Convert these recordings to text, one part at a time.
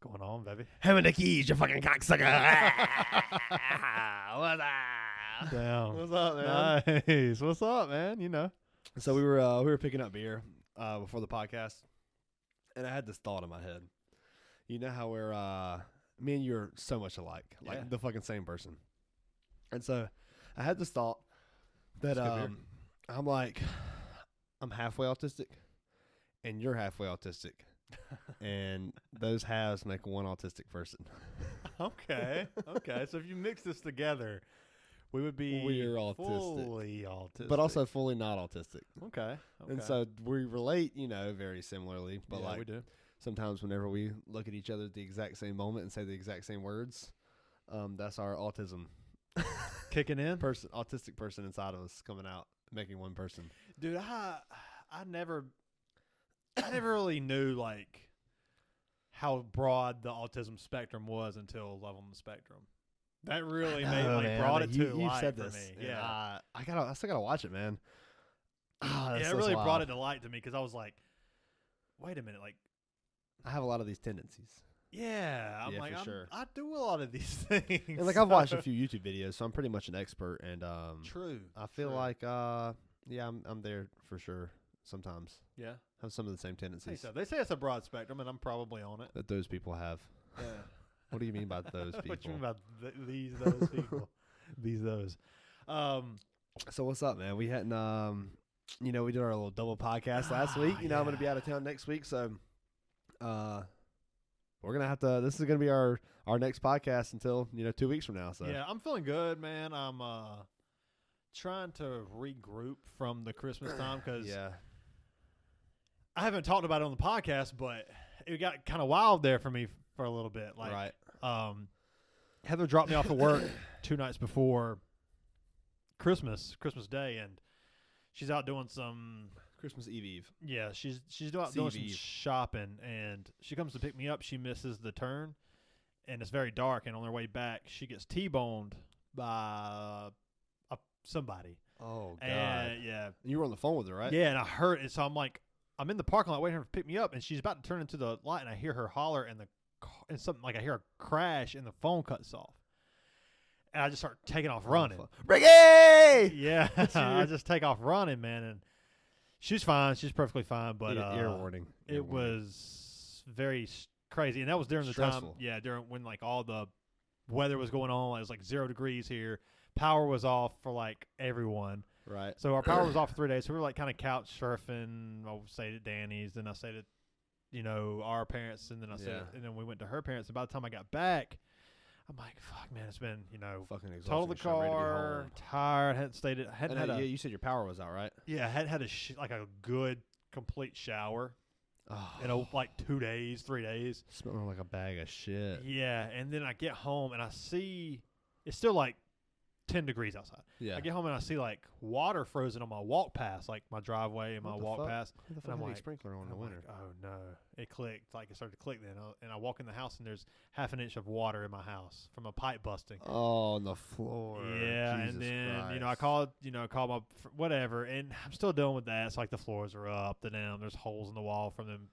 going on, baby? Hand me the keys, you fucking cocksucker. What's up? Damn. What's up, man? Nice. What's up, man? You know. So we were picking up beer before the podcast, and I had this thought in my head. You know how we're me and you are so much alike, like the fucking same person. And so I had this thought that I'm like, I'm halfway autistic, and you're halfway autistic, and those halves make one autistic person. Okay. So if you mix this together, we would be We're autistic. fully autistic, But also fully not autistic. Okay. And so we relate, very similarly. But yeah, we do. sometimes whenever we look at each other at the exact same moment and say the exact same words, that's our autism Kicking in. autistic person inside of us coming out, making one person. Dude, I never really knew like how broad the autism spectrum was until Love on the Spectrum. That really brought it to light said for this, me. Yeah, I still gotta watch it, man. it really brought it to light to me because I was like, wait a minute, like I have a lot of these tendencies, I'm Yeah, like, for sure. I do a lot of these things. and like I've watched a few YouTube videos, so I'm pretty much an expert. And True. I feel like I'm there for sure. Sometimes Yeah. have some of the same tendencies They say it's a broad spectrum, and I'm probably on it. that those people have. Yeah. What do you mean by those people? What you mean by those people? Those. So what's up, man? We hadn't, we did our little double podcast last week. I'm going to be out of town next week, so we're gonna have to. This is gonna be our next podcast until 2 weeks from now. So yeah, I'm feeling good, man. I'm trying to regroup from the Christmas time because I haven't talked about it on the podcast, but it got kind of wild there for me for a little bit. Like, right. Heather dropped me off at work 2 nights before Christmas Day, and she's out doing some Christmas Eve. Yeah, she's out doing some Eve. shopping, and she comes to pick me up. She misses the turn, and it's very dark. And on her way back, she gets T-boned by somebody. Oh God! And, yeah, You were on the phone with her, right? yeah, and I heard it. So I'm like, I'm in the parking lot waiting for her to pick me up, and she's about to turn into the light, and I hear her holler, and something like I hear a crash, and the phone cuts off, and I just start taking off running. Ricky! Yeah, I just take off running, man, and she's fine. She's perfectly fine, but ear warning. It was very crazy, and that was during the Stressful. time. Yeah, during when like all the weather was going on. It was like 0 degrees here. Power was off for like everyone. Right. So our power was off for 3 days. So we were like kind of couch surfing. I stayed at Danny's, then I stayed at our parents, and then and then we went to her parents. And by the time I got back, I'm like, fuck, man, it's been fucking exhausting. totaled the car, tired, hadn't had a you said your power was out, right? yeah, hadn't had a good complete shower Oh, in like 2 days, 3 days. smelling like a bag of shit. Yeah, and then I get home and I see it's still like 10 degrees outside. Yeah. I get home and I see like water frozen on my walk pass, like my driveway and my walk pass. What the And I'm fuck like, sprinkler on in the I'm winter? like, oh no, it clicked. Like it started to click then, and I walk in the house and there's half an inch of water in my house from a pipe busting. Oh, on the floor. Yeah, Jesus and then Christ. I called my whatever, and I'm still dealing with that. It's like the floors are up, the down. There's holes in the wall from them.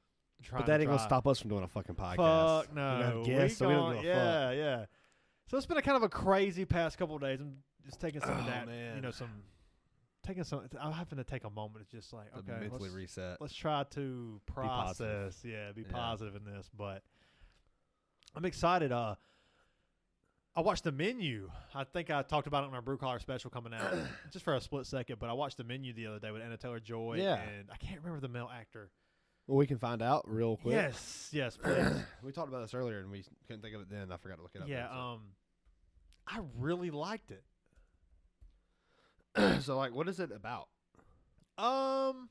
But that ain't gonna stop us from doing a fucking podcast. Fuck no. We have guests, so we don't give a fuck. Yeah. So it's been a kind of a crazy past couple of days. I'm just taking some of Oh, that, man. I'm having to take a moment to just like, To okay, mentally reset. let's try to positive. process. Be Yeah. positive in this. But I'm excited. I watched the menu. I think I talked about it on our Brew Collar special coming out just for a split second. But I watched the menu the other day with Anna Taylor-Joy. Yeah. And I can't remember the male actor. Well, we can find out real quick. Yes, please. We talked about this earlier, and we couldn't think of it then. I forgot to look it up. Yeah. then, I really liked it. So, like, what is it about? Um.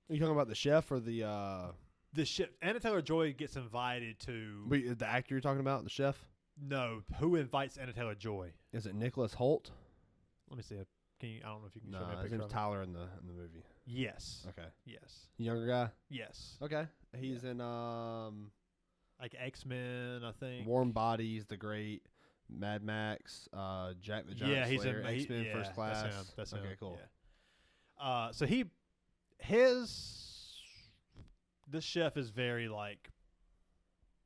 Are you talking about the chef or the The ship. Anna Taylor-Joy gets invited to. the actor you're talking about, the chef? No, who invites Anna Taylor-Joy? Is it Nicholas Holt? Let me see. Can you? I don't know if you can No, show me a his picture name's of him. Tyler in the movie. Yes. Okay, Yes. younger guy. Yes. Okay, he's in Like X-Men, I think. Warm Bodies, The Great, Mad Max, Jack the Giant Yeah, he's Slayer, in X-Men First Class. That's him. Okay, cool. Yeah. So this chef is very like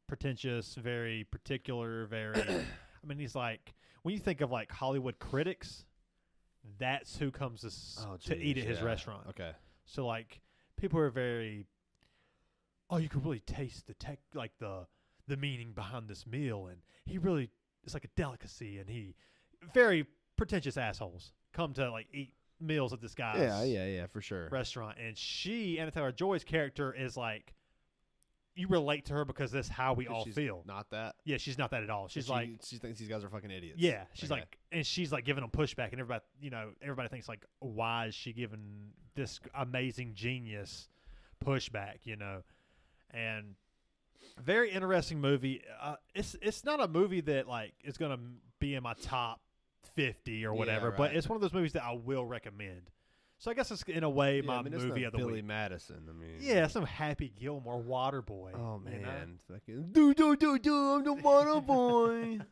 pretentious, very particular, very. I mean, he's like when you think of like Hollywood critics, that's who comes to eat at his restaurant. Okay. So like people are very. Oh, you can really taste the meaning behind this meal, and it's like a delicacy, and very pretentious assholes come to like eat meals at this guy's for sure restaurant. And Anna Taylor-Joy's character is like, you relate to her because that's how we all feel. Not that. Yeah, she's not that at all. She thinks these guys are fucking idiots. Yeah, she's like giving them pushback, and everybody thinks like, why is she giving this amazing genius pushback? And very interesting movie. It's not a movie that like is gonna be in my top 50 or whatever, but it's one of those movies that I will recommend. So I guess it's in a way my movie of the Billy week. Madison. I mean, yeah, some Happy Gilmore, Waterboy. Oh man, fucking do I'm the Waterboy.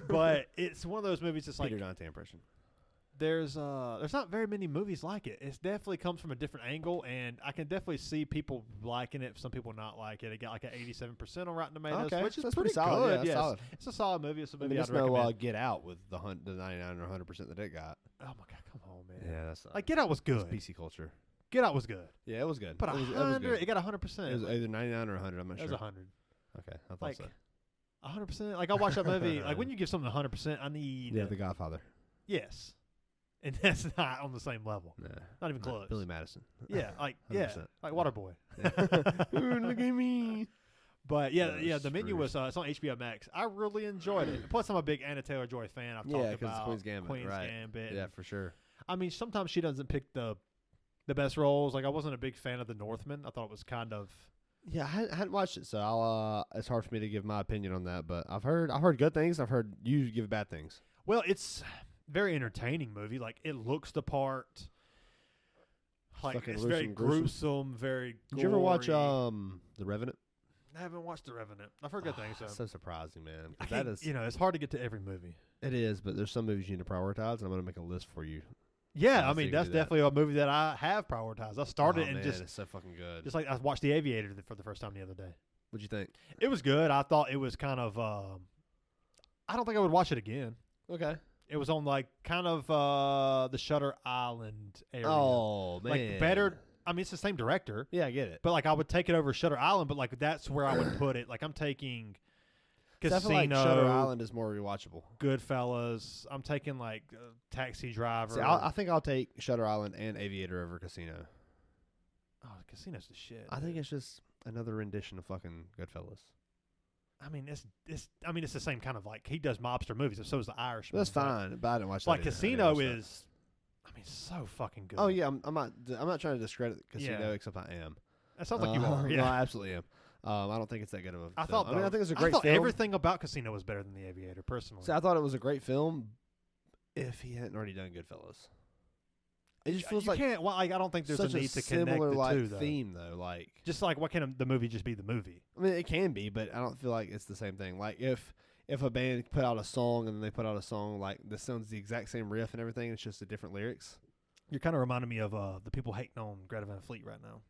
But it's one of those movies that's Peter like Dante impression. There's not very many movies like it. It definitely comes from a different angle, and I can definitely see people liking it. Some people not like it. It got like an 87% on Rotten Tomatoes, which is pretty solid. good. Yeah, solid. It's a solid movie. It's a movie I'd recommend. no Get Out with the 99 or 100% that it got. Oh my god, come on, man. Yeah, that's like Get Out was good. PC culture. Get Out was good. Yeah, it was good. But 100, it got 100%. It was either 99 or 100. I'm not sure. It was 100. Okay, I thought so. 100%. Like I watched that movie. Like when you give something 100%, I need. Yeah, The Godfather. Yes. And that's not on the same level. Nah, not even close. Billy Madison. Yeah, like 100%. Like Waterboy. Look at me. But the menu was it's on HBO Max. I really enjoyed it. Plus, I'm a big Anna Taylor-Joy fan. I've talked about Queen's Gambit. Yeah, for sure. I mean, sometimes she doesn't pick the best roles. Like I wasn't a big fan of The Northman. I thought it was kind of. Yeah, I hadn't watched it, so it's hard for me to give my opinion on that. But I've heard good things. I've heard you give bad things. Well, it's very entertaining movie. Like it looks the part. Like it's very gruesome, very gory. Did you ever watch The Revenant? I haven't watched The Revenant. I've heard good things. So surprising, man. That is, it's hard to get to every movie. It is, but there's some movies you need to prioritize, and I'm going to make a list for you. Yeah, I mean that's definitely a movie that I have prioritized. I started and it's so fucking good. Just like I watched The Aviator for the first time the other day. What'd you think? It was good. I thought it was kind of. I don't think I would watch it again. Okay. It was on like kind of the Shutter Island area. Oh man, like better. I mean, it's the same director. Yeah, I get it. But like, I would take it over Shutter Island. But like, that's where I would put it. Like, I'm taking Casino. I feel like Shutter Island is more rewatchable. Goodfellas. I'm taking like Taxi Driver. See, I think I'll take Shutter Island and Aviator over Casino. Oh, Casino's the shit. I think it's just another rendition of fucking Goodfellas. I mean, it's the same kind of like he does mobster movies. So is The Irishman. That's fine, but I didn't watch that. Like Casino is, I mean, so fucking good. Oh yeah, I'm not trying to discredit Casino, except I am. It sounds like you are. Yeah, no, I absolutely am. I don't think it's that good of a film. I think it's a great film. Everything about Casino was better than The Aviator, personally. See, I thought it was a great film if he hadn't already done Goodfellas. It just feels like I don't think there's such a need to connect similar the two, though. theme though. Like just like, why can't the movie just be the movie? I mean, it can be, but I don't feel like it's the same thing. Like if a band put out a song and then they put out a song like this sounds the exact same riff and everything, it's just the different lyrics. You're kind of reminding me of the people hating on Greta Van Fleet right now.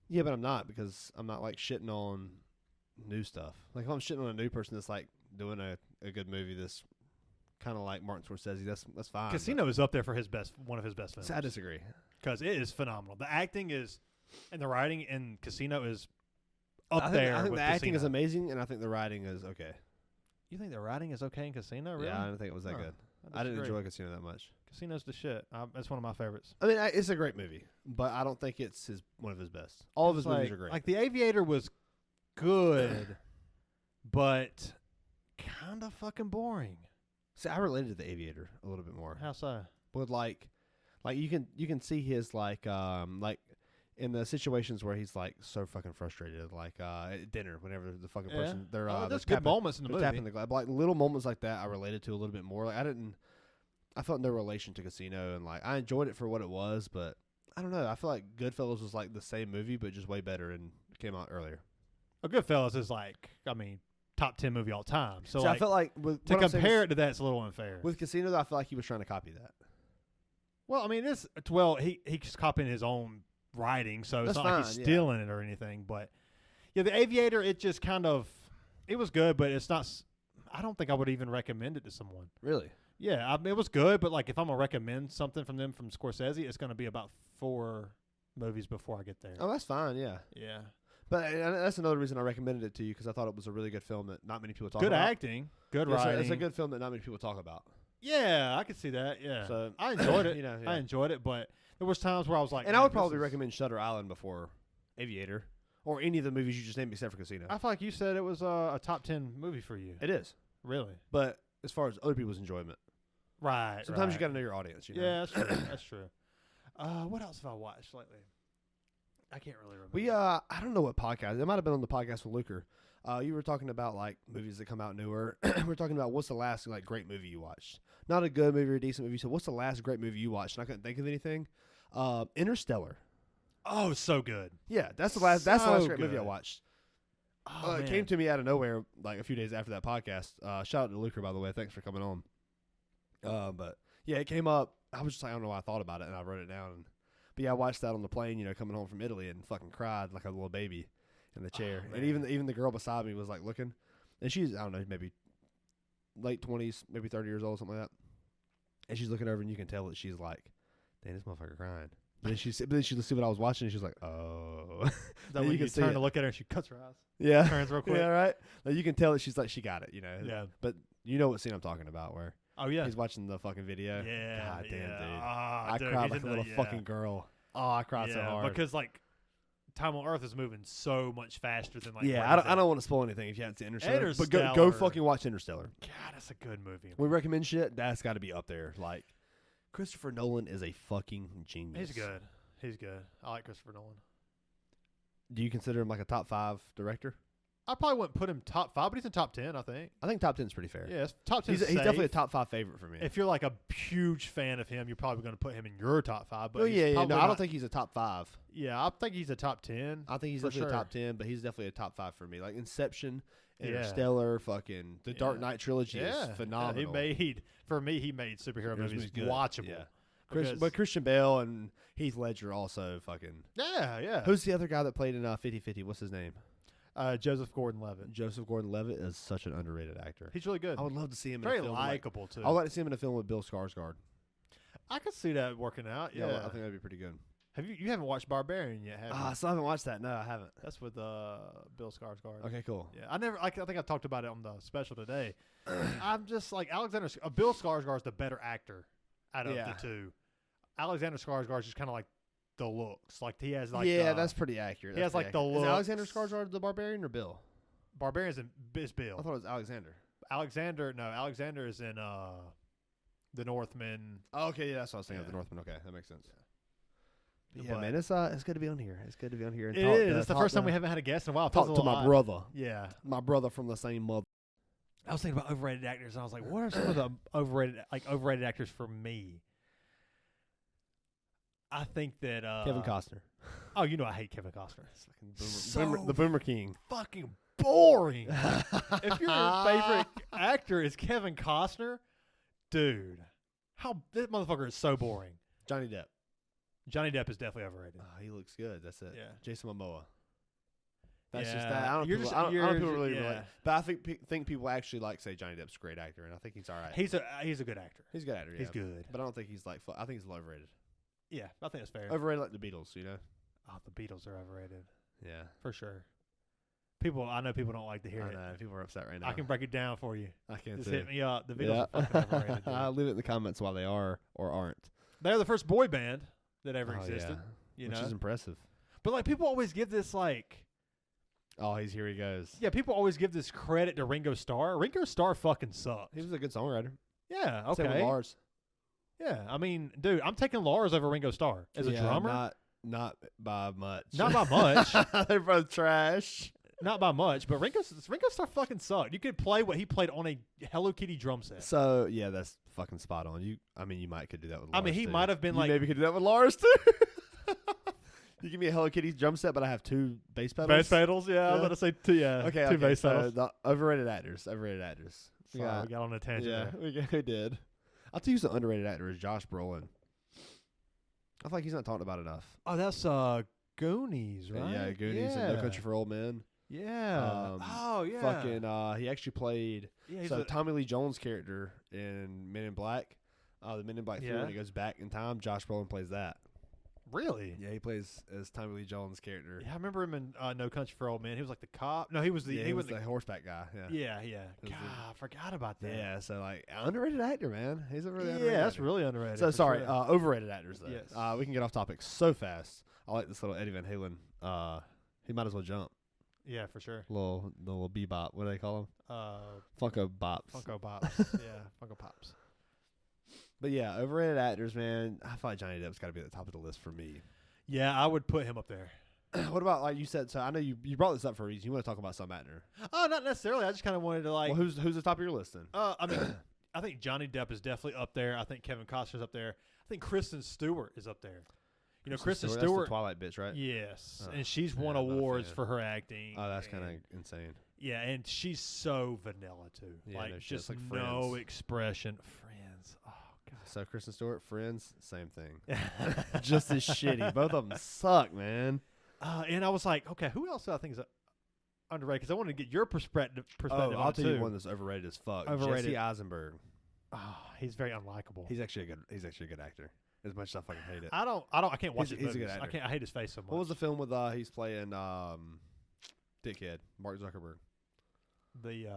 Yeah, but I'm not, because I'm not like shitting on new stuff. Like if I'm shitting on a new person that's like doing a good movie that's kind of like Martin Scorsese, that's fine. Casino is up there for one of his best films. I disagree, because it is phenomenal. The acting is, and the writing in Casino is up there. I think with the acting Casino is amazing, and I think the writing is okay. You think the writing is okay in Casino? Really? Yeah, I didn't think it was that good. I didn't enjoy Casino that much. Casino's the shit. It's one of my favorites. I mean, it's a great movie, but I don't think it's one of his best. All of his movies are great. Like The Aviator was good, but kind of fucking boring. See, I related to The Aviator a little bit more. How so? With like you can see his like in the situations where he's like so fucking frustrated, like at dinner, whenever the fucking person they're there's good moments in the movie. Tapping the glass, like little moments like that, I related to a little bit more. Like I felt no relation to Casino, and like I enjoyed it for what it was, but I don't know. I feel like Goodfellas was like the same movie, but just way better and came out earlier. Goodfellas is like, I mean, top 10 movie all time. So I felt like to compare it to that, it's a little unfair. With Casino, though, I feel like he was trying to copy that. Well, I mean, he's copying his own writing, so it's not like he's stealing it or anything. But Yeah, The Aviator, it just kind of, it was good, but it's not, I don't think I would even recommend it to someone. Really? Yeah, I mean, it was good, but like if I'm going to recommend something from them from Scorsese, it's going to be about 4 movies before I get there. Oh, that's fine, yeah. Yeah. But that's another reason I recommended it to you, because I thought it was a really good film that not many people talk about. Good acting, good writing. It's a good film that not many people talk about. Yeah, I could see that, yeah. So I enjoyed it. Yeah. I enjoyed it, but there was times where I was like... And I would probably recommend Shutter Island before Aviator, or any of the movies you just named except for Casino. I feel like you said it was a top 10 movie for you. It is. Really? But as far as other people's enjoyment. Right. Sometimes you got to know your audience. Yeah, that's true. That's true. What else have I watched lately? I can't really remember. I don't know what podcast. It might have been on the podcast with Luker. You were talking about like movies that come out newer. We're talking about what's the last like great movie you watched. Not a good movie or a decent movie. So what's the last great movie you watched? And I couldn't think of anything. Interstellar. Oh, so good. Yeah, that's the last. That's the last great movie I watched. Oh, it came to me out of nowhere, like a few days after that podcast. Shout out to Luker, by the way. Thanks for coming on. But yeah, it came up. I was just like, I don't know why I thought about it, and I wrote it down. But yeah, I watched that on the plane, coming home from Italy, and fucking cried like a little baby in the chair. And even the girl beside me was like looking, and she's, I don't know, maybe late 20s, maybe 30 years old, something like that. And she's looking over, and you can tell that she's like, "Dang, this motherfucker crying." But then she see what I was watching, and she's like, "Oh." That when you turn to look at her, and she cuts her eyes. Yeah, turns real quick. Yeah, right. Like, you can tell that she's like, she got it, Yeah. But you know what scene I'm talking about, where he's watching the fucking video. Yeah. God damn, dude. I cried like a little fucking girl. Oh, I cried so hard because like time on Earth is moving so much faster than like. Yeah, I don't want to spoil anything if you haven't seen Interstellar. But go fucking watch Interstellar. God, that's a good movie. We recommend shit. That's got to be up there. Like, Christopher Nolan is a fucking genius. He's good. I like Christopher Nolan. Do you consider him like a top 5 director? I probably wouldn't put him top 5, but he's in top 10, I think. I think top 10 is pretty fair. Yeah, top 10 he's definitely a top 5 favorite for me. If you're like a huge fan of him, you're probably going to put him in your top 5. But no, I don't think he's a top 5. Yeah, I think he's a top 10. I think he's definitely a top 10, but he's definitely a top 5 for me. Like Inception, Interstellar, fucking the Dark Knight trilogy is phenomenal. He made superhero movies watchable. Yeah. But Christian Bale and Heath Ledger also fucking. Yeah. Who's the other guy that played in 50-50? What's his name? Joseph Gordon-Levitt. Joseph Gordon-Levitt is such an underrated actor. He's really good. I would love to see him in a film. Very likable, too. I would like to see him in a film with Bill Skarsgård. I could see that working out, yeah. I think that'd be pretty good. You haven't watched Barbarian yet, have you? I still haven't watched that. No, I haven't. That's with Bill Skarsgård. Okay, cool. Yeah, I think I talked about it on the special today. I'm just like, Bill Skarsgård's the better actor out of the two. Alexander Skarsgård's just kind of like the looks. Like he has like that's pretty accurate. He has like the looks. Is Alexander Skarsgård the Barbarian or Bill? Barbarian's is Bill. I thought it was Alexander. Alexander is in the Northman. Oh, okay, yeah, that's what I was thinking of, the Northman. Okay, that makes sense. Yeah, man, it's good to be on here. It's good to be on here. And It's the first time we haven't had a guest in a while. Talk to my brother. Yeah, my brother from the same mother. I was thinking about overrated actors, and I was like, what are some of the overrated actors for me? I think that Kevin Costner. Oh, I hate Kevin Costner. The Boomer King. Fucking boring. If your favorite actor is Kevin Costner, dude, this motherfucker is so boring. Johnny Depp. Johnny Depp is definitely overrated. Oh, he looks good. That's it. Yeah. Jason Momoa. That's just that. I don't know people really relate. But I think people actually say Johnny Depp's a great actor, and I think he's all right. He's a good actor. He's a good actor. Yeah. He's good. But I don't think he's I think he's a little overrated. Yeah, I think that's fair. Overrated like the Beatles, Oh, the Beatles are overrated. Yeah, for sure. I know people don't like to hear it. I know people are upset right now. I can break it down for you. I can just too. hit me up. The Beatles are fucking overrated. I'll leave it in the comments why they are or aren't. They're the first boy band that ever existed. Yeah. Which is impressive. But people always give this oh, here he goes. Yeah, people always give this credit to Ringo Starr. Ringo Starr fucking sucks. He was a good songwriter. Yeah, okay. Same with Lars. Yeah, I mean, dude, I'm taking Lars over Ringo Starr as a drummer. Not by much. Not by much. They're both trash. Not by much, but Ringo Starr fucking sucked. You could play what he played on a Hello Kitty drum set. So yeah, that's fucking spot on. You might could do that with Lars. He might have been maybe could do that with Lars too. You give me a Hello Kitty drum set, but I have 2 bass pedals. Bass pedals, yeah. I was about to say 2. Yeah, okay, 2 bass pedals. The overrated actors. Sorry, we got on a tangent. Yeah, we did. I'll tell you who's an underrated actor is Josh Brolin. I feel like he's not talked about enough. Oh, that's Goonies, right? Yeah, Goonies and No Country for Old Men. Yeah. Fucking. He actually played. Yeah, So Tommy Lee Jones' character in Men in Black, the Men in Black 3, when he goes back in time, Josh Brolin plays that. Really? Yeah, he plays as Tommy Lee Jones' character. Yeah, I remember him in No Country for Old Men. He was like the cop. No, he was the he was the horseback guy. Yeah. Yeah. God, I forgot about that. Yeah, so like underrated actor, man. He's a really underrated that's actor. really underrated. So sorry, sure. overrated actors though. Yes. We can get off topic so fast. I like this little Eddie Van Halen. He might as well jump. Yeah, for sure. The little bebop. What do they call him? Funko Bops. Funko Pops. Yeah, Funko Pops. But yeah, overrated actors, man. I feel like Johnny Depp's got to be at the top of the list for me. Yeah, I would put him up there. What about, like you said, so I know you brought this up for a reason. You want to talk about some actor. Oh, not necessarily. I just kind of wanted to like. Well, who's the top of your list then? I mean, I think Johnny Depp is definitely up there. I think Kevin Costner's up there. I think Kristen Stewart is up there. You know, Kristen Stewart. That's the Twilight bitch, right? Yes, and she's won awards for her acting. Oh, that's kind of insane. Yeah, and she's so vanilla too. Yeah, like no, just like no Friends. expression. Friends. Oh god. So Kristen Stewart, Friends, same thing. Just as shitty. Both of them suck, man. And I was like, okay, who else do I think is underrated? Because I wanted to get your perspective. I'll tell you one that's overrated as fuck. Overrated. Jesse Eisenberg. Oh, he's very unlikable. He's actually a good actor. As much as I fucking hate it. I can't watch his He's a movies. good actor. I hate his face so much. What was the film with he's playing Dickhead, Mark Zuckerberg? The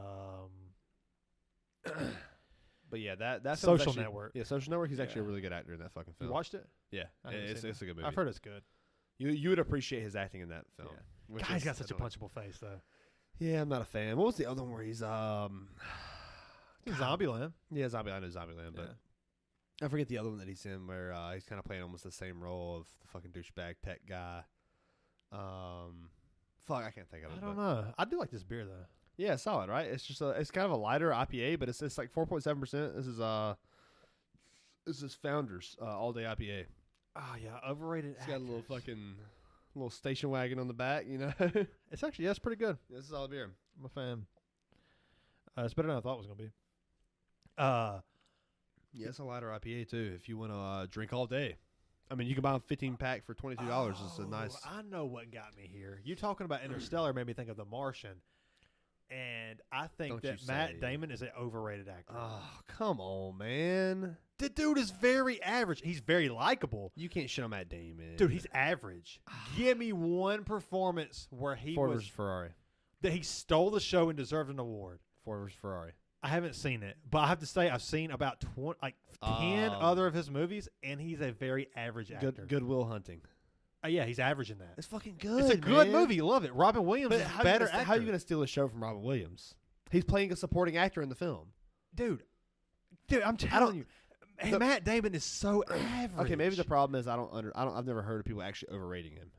But yeah, that Social Network. Yeah, Social Network. He's actually a really good actor in that fucking film. You watched it? Yeah, it's a good movie. I've heard it's good. You would appreciate his acting in that film. Yeah. Guy's got such a punchable face though. Yeah, I'm not a fan. What was the other one where he's Zombieland? Yeah, Zombieland. I know Zombieland, but I forget the other one that he's in where he's kind of playing almost the same role of the fucking douchebag tech guy. Fuck, I can't think of it. I don't know. I do like this beer though. Yeah, solid, right? It's just it's kind of a lighter IPA, but it's like 4.7%. This is Founders All Day IPA. Oh yeah, overrated. It's got a little station wagon on the back, you know. It's actually it's pretty good. This is all beer. I'm a fan. It's better than I thought it was gonna be. Yeah, it's a lighter IPA too. If you want to drink all day, I mean, you can buy a 15-pack for $22. It's a nice. I know what got me here. You talking about Interstellar made me think of The Martian, and I think that Matt Damon is an overrated actor. Oh, come on, man. The dude is very average. He's very likable. You can't shit on Matt Damon, dude. He's average. Give me one performance where Ford versus Ferrari that he stole the show and deserved an award. Ford versus Ferrari. I haven't seen it, but I have to say I've seen about 10 other of his movies, and he's a very average actor. Good Will Hunting. Yeah, he's average in that. It's fucking good. It's a good movie. You love it. Robin Williams is better actor. How are you going to steal a show from Robin Williams? He's playing a supporting actor in the film. Dude, I'm telling you. Hey, Matt Damon is so average. Okay, maybe the problem is I've never heard of people actually overrating him.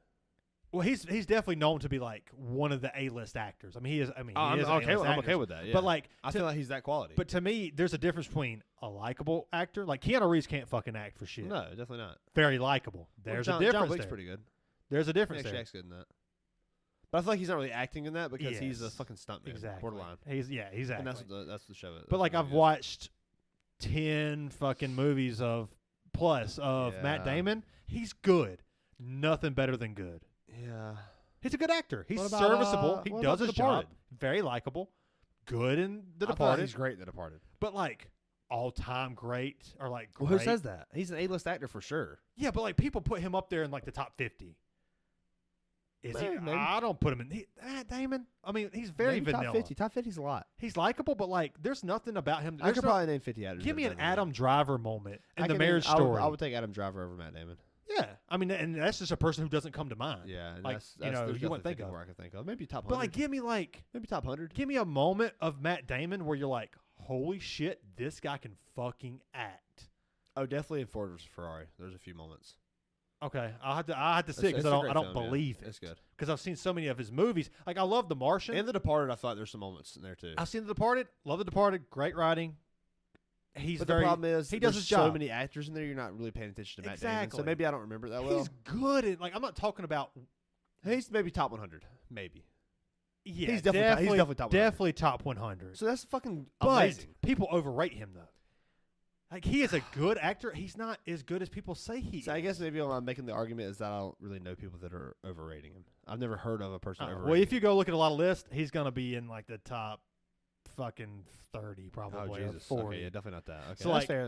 Well, he's definitely known to be like one of the A-list actors. I mean, he is. I mean, I'm okay with that. Yeah. But like, I feel like he's that quality. But to me, there's a difference between a likable actor. Like Keanu Reeves can't fucking act for shit. No, definitely not. Very likable. There's a difference. John Wick's there. pretty good. There's a difference he there. acts good in that. But I feel like he's not really acting in that because he's a fucking stuntman. Exactly. Borderline. He's acting. And that's the show. But like I've watched 10 fucking movies of Matt Damon. He's good. Nothing better than good. Yeah. He's a good actor. He's serviceable. He does his job. Very likable. Good in The Departed. He's great in The Departed. But like all-time great or like great. Well, who says that? He's an A-list actor for sure. Yeah, but like people put him up there in like the top 50. Is he? Maybe. I don't put him in. Damon. I mean, he's very vanilla. Top 50. Top 50's a lot. He's likable, but like, there's nothing about him. I could probably name 50 actors. Give me an Adam Driver moment in the Marriage Story. I would take Adam Driver over Matt Damon. Yeah, I mean, and that's just a person who doesn't come to mind. Yeah, and like you wouldn't think of. Where I could think of maybe top 100. But like, give me maybe top 100. Give me a moment of Matt Damon where you're like, holy shit, this guy can fucking act. Oh, definitely in Ford vs Ferrari. There's a few moments. Okay, I have to see it because I don't believe it. It's good because I've seen so many of his movies. Like I love The Martian and The Departed. I thought there's some moments in there too. I've seen The Departed. Love The Departed. Great writing. But the problem is he does his job. So many actors in there, you're not really paying attention to Matt Damon. So maybe I don't remember that well. He's good at I'm not talking about. He's maybe top 100, maybe. Yeah, he's definitely top 100. Definitely top 100. So that's fucking amazing. But people overrate him though. Like, he is a good actor. He's not as good as people say he is. I guess maybe what I'm making the argument is that I don't really know people that are overrating him. I've never heard of a person overrating Well, if you go look at a lot of lists, he's going to be in, like, the top fucking 30 probably. Oh, Jesus. 40. Okay, yeah, definitely not that. Okay, so, that's like, fair.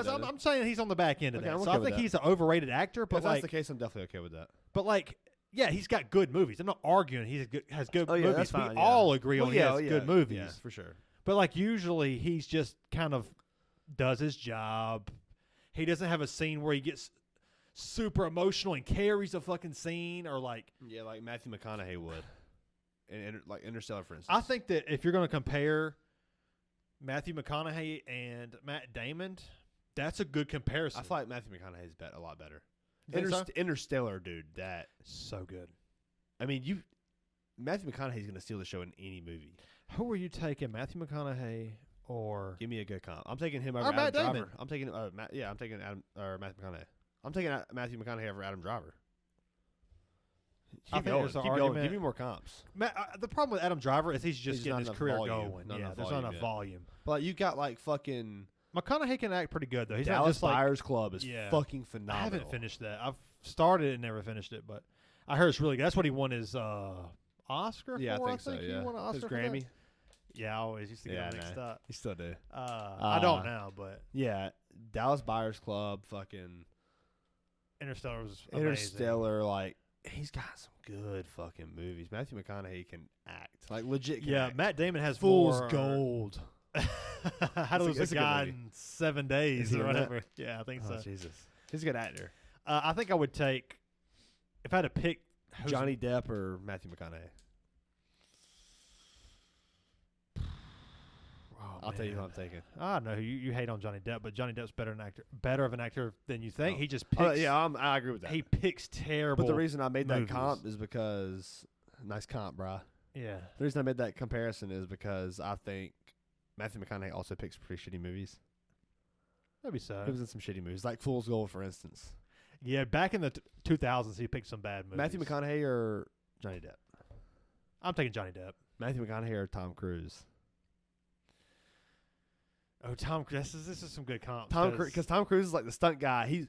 I'm saying he's on the back end of that. So I think he's an overrated actor. But if that's the case, I'm definitely okay with that. But, like, yeah, he's got good movies. I'm not arguing he has good movies. That's fine, we all agree on he has good movies. Yeah, for sure. But, like, usually he's just kind of does his job. He doesn't have a scene where he gets super emotional and carries a fucking scene or, like. Yeah, like Matthew McConaughey would. And like Interstellar, for instance. I think that if you're going to compare Matthew McConaughey and Matt Damon, that's a good comparison. I feel like Matthew McConaughey's a lot better. So? Interstellar, dude, that. So good. I mean, Matthew McConaughey's going to steal the show in any movie. Who are you taking, Matthew McConaughey or? Give me a good comp. I'm taking him over Adam Driver. I'm taking Matthew McConaughey. I'm taking Matthew McConaughey over Adam Driver. Keep going. Give me more comps. The problem with Adam Driver is he's getting his career going. There's not enough volume. But you got like fucking. McConaughey can act pretty good though. He's Dallas not just Buyers Club is fucking phenomenal. I haven't finished that. I've started it and never finished it, but I heard it's really good. That's what he won his Oscar for. Yeah, I think so. Yeah, he won an Oscar his Grammy. That? Yeah, I always used to get mixed up. You still do. I don't now, but yeah, Dallas Buyers Club, fucking Interstellar was amazing. Interstellar, like he's got some good fucking movies. Matthew McConaughey can act, like legit. Yeah, Matt Damon has Fool's more Gold. How to Lose a Guy in 7 days or whatever. Yeah, I think so. Jesus, he's a good actor. I think I would take if I had to pick Johnny Depp or Matthew McConaughey. I'll tell you who I'm taking. I know you hate on Johnny Depp, but Johnny Depp's better of an actor than you think. He just picks. I agree with that. He picks terrible. But the reason I made that comp is because nice comp, brah. Yeah. The reason I made that comparison is because I think Matthew McConaughey also picks pretty shitty movies. Maybe so. He was in some shitty movies, like Fool's Gold, for instance. Yeah, back in the 2000s, he picked some bad movies. Matthew McConaughey or Johnny Depp? I'm taking Johnny Depp. Matthew McConaughey or Tom Cruise? Oh, Tom Cruise. This is some good comp. Because Tom Cruise is like the stunt guy.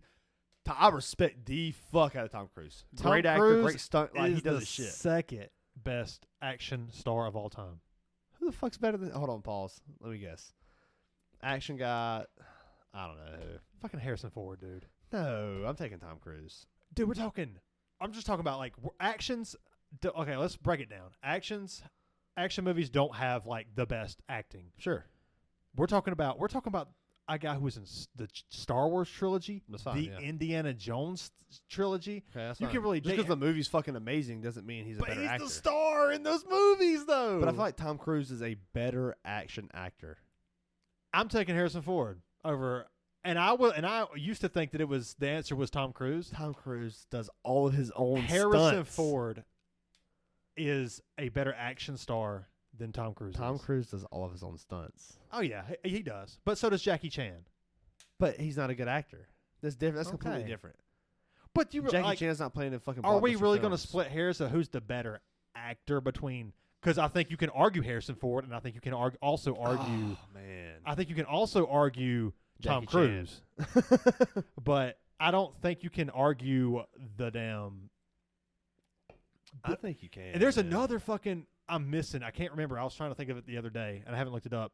I respect the fuck out of Tom Cruise. Great actor, great stunt. Like he does his shit. Second best action star of all time. Who the fuck's better than? Hold on, pause. Let me guess. Action guy. I don't know. Fucking Harrison Ford, dude. No, I'm taking Tom Cruise. Dude, I'm just talking about like actions. Okay, let's break it down. Action movies don't have like the best acting. Sure. We're talking about a guy who was in the Star Wars trilogy, Indiana Jones trilogy. Okay, that's you fine. can really just because the movie's fucking amazing doesn't mean he's a better actor. But he's the star in those movies, though. But I feel like Tom Cruise is a better action actor. I'm taking Harrison Ford over, and I used to think that the answer was Tom Cruise. Tom Cruise does all of his own Harrison stunts. Ford is a better action star than Tom Cruise. Tom Cruise does all of his own stunts. Oh yeah, he does. But so does Jackie Chan. But he's not a good actor. That's different. That's completely different. But Jackie Chan's not playing in fucking. Are we really going to split hairs of who's the better actor between? Because I think you can argue Harrison Ford, and I think you can also argue. Oh man. I think you can also argue Tom Cruise. But I don't think you can argue the damn. I think you can. And there's another fucking. I'm missing. I can't remember. I was trying to think of it the other day, and I haven't looked it up.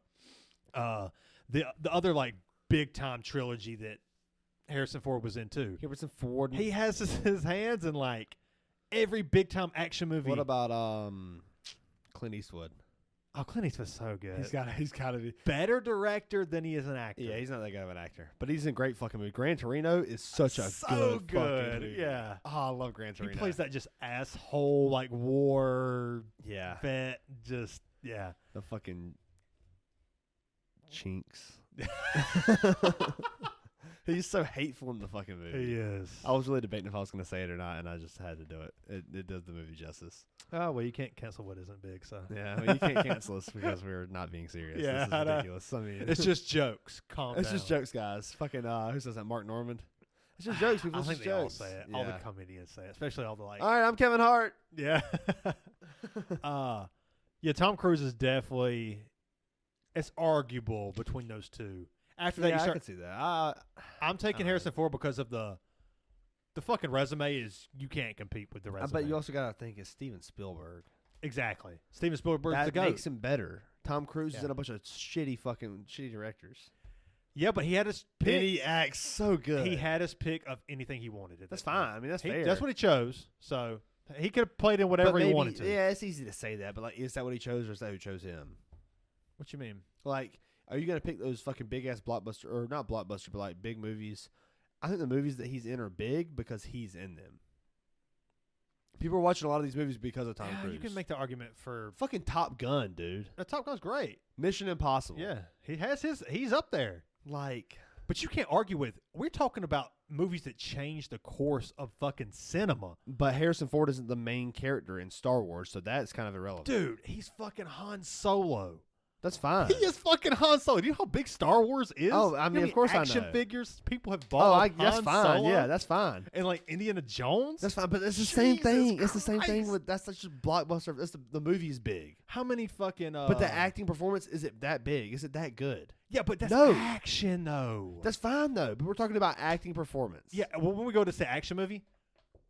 The other like big time trilogy that Harrison Ford was in too. Harrison Ford. He has his hands in like every big time action movie. What about Clint Eastwood? Oh, Clint Eastwood's so good. He's got to be better director than he is an actor. Yeah, he's not that good of an actor, but he's in great fucking movie. Gran Torino is such a good fucking movie. Yeah. Oh, I love Gran Torino. He plays that just asshole like war vet. Just the fucking chinks. He's so hateful in the fucking movie. He is. I was really debating if I was going to say it or not, and I just had to do it. It does the movie justice. Oh, well, you can't cancel what isn't big, so. Yeah, well, you can't cancel us because we're not being serious. Yeah, this is ridiculous. I mean, it's just jokes. Calm down. It's just jokes, guys. Fucking, who says that? Mark Normand? It's just jokes, people. I think it's they jokes. all say it. Yeah. All the comedians say it, especially all the like. All right, I'm Kevin Hart. Yeah. Yeah, Tom Cruise is definitely. It's arguable between those two. After that, you I start. can see that. I'm taking Harrison Ford because of the fucking resume is you can't compete with the resume. But you also got to think it's Steven Spielberg. Exactly. Steven Spielberg's the That GOAT. makes him better. Tom Cruise is in a bunch of shitty directors. Yeah, but he had his pick. And he acts so good. He had his pick of anything he wanted. That's fine. I mean, that's fair. That's what he chose. So he could have played in whatever he wanted to. Yeah, it's easy to say that, but like, is that what he chose, or is that who chose him? What you mean? Like, are you gonna pick those fucking big ass blockbuster, or not blockbuster, but like big movies? I think the movies that he's in are big because he's in them. People are watching a lot of these movies because of Tom Cruise. You can make the argument for fucking Top Gun, dude. Top Gun's great. Mission Impossible. Yeah, he's up there. Like, but you can't argue with. We're talking about movies that changed the course of fucking cinema. But Harrison Ford isn't the main character in Star Wars, so that's kind of irrelevant. Dude, he's fucking Han Solo. That's fine. He is fucking Han Solo. Do you know how big Star Wars is? Oh, I mean, of course I know. Action figures people have bought. That's fine. Solo? Yeah, that's fine. And like Indiana Jones. That's fine, but it's the same thing. It's the same thing with that's such a blockbuster. The movie's big. How many fucking? But the acting performance, is it that big? Is it that good? Yeah, but that's No. action though. That's fine though. But we're talking about acting performance. Yeah, well, when we go to see action movie,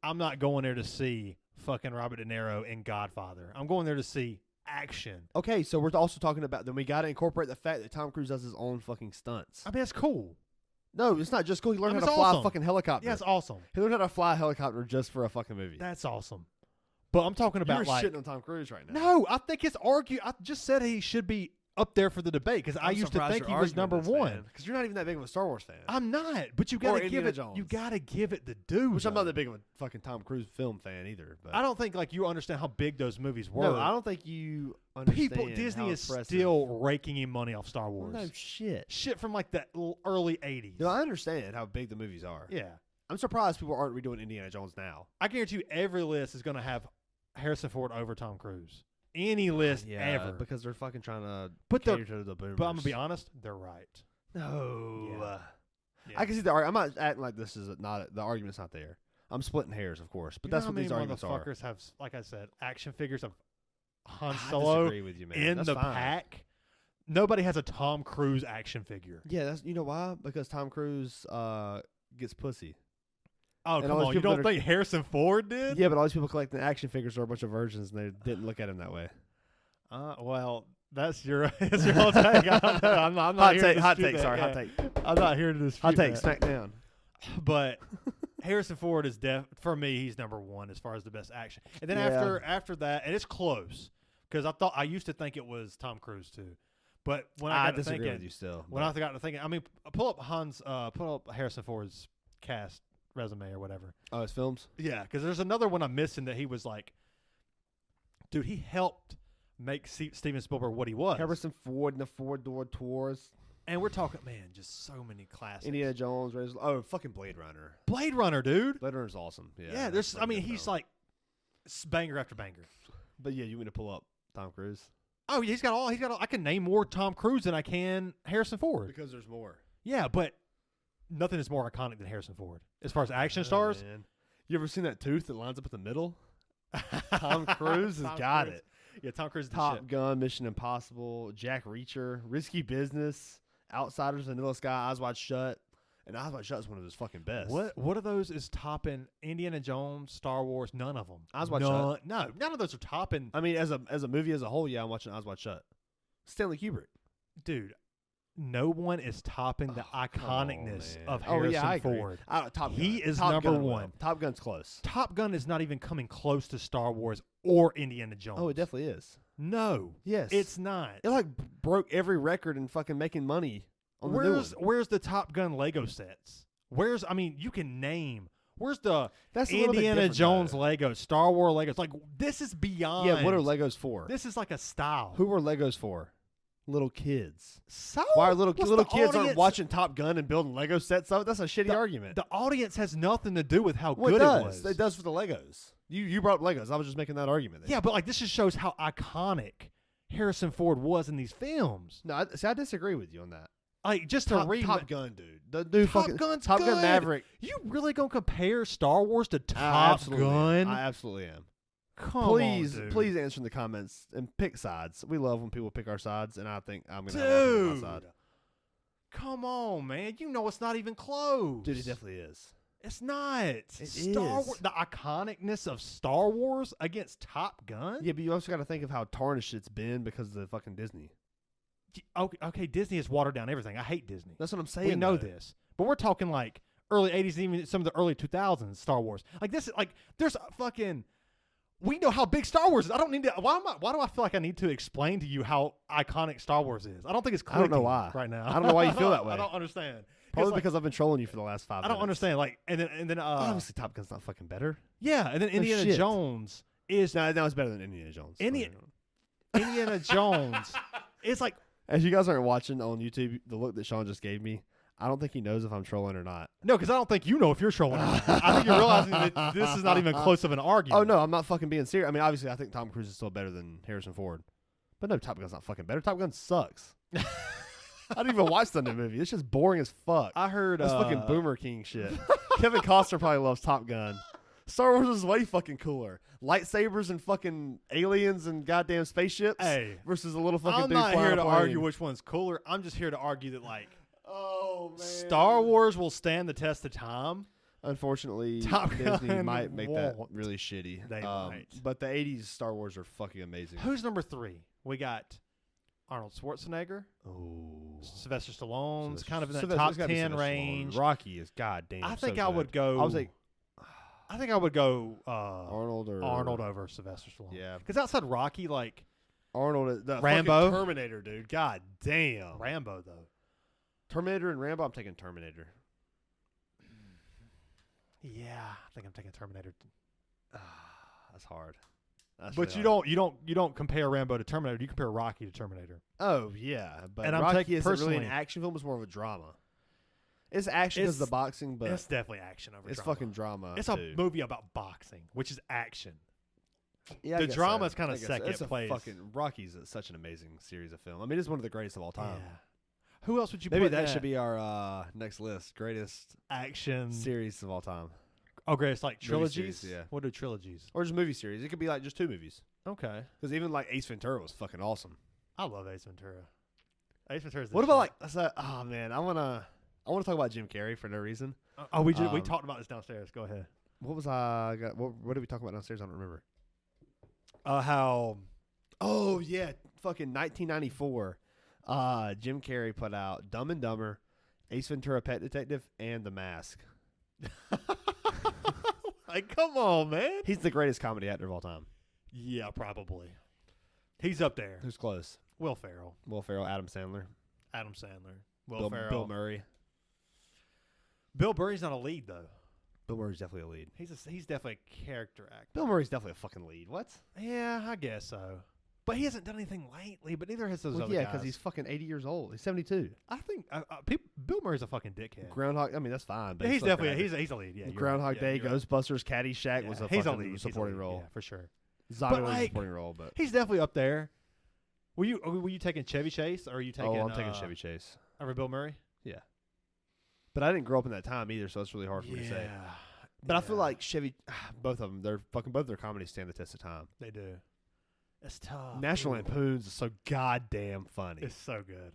I'm not going there to see fucking Robert De Niro in Godfather. I'm going there to see action. Okay, so we're also talking about then we got to incorporate the fact that Tom Cruise does his own fucking stunts. I mean, that's cool. No, it's not just cool. He learned how to it's fly a awesome. fucking helicopter. Yeah, it's awesome. He learned how to fly a helicopter just for a fucking movie. That's awesome. But I'm talking about You're like shitting on Tom Cruise right now. No, I think it's I just said he should be up there for the debate because I used to think he was number one. Because you're not even that big of a Star Wars fan. I'm not, but you got to give it. Jones. You got to give it the due. Which I'm not that big of a fucking Tom Cruise film fan either. But I don't think like you understand how big those movies were. No, I don't think you understand. Disney how is impressive. still raking in money off Star Wars. No shit. Shit from like the early '80s. No, I understand how big the movies are. Yeah, I'm surprised people aren't redoing Indiana Jones now. I guarantee you, every list is going to have Harrison Ford over Tom Cruise. Any list ever, because they're fucking trying to but cater to the boomers. But I'm gonna be honest, they're right. No, Yeah. I can see the argument. I'm not acting like this is not the argument's not there. I'm splitting hairs, of course, but that's what these arguments are. Motherfuckers have, like I said, action figures of Han I Solo disagree with you, man. in That's the fine. pack. Nobody has a Tom Cruise action figure. Yeah, that's you know why? Because Tom Cruise gets pussy. Oh, And come all these on. You people don't that are- think Harrison Ford did? Yeah, but all these people collecting action figures are a bunch of virgins, and they didn't look at him that way. Well, that's your whole take. I'm not Hot here to take. Hot dispute take. that. Sorry, Yeah. hot take. I'm not here to dispute Hot take. that. Smack down. But Harrison Ford is for me. He's number one as far as the best action. And then Yeah. after that, and it's close because I used to think it was Tom Cruise too, but when I got to disagree thinking, with you still. when I got to thinking, I mean, pull up Harrison Ford's cast resume or whatever. Oh, his films. Yeah, because there's another one I'm missing that he was like, dude, he helped make Steven Spielberg what he was. Harrison Ford and the Four-Door Tours. And we're talking, man, just so many classics. Indiana Jones. Fucking Blade Runner. Blade Runner, dude. Blade Runner's awesome. Yeah. Yeah, that's a good he's film. like banger after banger. But yeah, you want to pull up Tom Cruise Oh, yeah, he's got all. I can name more Tom Cruise than I can Harrison Ford. because there's more. Yeah, but nothing is more iconic than Harrison Ford as far as action stars. Man. You ever seen that tooth that lines up at the middle? Tom Cruise has got it. Yeah, Tom Cruise is the Top shit. Gun, Mission Impossible, Jack Reacher, Risky Business, Outsiders, Vanilla Sky, Eyes Wide Shut. And Eyes Wide Shut is one of his fucking best. What of those is topping Indiana Jones, Star Wars? None of them. Eyes Wide Shut? No, none of those are topping. I mean, as a movie as a whole, yeah, I'm watching Eyes Wide Shut. Stanley Kubrick. Dude, no one is topping the iconicness of Oh, Harrison yeah, I agree. Ford. Top Gun. He is Top number Gun one. will. Top Gun's close. Top Gun is not even coming close to Star Wars or Indiana Jones. Oh, it definitely is. No. Yes. It's not. It like broke every record in fucking making money on the new one. Where's the Top Gun Lego sets? You can name. Where's the That's a little bit Indiana different, Jones though. Lego, Star Wars Legos? Like, this is beyond. Yeah, what are Legos for? This is like a style. Who are Legos for? Little kids. So? Why are little What's kids the aren't audience- watching Top Gun and building Lego sets of it? That's a shitty argument. The audience has nothing to do with how Well, good it it does. was. It does for the Legos. You brought up Legos. I was just making that argument. There. Yeah, but like this just shows how iconic Harrison Ford was in these films. No, I disagree with you on that. Like just Top to Gun, dude. The new Top fucking Gun's Top Gun good. Maverick. You really gonna compare Star Wars to I Top absolutely Gun? am. I absolutely am. Come Please, on, dude. please answer in the comments and pick sides. We love when people pick our sides, and I think I'm gonna have my Dude. side. Come on, man. You know it's not even close. Dude, it definitely is. It's not. Star Wars, the iconicness of Star Wars against Top Gun? Yeah, but you also got to think of how tarnished it's been because of the fucking Disney. Okay, Disney has watered down everything. I hate Disney. That's what I'm saying. We know this. But we're talking like early 80s, even some of the early 2000s Star Wars. Like this is like there's a fucking we know how big Star Wars is. I don't need to why do I feel like I need to explain to you how iconic Star Wars is? I don't think it's clicking. I don't know why. Right now. I don't know why you feel that way. I don't understand. Probably because I've been trolling you for the last 5 minutes. I don't understand. Like and then obviously Top Gun's not fucking better. Yeah, and then Indiana Jones is no, it's better than Indiana Jones. Indiana Jones is like, as you guys aren't watching on YouTube, the look that Shawn just gave me, I don't think he knows if I'm trolling or not. No, because I don't think you know if you're trolling or not. I think you're realizing that this is not even close of an argument. Oh, no, I'm not fucking being serious. I mean, obviously, I think Tom Cruise is still better than Harrison Ford. But no, Top Gun's not fucking better. Top Gun sucks. I didn't even watch the new movie. It's just boring as fuck. I heard that's fucking Boomer King shit. Kevin Costner probably loves Top Gun. Star Wars is way fucking cooler. Lightsabers and fucking aliens and goddamn spaceships versus a little fucking dude flying a plane. I'm not here to argue which one's cooler. I'm just here to argue that, like, oh, man, Star Wars will stand the test of time. Unfortunately, Disney might make that really shitty. They might. But the 80s Star Wars are fucking amazing. Who's number 3? We got Arnold Schwarzenegger. Oh. Sylvester Stallone's kind of in that top 10 range. Rocky is goddamn I think so I good. would go. I think I would go Arnold over Sylvester Stallone. Yeah. Because outside Rocky, like Arnold, the Rambo, fucking Terminator, dude. God damn. Rambo though. Terminator and Rambo. I'm taking Terminator. Yeah, I think I'm taking Terminator. That's hard. But you don't compare Rambo to Terminator. You compare Rocky to Terminator. Oh yeah, but and Rocky isn't really an action film. It's more of a drama. It's action because of the boxing, but it's definitely action over. It's drama. fucking drama. It's a movie about boxing, which is action. Yeah, the drama is kind of second place. Fucking Rocky's such an amazing series of film. I mean, it's one of the greatest of all time. Yeah. Who else would you? Maybe put that should be our next list. Greatest action series of all time. Oh, greatest like trilogies. Series, yeah. What are trilogies? Or just movie series. It could be like just 2 movies. Okay. Because even like Ace Ventura was fucking awesome. I love Ace Ventura. Ace Ventura's. What about like? Oh man, I wanna talk about Jim Carrey for no reason. We talked about this downstairs. Go ahead. What was what did we talk about downstairs? I don't remember. How? Oh yeah, fucking 1994. Jim Carrey put out Dumb and Dumber, Ace Ventura: Pet Detective, and The Mask. Like, come on, man. He's the greatest comedy actor of all time. Yeah, probably. He's up there. Who's close? Will Ferrell, Adam Sandler. Will Ferrell. Bill Murray. Bill Murray's not a lead though. Bill Murray's definitely a lead. He's definitely a character actor. Bill Murray's definitely a fucking lead. What? Yeah, I guess so. But he hasn't done anything lately. But neither has those other guys. Yeah, because he's fucking 80 years old. He's 72. I think Bill Murray's a fucking dickhead. Groundhog. I mean, that's fine. But he's definitely he's a lead. Yeah, Groundhog Day, Ghostbusters, Caddyshack was a fucking supporting role. Yeah, for sure. Zombie was a supporting role, but he's definitely up there. Were you taking Chevy Chase or are you taking? Oh, I'm taking Chevy Chase over Bill Murray. Yeah, but I didn't grow up in that time either, so it's really hard for me to say. But I feel like Chevy, both of them, both their comedies stand the test of time. They do. It's tough. National Lampoon's is so goddamn funny. It's so good.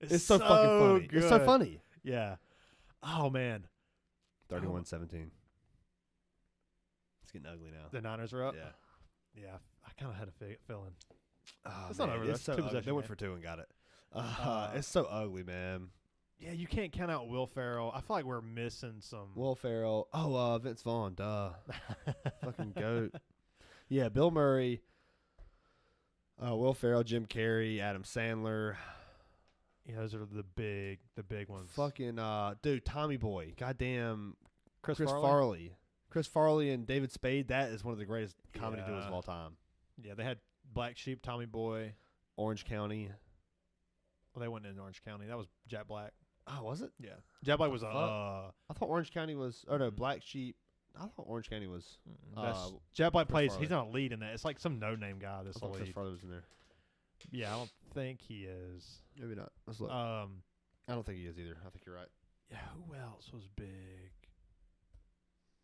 It's so fucking funny. Good. It's so funny. Yeah. Oh man. 31-17. It's getting ugly now. The Niners are up. Yeah. Yeah. I kind of had a feeling. It's not over. It's so ugly. They went for 2 and got it. It's so ugly, man. Yeah, you can't count out Will Ferrell. I feel like we're missing some. Will Ferrell. Oh, Vince Vaughn. Duh. Fucking goat. Yeah, Bill Murray. Will Ferrell, Jim Carrey, Adam Sandler. Yeah, those are the big ones. Fucking dude, Tommy Boy. Goddamn Chris Farley. Chris Farley and David Spade. That is one of the greatest comedy duos of all time. Yeah, they had Black Sheep, Tommy Boy, Orange County. Well, they went in Orange County. That was Jack Black. Oh, was it? Yeah. Jack Black was I thought Orange County was. Oh no, Black Sheep. I thought Orange County was. Jack Black plays. He's not a lead in that. It's like some no-name guy. This lead. Chris Farley was in there. Yeah, I don't think he is. Maybe not. Let's look. I don't think he is either. I think you're right. Yeah. Who else was big?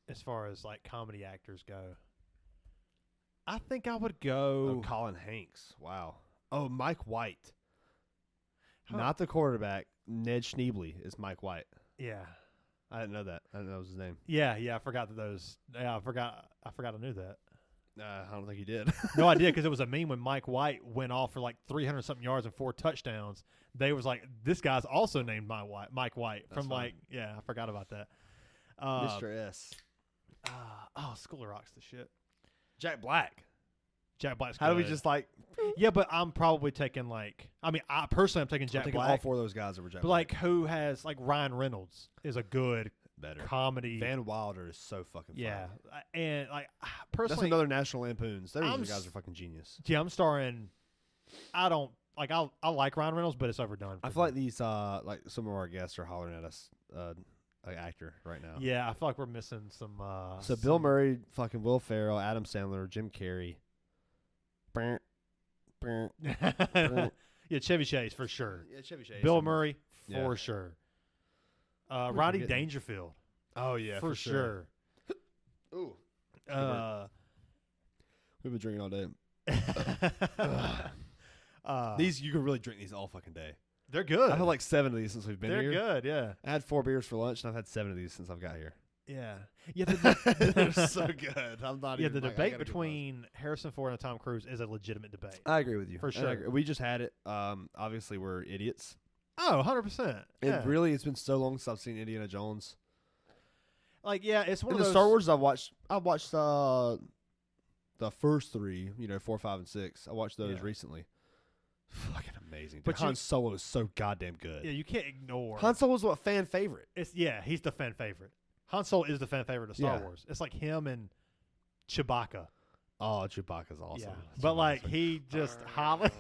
As far as like comedy actors go, I think I would go. Oh, Colin Hanks. Wow. Oh, Mike White. Not the quarterback. Ned Schneebly is Mike White. Yeah. I didn't know that. I didn't know that was his name. Yeah, I forgot that those. Yeah, I forgot I knew that. I don't think he did. No, I did because it was a meme when Mike White went off for like 300 something yards and 4 touchdowns. They was like, this guy's also named Mike White That's from fun. like, yeah, I forgot about that. Mr. S. School of Rock's the shit. Jack Black. Jack Black's How do we good. just like? Yeah, but I'm probably taking like, I mean, I personally I'm taking Jack taking Black. all 4 of those guys over Jack. But like, who has like Ryan Reynolds is a good better comedy. Van Wilder is so fucking Yeah, funny. and like That's personally, another National Lampoons. Those I'm guys are fucking genius. yeah, I'm starring. I don't like. I like Ryan Reynolds, but it's overdone. I feel like these like some of our guests are hollering at us. Like actor right now. Yeah, I feel like we're missing some. So Bill Murray, fucking Will Ferrell, Adam Sandler, Jim Carrey. Yeah, Chevy Chase for sure. Yeah, Chevy Chase. Bill Murray Yeah. for sure. we Rodney forgetting? Dangerfield. Oh yeah, for sure. Ooh, we've been drinking all day. These you can really drink these all fucking day. They're good. I've had like 7 of these since we've been They're here. good. Yeah. I had 4 beers for lunch, and I've had 7 of these since I've got here. Yeah. Yeah. They're so good. I'm not. Yeah. even, The like, I debate gotta between Harrison Ford and Tom Cruise is a legitimate debate. I agree with you. For I sure. agree. We just had it. Obviously we're idiots. Oh, 100%. Yeah. And really, it's been so long since I've seen Indiana Jones. Like, yeah, it's one And of the those. Star Wars I've watched the first 3, 4, 5, and 6. I watched those Yeah. recently. Fucking amazing. Dude. But Han Solo is so goddamn good. Yeah, you can't ignore. Han Solo's what fan favorite. He's the fan favorite. Han Solo is the fan favorite of Star Yeah. Wars. It's like him and Chewbacca. Oh, Chewbacca's awesome. Yeah, That's but like awesome. he just hollers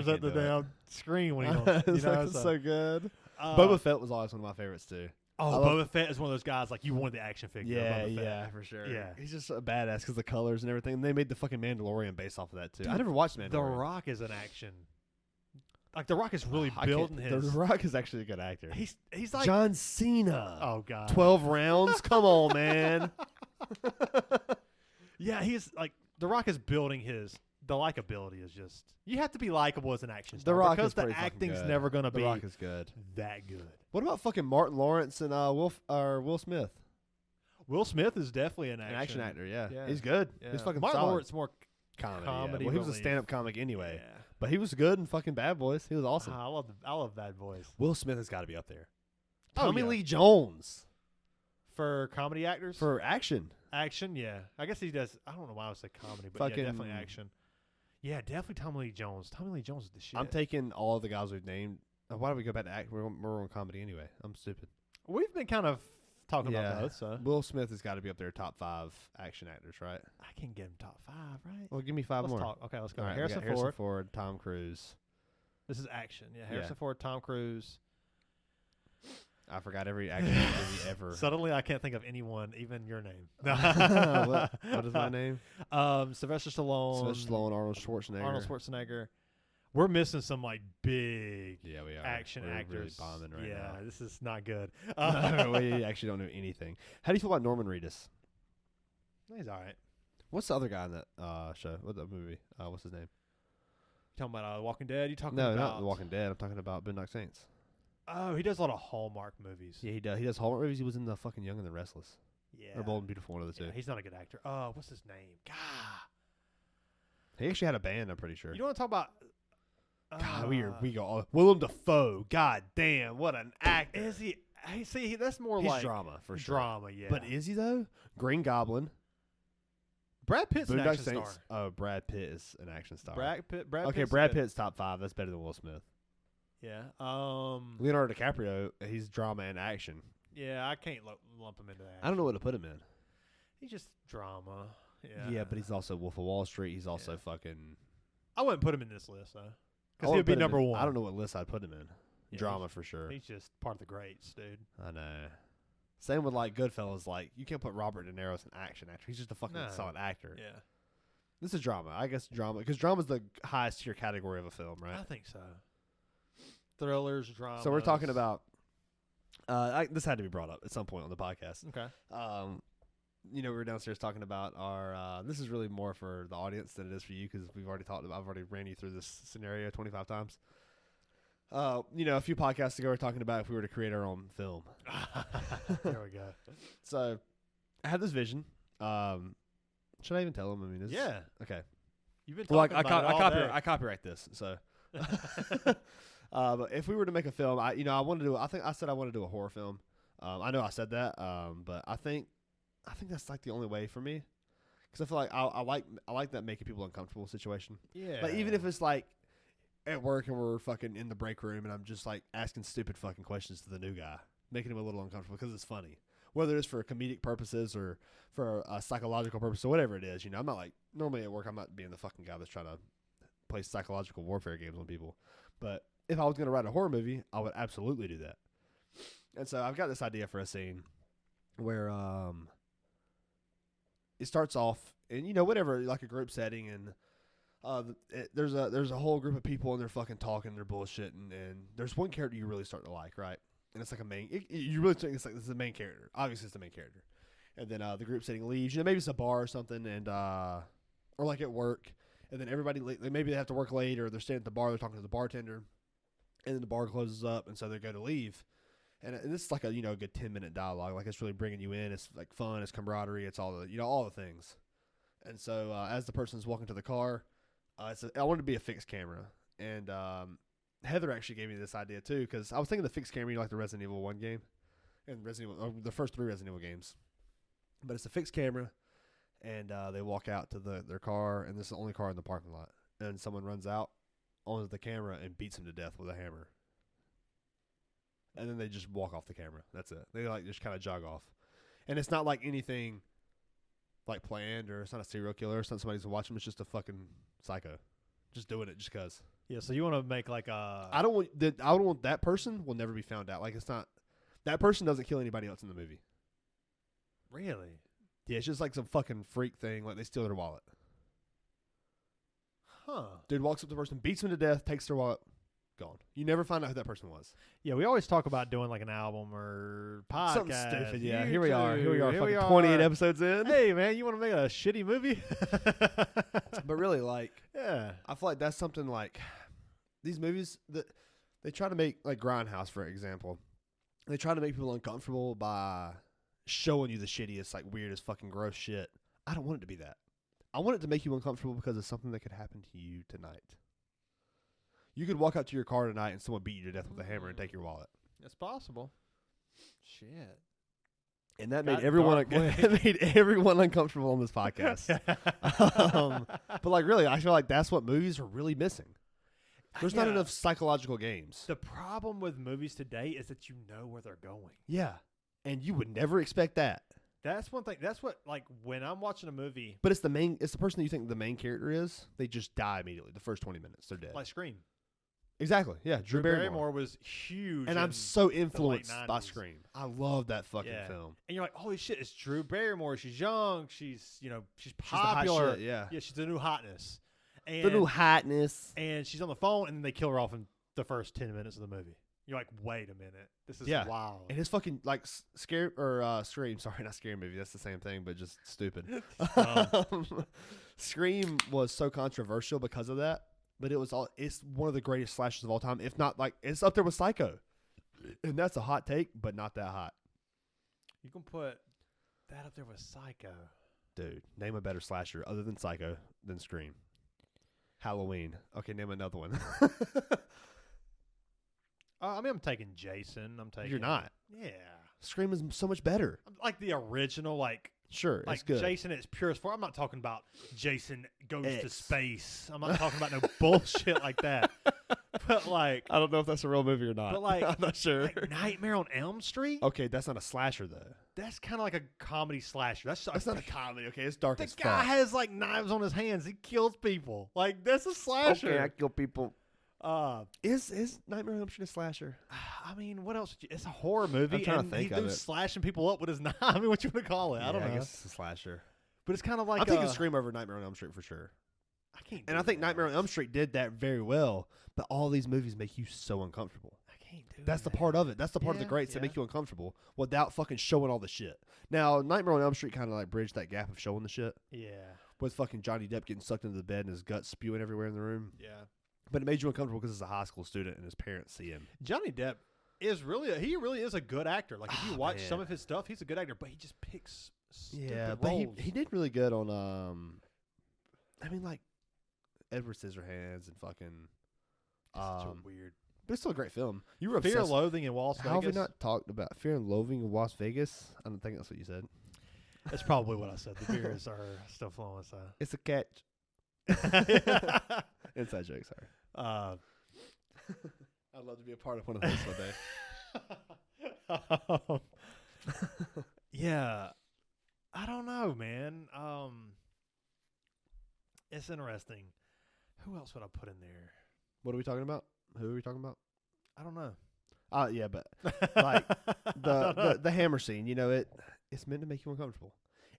at the can't do it. damn screen when he don't, It's so good. uh, Boba Fett was always one of my favorites too. Oh, I love- Boba Fett is one of those guys like you wanted the action figure. of Boba Fett. for sure. Yeah. He's just a badass because the colors and everything. And they made the fucking Mandalorian based off of that too. Dude, I never watched Mandalorian. The Rock is an action. Like The Rock is really I can't- building his. The Rock is actually a good actor. He's like John Cena. oh god 12 rounds. Come on, man. Yeah, he's like The Rock is building his. The likability is just you have to be likable as an action star The Rock because is the pretty fucking acting's good. never gonna The be Rock is good. that good. What about fucking Martin Lawrence and Will Smith? Will Smith is definitely an An action actor, yeah. Yeah. He's good. Yeah. He's fucking Martin solid. Lawrence more comedy. comedy Yeah. Well, he was a relief. stand-up comic anyway, Yeah. but he was good in fucking Bad Boys. He was awesome. I love Bad Boys. Will Smith has got to be up there. Oh, Tommy yeah. Lee Jones For comedy actors? for action. Action, yeah. I guess he does. I don't know why I would say comedy, but Fucking- yeah, definitely action. Yeah, definitely Tommy Lee Jones. Tommy Lee Jones is the shit. I'm taking all of the guys we've named. Why do we go back to act? We're on comedy anyway. I'm stupid. We've been kind of talking Yeah. about both, so Will Smith has got to be up there, top 5 action actors, right? I can get him top 5, right? Well, give me 5 Let's more. talk. Okay, let's go. All right, we Harrison got Ford. Tom Cruise. This is action. Yeah, Yeah. Harrison Ford, Tom Cruise. I forgot every action movie ever. Suddenly, I can't think of anyone, even your name. what is my name? Sylvester Stallone. Sylvester Stallone, Arnold Schwarzenegger. Arnold Schwarzenegger. We're missing some like big Yeah, we are. action We're actors. really bombing right yeah, now. this is not good. No, we actually don't know anything. How do you feel about Norman Reedus? He's all right. What's the other guy in that show? What the movie? What's his name? You talking about Walking Dead? You talking No, about not The Walking Dead. I'm talking about Boondock Saints. Oh, he does a lot of Hallmark movies. Yeah, he does. He does Hallmark movies. He was in the fucking Young and the Restless. Yeah. Or Bold and Beautiful, one of the two. Yeah, he's not a good actor. What's his name? God. He actually had a band, I'm pretty sure. You don't want to talk about God, we go all Willem Dafoe. God damn, what an actor. Is he? Hey, see, that's more He's like drama for sure. drama, yeah. But is he though? Green Goblin. Brad Pitt's an Boondock action Saints. star. Oh, Brad Pitt is an action star. Brad Pitt. Okay, Brad Pitt's top 5. That's better than Will Smith. Yeah. Leonardo DiCaprio, he's drama and action. Yeah, I can't lump him into that. I don't know what to put him in. He's just drama. Yeah. Yeah, but he's also Wolf of Wall Street. He's also fucking. I wouldn't put him in this list though, I because wouldn't he'd be put him number in- one. I don't know what list I'd put him in. Yeah, Drama for sure. He's just part of the greats, dude. I know. Same with like Goodfellas. Like you can't put Robert De Niro as an action actor. He's just a fucking No. solid actor. Yeah, This is drama. I guess drama because drama's the highest tier category of a film, right? I think so. Thrillers, drama. So we're talking about. This had to be brought up at some point on the podcast. Okay. We were downstairs talking about our. This is really more for the audience than it is for you because we've already talked about. I've already ran you through this scenario 25 times. A few podcasts ago we were talking about if we were to create our own film. There we go. So I had this vision. Should I even tell them? I mean, yeah. Okay. You've been talking about it all day. I copyright this. So, but if we were to make a film, I wanted to do. I think I said I want to do a horror film. I know I said that. But I think that's like the only way for me, because I feel like I like that making people uncomfortable situation. Yeah. Like even if it's like at work and we're fucking in the break room and I'm just like asking stupid fucking questions to the new guy, making him a little uncomfortable because it's funny. Whether it's for comedic purposes or for a psychological purpose or whatever it is, I'm not like, normally at work, I'm not being the fucking guy that's trying to play psychological warfare games on people. But if I was going to write a horror movie, I would absolutely do that. And so I've got this idea for a scene where it starts off in, whatever, like a group setting, and there's a whole group of people and they're fucking talking, they're bullshitting, and there's one character you really start to like, right? And it's like you really think it's like this is the main character. Obviously, it's the main character. And then the group setting leaves. Maybe it's a bar or something, and or like at work. And then everybody, maybe they have to work late, or they're staying at the bar. They're talking to the bartender, and then the bar closes up, and so they go to leave. And this is like a good 10-minute dialogue. Like it's really bringing you in. It's like fun. It's camaraderie. It's all the all the things. And so as the person's walking to the car, I wanted to be a fixed camera, and Heather actually gave me this idea too, because I was thinking the fixed camera, like the Resident Evil 1 game, and the first 3 Resident Evil games. But it's a fixed camera, and they walk out to their car, and this is the only car in the parking lot. And someone runs out onto the camera and beats him to death with a hammer. And then they just walk off the camera. That's it. They just kind of jog off. And it's not like anything like planned, or it's not a serial killer. It's not somebody who's watching. It's just a fucking psycho, just doing it just cause. Yeah. So you want to make like a? I don't want that person will never be found out. Like it's not that person doesn't kill anybody else in the movie. Really? Yeah, it's just like some fucking freak thing. Like they steal their wallet. Huh. Dude walks up to the person, beats him to death, takes their wallet, gone. You never find out who that person was. Yeah, we always talk about doing like an album or podcast. Something stupid, yeah. YouTube. Here we are, fucking 28 episodes in. Hey, man, you want to make a shitty movie? But really, like, yeah. I feel like that's something like these movies that they try to make, like Grindhouse, for example. They try to make people uncomfortable by showing you the shittiest, like, weirdest, fucking gross shit. I don't want it to be that. I want it to make you uncomfortable because it's something that could happen to you tonight. You could walk out to your car tonight and someone beat you to death with a hammer and take your wallet. It's possible. Shit. And that made everyone uncomfortable on this podcast. But like, really, I feel like that's what movies are really missing. There's not enough psychological games. The problem with movies today is that you know where they're going. Yeah. And you would never expect that. That's one thing. That's what, like, when I'm watching a movie. But it's the person that you think the main character is. They just die immediately. The first 20 minutes, they're dead. Like Scream. Exactly. Yeah. Drew Barrymore was huge. And I'm so influenced by Scream. I love that fucking film. And you're like, holy shit, it's Drew Barrymore. She's young. She's popular. She's the hot shit, Yeah, she's the new hotness. And, the new hotness. And she's on the phone, and then they kill her off in the first 10 minutes of the movie. You're like, wait a minute. This is wild. And his fucking, like, Scream. Sorry, not Scary Movie. That's the same thing, but just stupid. Scream was so controversial because of that. But it's one of the greatest slashers of all time. If not, like, it's up there with Psycho. And that's a hot take, but not that hot. You can put that up there with Psycho. Dude, name a better slasher other than Psycho than Scream. Halloween. Okay, name another one. I'm taking Jason. You're not. Yeah. Scream is so much better. Like the original, like. Sure, like it's good. Jason at its purest form. I'm not talking about Jason goes to space. I'm not talking about no bullshit like that. But like, I don't know if that's a real movie or not. But like, I'm not sure. Like Nightmare on Elm Street. Okay, that's not a slasher though. That's kind of like a comedy slasher. That's not a comedy. Okay, it's dark as fuck. The guy has like knives on his hands. He kills people. Like that's a slasher. Okay, I kill people. Is Nightmare on Elm Street a slasher? I mean, what else? It's a horror movie. I'm trying to think of it. Slashing people up with his knife. I mean, what you want to call it? Yeah, I don't know. I guess it's a slasher. But it's kind of like I'm thinking Scream over Nightmare on Elm Street for sure. I can't. And I think Nightmare on Elm Street did that very well. But all these movies make you so uncomfortable. I can't do That's that. the part of it. That's the part of the greats that make you uncomfortable without fucking showing all the shit. Now, Nightmare on Elm Street kind of like bridged that gap of showing the shit. Yeah. With fucking Johnny Depp getting sucked into the bed and his guts spewing everywhere in the room. Yeah. But it made you uncomfortable because it's a high school student and his parents see him. Johnny Depp is really is a good actor. Like if you watch some of his stuff, he's a good actor, but he just picks stupid roles. But he did really good on I mean like Edward Scissorhands and fucking such a weird. But it's still a great film. You were Fear obsessed. and Loathing in Las Vegas. How have we not talked about Fear and Loathing in Las Vegas? I don't think that's what you said. That's probably what I said. The beers are still flowing. So it's a catch. Inside joke, sorry. I'd love to be a part of one of those one day. Yeah, I don't know, man. It's interesting. Who else would I put in there? What are we talking about? Who are we talking about? I don't know. Yeah, but like the hammer scene, you know, it's meant to make you uncomfortable.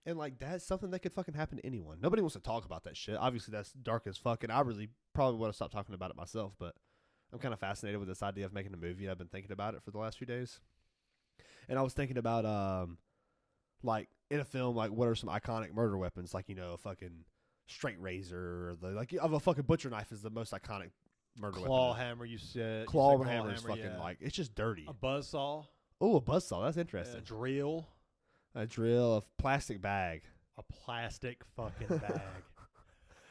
And like that's something that could fucking happen to anyone. Nobody wants to talk about that shit. Obviously that's dark as fuck, and I really probably want to stop talking about it myself, but I'm kind of fascinated with this idea of making a movie. I've been thinking about it for the last few days. And I was thinking about like in a film, like what are some iconic murder weapons? Like, you know, a fucking straight razor, or of a fucking butcher knife is the most iconic murder weapon. Claw hammer, you said. Claw hammer is fucking like, it's just dirty. A buzzsaw. Oh, a buzzsaw. That's interesting. A drill. A drill, a plastic bag. A plastic fucking bag.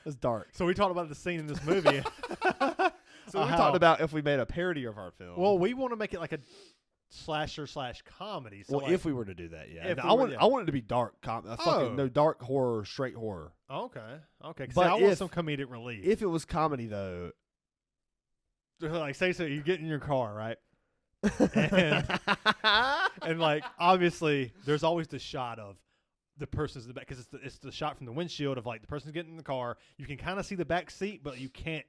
It's dark. So we talked about the scene in this movie. So we talked about if we made a parody of our film. Well, we want to make it like a slasher/comedy. So well, like, if we were to do that, yeah. If I want it to be dark, no dark horror, straight horror. Okay. Because But I want some comedic relief. If it was comedy, though, like say so, you get in your car, right? and like obviously, there's always the shot of the person's in the back because it's the shot from the windshield of like the person's getting in the car. You can kind of see the back seat, but you can't.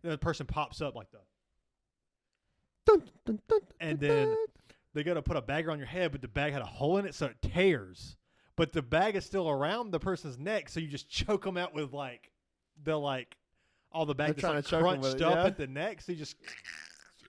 And the person pops up like and then they go to put a bag on your head, but the bag had a hole in it, so it tears. But the bag is still around the person's neck, so you just choke them out with all the bag that's like crunched up at the neck. So you just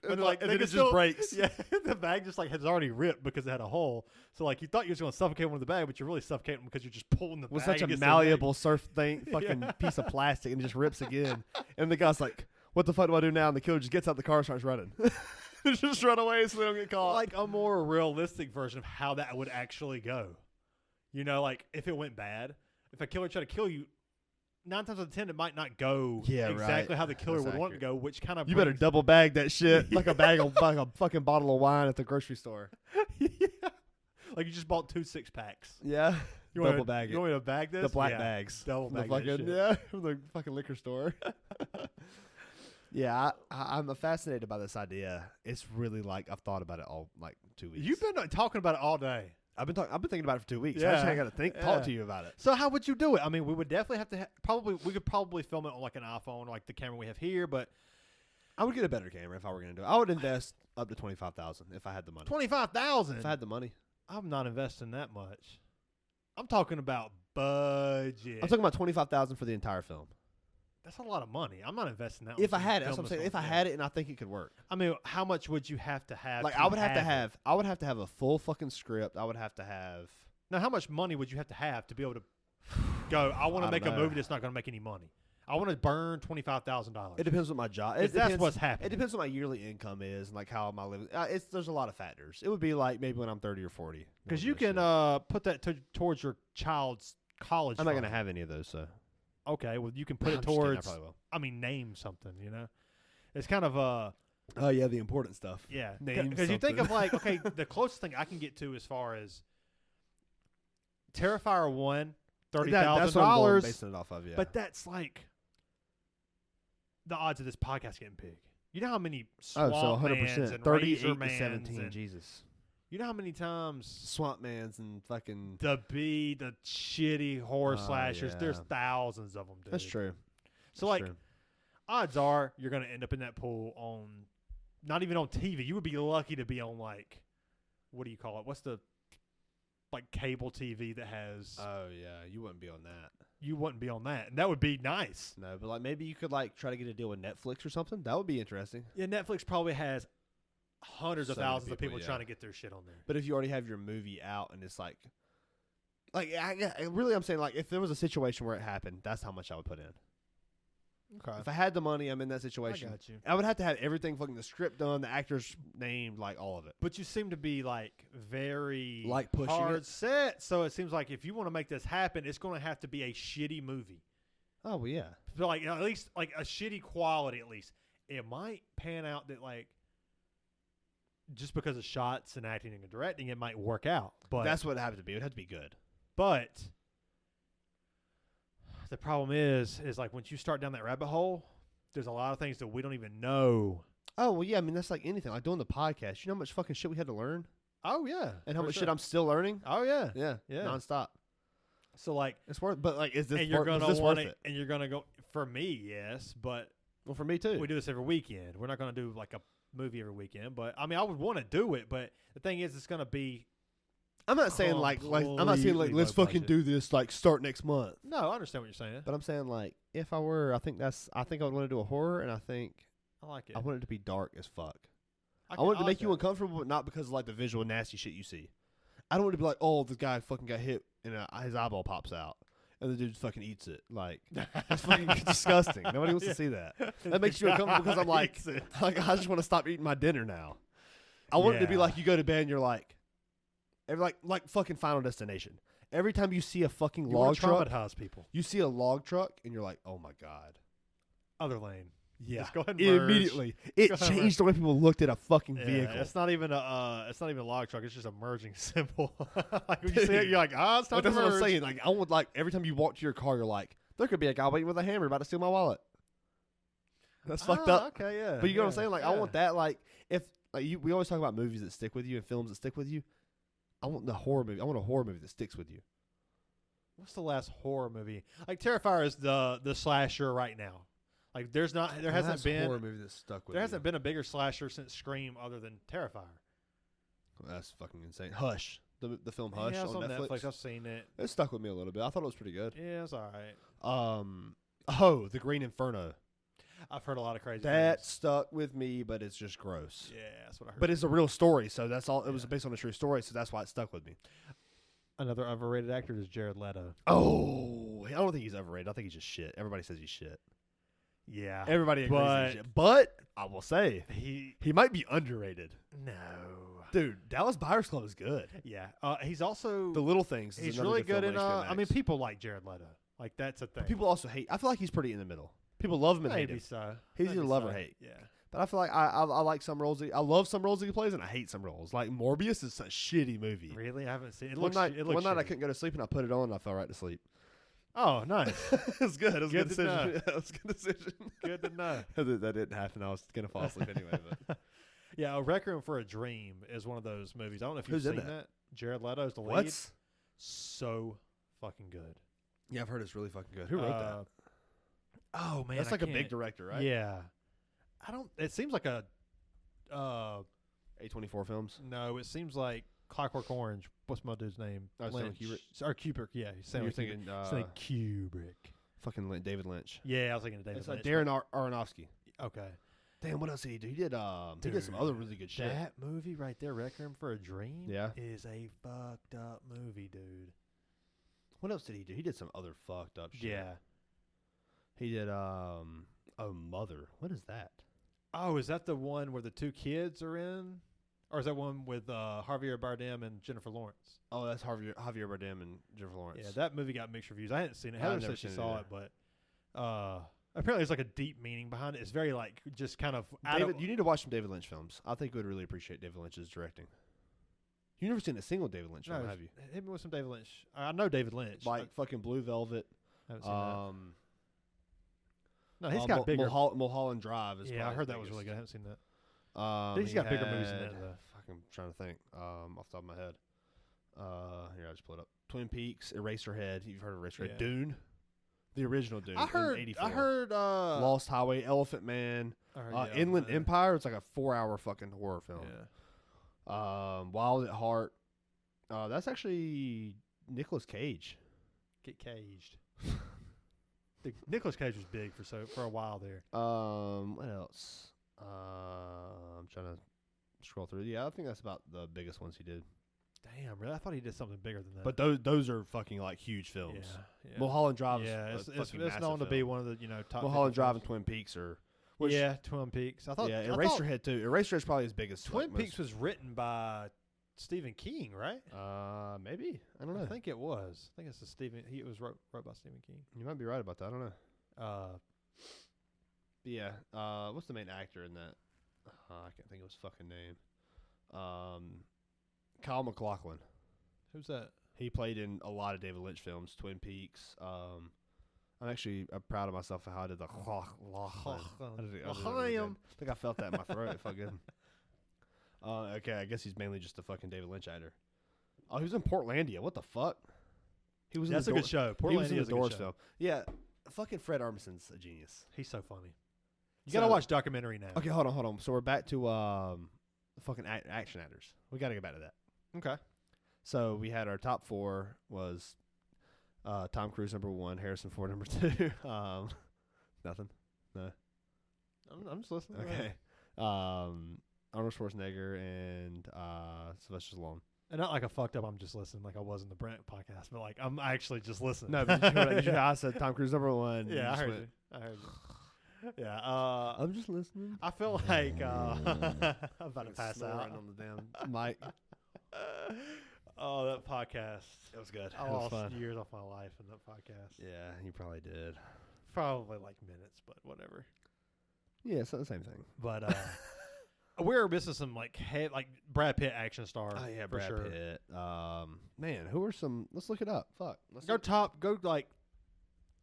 and then it just breaks. Yeah, the bag just like has already ripped because it had a hole. So like you thought you was going to suffocate one of the bag, but you're really suffocating because you're just pulling the bag. With such a malleable surf thing, fucking piece of plastic, and it just rips again. And the guy's like, "What the fuck do I do now?" And the killer just gets out the car and starts running. Just run away so they don't get caught. Like a more realistic version of how that would actually go. You know, like if it went bad, if a killer tried to kill you, 9 times out of 10 it might not go exactly how the killer would want it to go, which kind of you better double bag that shit like a bag of like a fucking bottle of wine at the grocery store. Yeah. Like you just bought 2 6-packs. Yeah. You double bag it. You want me to bag this? The black bags. Double bag that shit. Yeah, from the fucking liquor store. Yeah, I'm fascinated by this idea. It's really like I've thought about it all like 2 weeks. You've been talking about it all day. I've been thinking about it for 2 weeks. Yeah. I just ain't got to talk to you about it. So how would you do it? I mean, we would definitely have to we could probably film it on like an iPhone, like the camera we have here. But I would get a better camera if I were going to do it. I would invest up to $25,000 if I had the money. $25,000. If I had the money, I'm not investing that much. I'm talking about budget. I'm talking about $25,000 for the entire film. That's a lot of money. I'm not investing that. If I had it, that's what I'm saying. If I had it and I think it could work. I mean, how much would you have to have? Like I would have to have a full fucking script. I would have to have. Now, how much money would you have to be able to go? I want to make a movie that's not going to make any money. I want to burn $25,000. It depends what my job. That's what's happening. It depends what my yearly income is and like how am I living. There's a lot of factors. It would be like maybe when I'm 30 or 40. Because you can put that towards your child's college. I'm not going to have any of those, so. Okay, well, you can put it towards. I probably will. I mean, name something. You know, it's kind of Oh yeah, the important stuff. Yeah, because you think of like okay, the closest thing I can get to as far as Terrifier 1, $30,000. That's what I'm basing it off of. Yeah, but that's like the odds of this podcast getting big. You know how many swamp mans and 38 razor to 17. And, Jesus. You know how many times swamp mans and fucking the shitty horror slashers. Yeah. There's thousands of them, dude. That's true. So that's true. Odds are you're gonna end up in that pool on, not even on TV. You would be lucky to be on like, what do you call it? What's the like cable TV that has? Oh yeah, you wouldn't be on that. You wouldn't be on that, and that would be nice. No, but like maybe you could like try to get a deal with Netflix or something. That would be interesting. Yeah, Netflix probably has hundreds of thousands of people trying to get their shit on there. But if you already have your movie out and it's like really I'm saying like if there was a situation where it happened, that's how much I would put in. Okay. If I had the money, I'm in that situation. I got you. I would have to have everything, fucking the script done, the actors named, like all of it. But you seem to be like very like pushing hard it. set. So it seems like if you want to make this happen, it's going to have to be a shitty movie. Oh well, yeah. So like at least like a shitty quality. At least it might pan out that like just because of shots and acting and directing, it might work out. But That's what it had to be. It would have to be good. But the problem is like once you start down that rabbit hole, there's a lot of things that we don't even know. Oh well, yeah. I mean, that's like anything. Like doing the podcast. You know how much fucking shit we had to learn, Oh yeah, and how for much sure. shit I'm still learning. Oh yeah, Yeah, Yeah. nonstop. So like, It's worth. But like, is this and you're worth, gonna is this want worth it, it? and you're gonna go. For me, yes, but Well, for me too. we do this every weekend. We're not gonna do like a movie every weekend. But I mean, I would want to do it. But the thing is, it's gonna be. I'm not saying like I'm not saying like completely let's low fucking budget. do this like start next month. No, I understand what you're saying. But I'm saying like if I were, I think I would want to do a horror, and I think I like it. I want it to be dark as fuck. I can- want it to like make you that. uncomfortable, but not because of like the visual nasty shit you see. I don't want it to be like, oh, this guy fucking got hit and his eyeball pops out, and the dude fucking eats it. Like that's fucking disgusting. Nobody wants to see that. That makes you uncomfortable because I'm like, Eats it. like I just want to stop eating my dinner now. I want it to be Yeah. like you go to bed and you're like, like fucking Final Destination. Every time you see a fucking You wanna log truck, traumatize people. you see a log truck and you're like, oh my god. Other lane. Yeah, Just go ahead and merge. immediately. It Go ahead and changed the way people looked at a fucking Yeah, vehicle. it's not even a log truck. It's just a merging symbol. Like when you see it, you're like, ah, it's time But to that's what I'm merge. saying. Like I would like every time you walk to your car, you're like, there could be a guy waiting with a hammer about to steal my wallet. That's fucked up. Okay, yeah. But you know what I'm yeah, saying? Like I yeah. want that. Like if like we always talk about movies that stick with you and films that stick with you. I want the horror movie. I want a horror movie that sticks with you. What's the last horror movie? Like Terrifier is the slasher right now. Like there hasn't been horror movie that stuck with there hasn't been a bigger slasher since Scream other than Terrifier. That's fucking insane. Hush, the film Hush Yeah, it's on Netflix. I've seen it. It stuck with me a little bit. I thought it was pretty good. Yeah, it's all right. The Green Inferno. I've heard a lot of crazy That things. stuck with me, but it's just gross. Yeah, that's what I heard. But it's a real story, so that's all. It was Yeah. based on a true story, so that's why it stuck with me. Another overrated actor is Jared Leto. Oh, I don't think he's overrated. I think he's just shit. Everybody says he's shit. Yeah, Everybody agrees but he's shit. But I will say he might be underrated. no. Dude, Dallas Buyers Club is good. Yeah, he's also The Little Things. Is he's another really good film in. on HBO I mean, Max. people like Jared Leto. Like that's a thing. People also hate. I feel like he's pretty in the middle. People love him and hate maybe him. so. He's Maybe either love or so. hate. Yeah. But I feel like I like some roles. I love some roles that he plays, and I hate some roles. Like Morbius is a shitty movie. Really, I haven't seen it. One night, It looks I shitty. couldn't go to sleep, and I put it on, and I fell right to sleep. Oh, nice. It was good. It was a good Good to know. decision. It was a good decision. Good to know. that didn't happen. I was gonna fall asleep anyway. But Yeah, A Requiem for a Dream is one of those movies. I don't know if you've Who's in seen that? that. Jared Leto's the lead. what? So fucking good. Yeah, I've heard it's really fucking good. Who wrote that? Oh man, That's I like a big can't- director, right? Yeah, I don't. It seems like a. A24 Films. No, it seems like Clockwork Orange. What's my dude's name? Oh, Stanley Lynch. Kubrick. Or Kubrick. Yeah, he's Stanley You're Kubrick. thinking Stanley Kubrick. fucking David Lynch. Yeah, I was thinking of David It's Lynch. Darren Aronofsky. Okay. Damn, what else did he do? He did some other really good shit. That movie right there, Requiem for a Dream, Yeah. is a fucked up movie, dude. What else did he do? He did some other fucked up shit. Yeah. He did Mother. What is that? Oh, is that the one where the two kids are in? Or is that one with Javier Bardem and Jennifer Lawrence? Oh, that's Javier Bardem and Jennifer Lawrence. Yeah, that movie got mixed reviews. I hadn't seen it. I've Heather never said she seen it saw either. it, but apparently there's like a deep meaning behind it. It's very like just kind of out David, of, you need to watch some David Lynch films. I think you would really appreciate David Lynch's directing. You've never seen a single David Lynch film, have you? Hit me with some David Lynch. I know David Lynch. Like fucking Blue Velvet. I haven't seen that. No, he's he's got bigger. Mulholland Drive is Yeah, I probably heard his that was biggest. really good. I haven't seen that. He's He got bigger movies than had- that, though. Fucking trying to think off the top of my head. Here, I just pull it up. Twin Peaks, Eraserhead. You've heard of Eraserhead? Yeah. Dune, the original Dune. I heard. in 84. I heard. Lost Highway, Elephant Man, I heard, yeah, Inland yeah. Empire. It's like a 4-hour fucking horror film. Yeah. Wild at Heart. That's actually Nicolas Cage. Get caged. Nicolas Cage was big for a while there. What else? I'm trying to scroll through. Yeah, I think that's about the biggest ones he did. Damn, really? I thought he did something bigger than that. But those are fucking like huge films. Yeah. Mulholland Drive. Yeah, is it's known to be one of the top. Mulholland Drive and Twin Peaks are. Twin Peaks. I thought. Yeah, Eraserhead too. Eraserhead's probably his biggest. Twin Peaks was written by Stephen King, right? Maybe. I don't know. I think it was. I think it's It was wrote by Stephen King. You might be right about that. I don't know. Yeah. What's the main actor in that? I can't think of his fucking name. Kyle MacLachlan. Who's that? He played in a lot of David Lynch films. Twin Peaks. I'm proud of myself for how I did the I think I felt that in my throat. It felt good. Okay, I guess he's mainly just a fucking David Lynch actor. Oh, he was in Portlandia. What the fuck? He was. That's a good show. Portlandia he was in the is a Doors good show. film. Yeah, fucking Fred Armisen's a genius. He's so funny. You gotta watch documentary now. Okay, hold on. So we're back to fucking action actors. We gotta get back to that. Okay. So we had our top 4 was Tom Cruise number 1, Harrison Ford number 2. Nothing. No. I'm just listening. Okay. Arnold Schwarzenegger and Sylvester Stallone. And not like I fucked up. I'm just listening, like I was in the Brent podcast, but like I'm actually just listening. No, but did you hear I said Tom Cruise number 1? Yeah, I heard you. Yeah. I'm just listening. I feel like I'm about to pass out on the damn mic. Oh, that podcast. It was good. I lost years off my life in that podcast. Yeah, you probably did. Probably like minutes, but whatever. Yeah, it's the same thing. But we're missing some like Brad Pitt action star. Oh yeah, for Brad sure. Pitt. Man, who are some? Let's look it up. Fuck.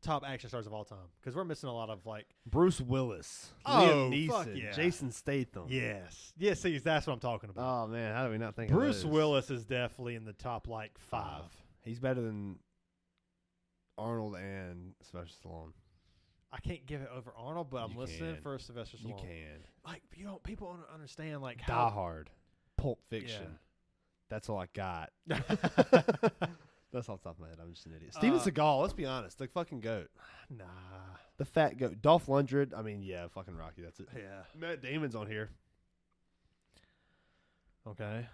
Top action stars of all time, because we're missing a lot of like Bruce Willis, Oh, Liam fuck Neeson, yeah. Jason Statham. yes, see, that's what I'm talking about. Oh man, how do we not think Bruce of those? Willis is definitely in the top like 5. He's better than Arnold and Sylvester Stallone. I can't give it over Arnold, but I'm You listening can. for Sylvester Stallone. You can. Like people don't understand like Die how Hard, Pulp Fiction. Yeah. That's all I got. That's off the top of my head. I'm just an idiot. Steven Seagal, let's be honest. The fucking GOAT. Nah. The fat GOAT. Dolph Lundgren. I mean, yeah, fucking Rocky. That's it. Yeah. Matt Damon's on here. Okay.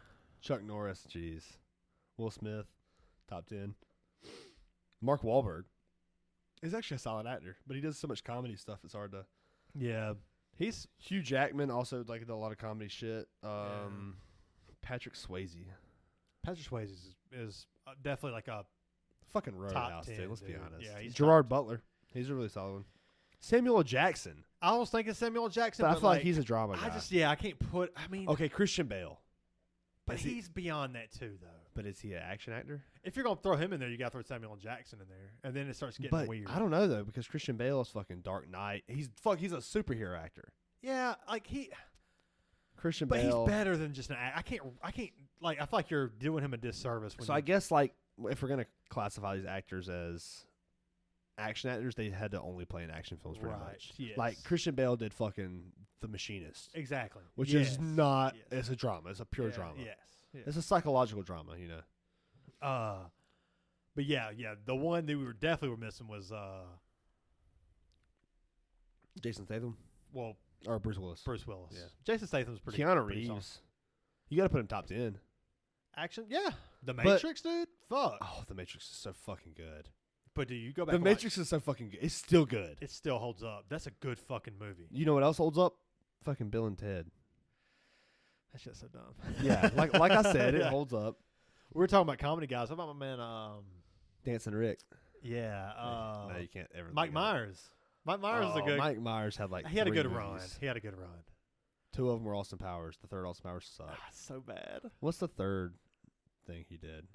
Chuck Norris. Jeez. Will Smith. Top 10. Mark Wahlberg. He's actually a solid actor, but he does so much comedy stuff. It's hard to. Yeah. He's Hugh Jackman also like did a lot of comedy shit. Patrick Swayze. Patrick Swayze is definitely like a Fucking top Roadhouse, 10, dude. Let's be dude. honest. Yeah, he's Gerard Butler. He's a really solid one. Samuel L. Jackson. I was thinking Samuel L. Jackson, But I feel like he's a drama guy. I can't put. I mean, Okay, Christian Bale. but is he's beyond that too, though. But is he an action actor? If you're gonna throw him in there, you gotta throw Samuel L. Jackson in there, and then it starts getting weird. I don't know though, because Christian Bale is fucking Dark Knight. He's a superhero actor. Yeah, like Christian but Bale. he's better than just an act. I can't like. I feel like you're doing him a disservice. When So I guess like if we're gonna classify these actors as action actors, they had to only play in action films pretty much. Yes. Like Christian Bale did fucking The Machinist, exactly, which Yes. is not. Yes. It's a drama. It's a pure Yeah, drama. Yes. It's a psychological drama, you know. But yeah, the one that we were missing was Jason Statham well, or Bruce Willis. Bruce Willis. Yeah. Jason Statham's pretty. Keanu pretty solid. Reeves. You got to put him top 10. Action, yeah. The Matrix, dude. Fuck. Oh, The Matrix is so fucking good. But do you go back? The and Matrix is so fucking good. It's still good. it still holds up. That's a good fucking movie. You know what else holds up? Fucking Bill and Ted. That shit's so dumb. Yeah, like I said, it Yeah. holds up. We were talking about comedy guys. How about my man? Dancing Rick. Yeah. No, you can't ever. Mike think of it. Myers. Mike Myers is a good. Mike Myers had like. he had a 3 good movies. run. He had a good run. 2 of them were Austin Powers. The third Austin Powers sucked. So bad. What's the third thing he did?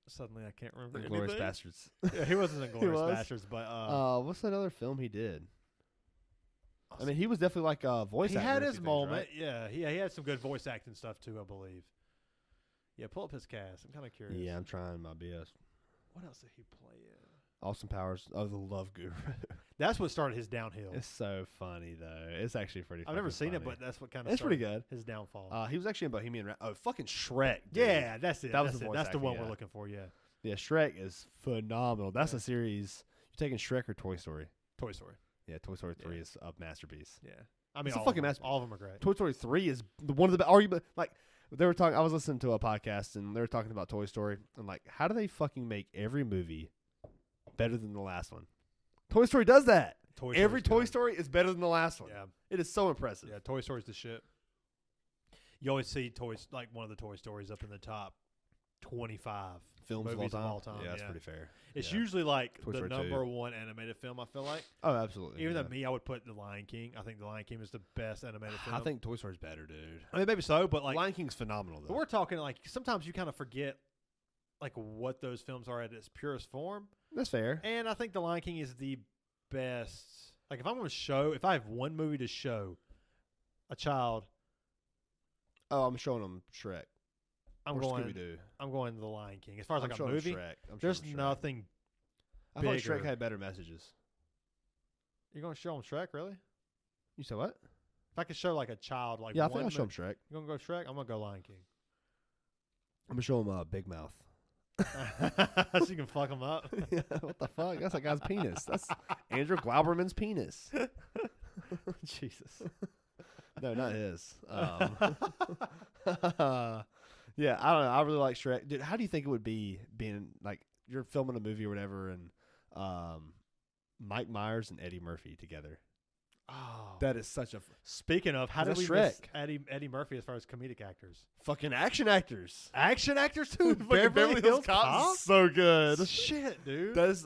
Suddenly, I can't remember. Inglourious anything. Bastards. Yeah, he wasn't in He Glorious was? Bastards, but What's another film he did? I mean, he was definitely like a voice he actor. had in a his few things, moment. right? Yeah, he had some good voice acting stuff too, I believe. Yeah, pull up his cast. I'm kind of curious. Yeah, I'm trying my best. What else did he play in? Austin Powers of the Love Guru. That's what started his downhill. It's so funny though. It's actually pretty. I've never fucking seen it, funny. but that's what kind of. It's pretty good. His downfall. He was actually in Bohemian Rhapsody. Oh, fucking Shrek. Dude. Yeah, that's it. That was that's the it. voice That's the acting, one yeah. we're looking for. Yeah. Yeah, Shrek is phenomenal. That's Yeah. a series. You taking Shrek or Toy Story? Toy Story. Yeah, Toy Story 3 Yeah. is a masterpiece. Yeah. I mean, It's a all fucking of them, masterpiece. all of them are great. Toy Story 3 is one of the argument. Like They were talking. I was listening to a podcast, and they were talking about Toy Story. And like, how do they fucking make every movie better than the last one? Toy Story does that. Every Toy Story is better than the last one. Yeah, it is so impressive. Yeah, Toy Story's the shit. You always see toys like one of the Toy Stories up in the top 25 films movies of all time. Yeah, that's pretty fair. It's usually like Toy the Story number 2. one animated film. I feel like. Oh, absolutely. Even though me, I would put The Lion King. I think The Lion King is the best animated film. I think Toy Story's better, dude. I mean, maybe so, but like Lion King's phenomenal. Though. But we're talking like sometimes you kind of forget like what those films are at its purest form. That's fair. And I think The Lion King is the best. Like if I'm going to if I have one movie to show a child. Oh, I'm showing them Shrek. I'm going to The Lion King. As far as like a movie, there's nothing. I thought Shrek had better messages. You're going to show them Shrek, really? You said what? If I could show like a child, like I think I'll show them Shrek. You gonna go Shrek? I'm gonna go Lion King. I'm gonna show him Big Mouth. So you can fuck him up. Yeah, what the fuck? That's a guy's penis. That's Andrew Glauberman's penis. Jesus. No, not his. Yeah, I don't know. I really like Shrek. Dude, how do you think it would be being like you're filming a movie or whatever and Mike Myers and Eddie Murphy together? Oh, that is such a. Speaking of, how did we miss Eddie Murphy as far as comedic actors? Fucking action actors. Action actors too. Beverly Hills Cop. So good. Shit, dude. That is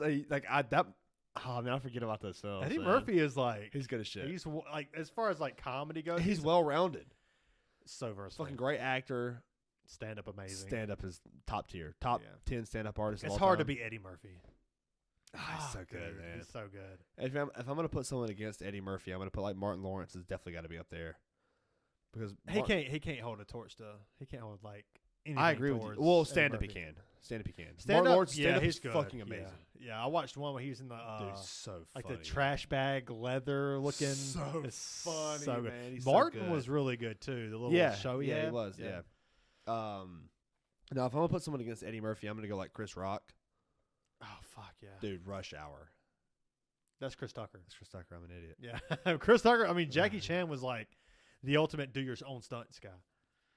Oh man, I forget about those films. Eddie Murphy is like he's good as shit. He's like as far as like comedy goes, he's well rounded. So versatile. Fucking great actor. Stand up amazing. Stand up is top tier. Top 10 stand up artists. It's hard to beat Eddie Murphy. He's so good, man. He's so good. If I'm gonna put someone against Eddie Murphy, I'm gonna put like Martin Lawrence. Has definitely got to be up there because he can't hold a torch to. He can't hold like. I agree with you. Well, stand up he can. Martin Lawrence, stand up he's fucking amazing. Yeah, I watched one where he was in the dude, so like funny. the trash bag leather looking. So funny, so good. Man. He's Martin so good. was really good too. The little show he had. He was. Yeah. Now if I'm gonna put someone against Eddie Murphy, I'm gonna go like Chris Rock. Oh fuck yeah, dude! Rush Hour. That's Chris Tucker. I'm an idiot. Yeah, Chris Tucker. I mean, Jackie Chan was like the ultimate do your own stunts guy.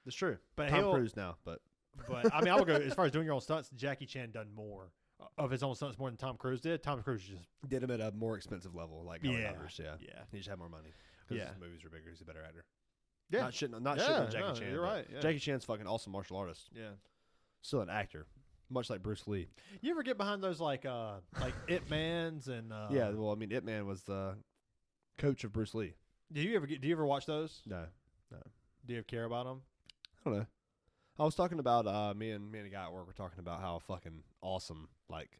That's true. But Tom Cruise now, but I mean, I would go as far as doing your own stunts. Jackie Chan done more of his own stunts more than Tom Cruise did. Tom Cruise just did him at a more expensive level, like numbers. Yeah, he just had more money because his movies were bigger. He's a better actor. Yeah, not shitting on Jackie Chan. You're right. Yeah. Jackie Chan's fucking awesome martial artist. Yeah, still an actor. Much like Bruce Lee. You ever get behind those like Ip Mans and yeah, well, I mean, Ip Man was the coach of Bruce Lee. Do you ever watch those? No. Do you ever care about them? I don't know. I was talking about me and a guy at work were talking about how fucking awesome. Like,